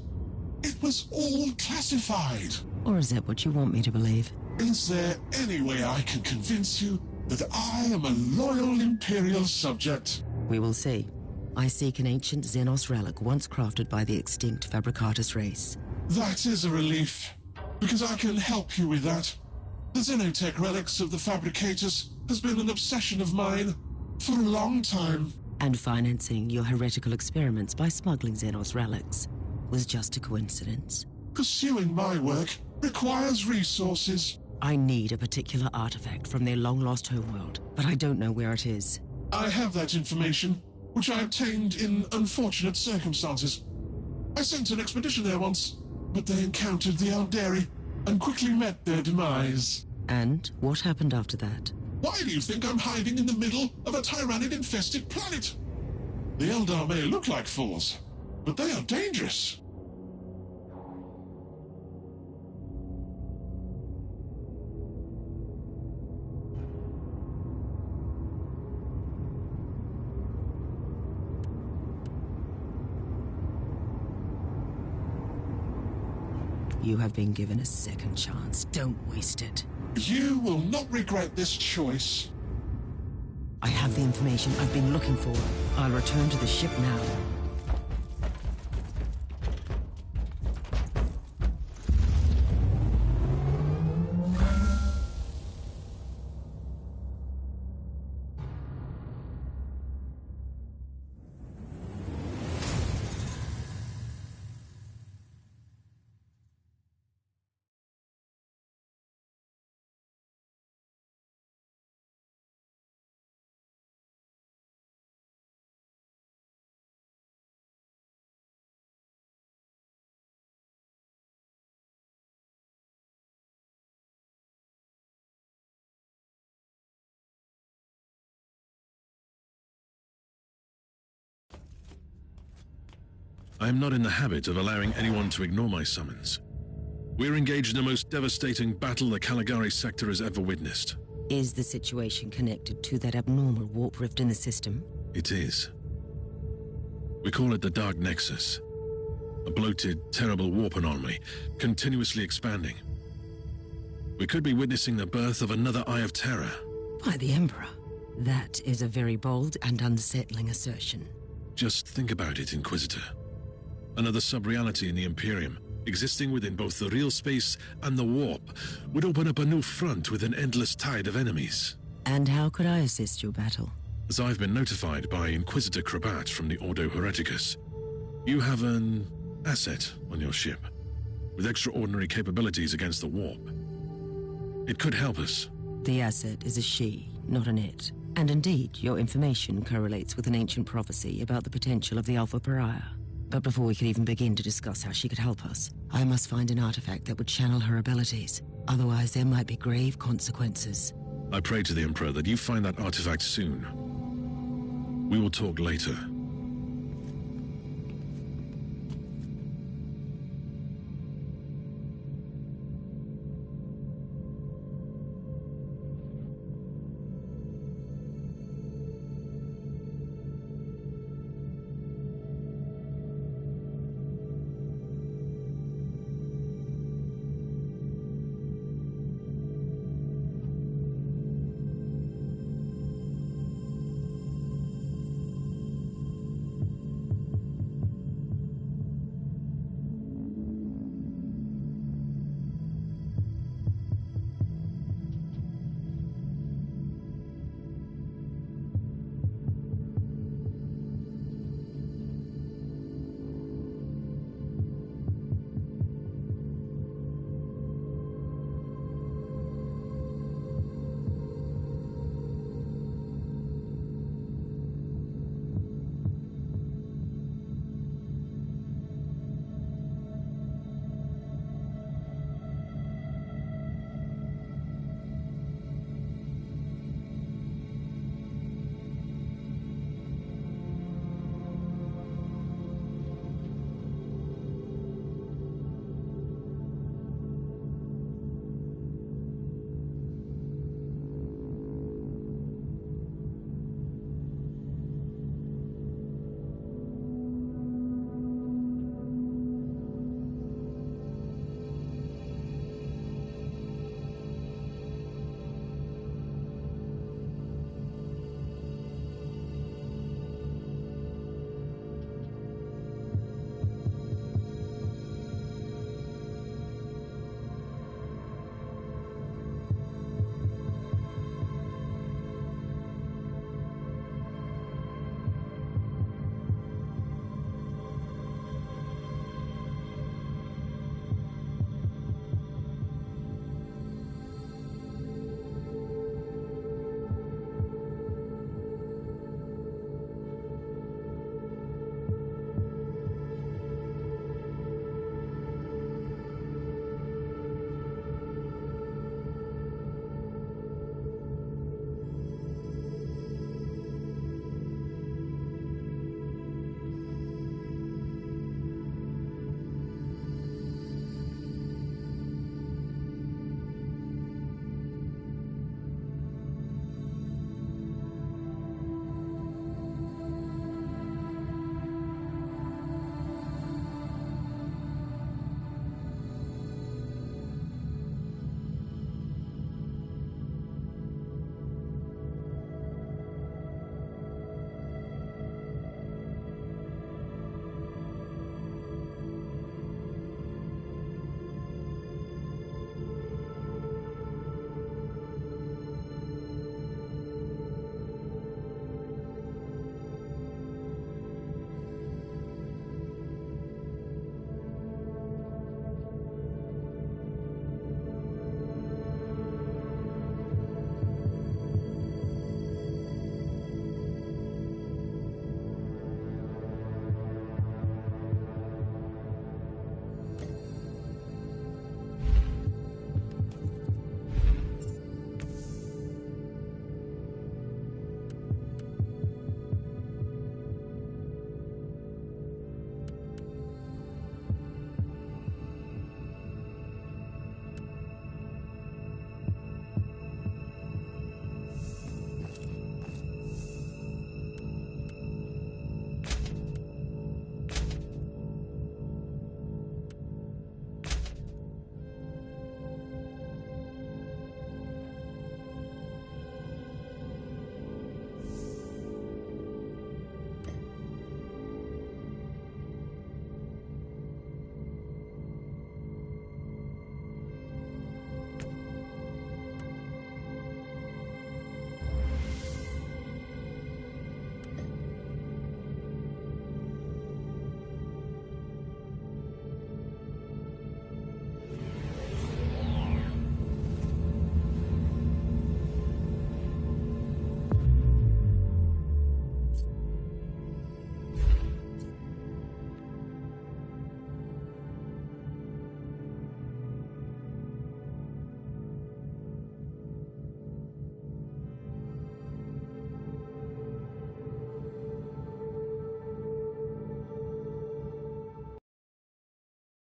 Speaker 5: It was all classified.
Speaker 2: Or is that what you want me to believe?
Speaker 5: Is there any way I can convince you that I am a loyal Imperial subject?
Speaker 2: We will see. I seek an ancient Xenos relic once crafted by the extinct Fabricatus race.
Speaker 5: That is a relief, because I can help you with that. The Xenotech relics of the Fabricators has been an obsession of mine for a long time.
Speaker 2: And financing your heretical experiments by smuggling Xenos relics was just a coincidence.
Speaker 5: Pursuing my work requires resources.
Speaker 2: I need a particular artifact from their long-lost homeworld, but I don't know where it is.
Speaker 5: I have that information, which I obtained in unfortunate circumstances. I sent an expedition there once, but they encountered the Eldari and quickly met their demise.
Speaker 2: And what happened after that?
Speaker 5: Why do you think I'm hiding in the middle of a tyrannid-infested planet? The Eldar may look like fools, but they are dangerous.
Speaker 2: You have been given a second chance. Don't waste it.
Speaker 5: You will not regret this choice.
Speaker 2: I have the information I've been looking for. I'll return to the ship now.
Speaker 6: I am not in the habit of allowing anyone to ignore my summons. We're engaged in the most devastating battle the Caligari sector has ever witnessed.
Speaker 2: Is the situation connected to that abnormal warp rift in the system?
Speaker 6: It is. We call it the Dark Nexus. A bloated, terrible warp anomaly, continuously expanding. We could be witnessing the birth of another Eye of Terror.
Speaker 2: By the Emperor. That is a very bold and unsettling assertion.
Speaker 6: Just think about it, Inquisitor. Another sub-reality in the Imperium, existing within both the real space and the warp, would open up a new front with an endless tide of enemies.
Speaker 2: And how could I assist your battle?
Speaker 6: As I've been notified by Inquisitor Krabat from the Ordo Hereticus, you have an asset on your ship, with extraordinary capabilities against the warp. It could help us.
Speaker 2: The asset is a she, not an it. And indeed, your information correlates with an ancient prophecy about the potential of the Alpha Pariah. But before we could even begin to discuss how she could help us, I must find an artifact that would channel her abilities. Otherwise, there might be grave consequences.
Speaker 6: I pray to the Emperor that you find that artifact soon. We will talk later.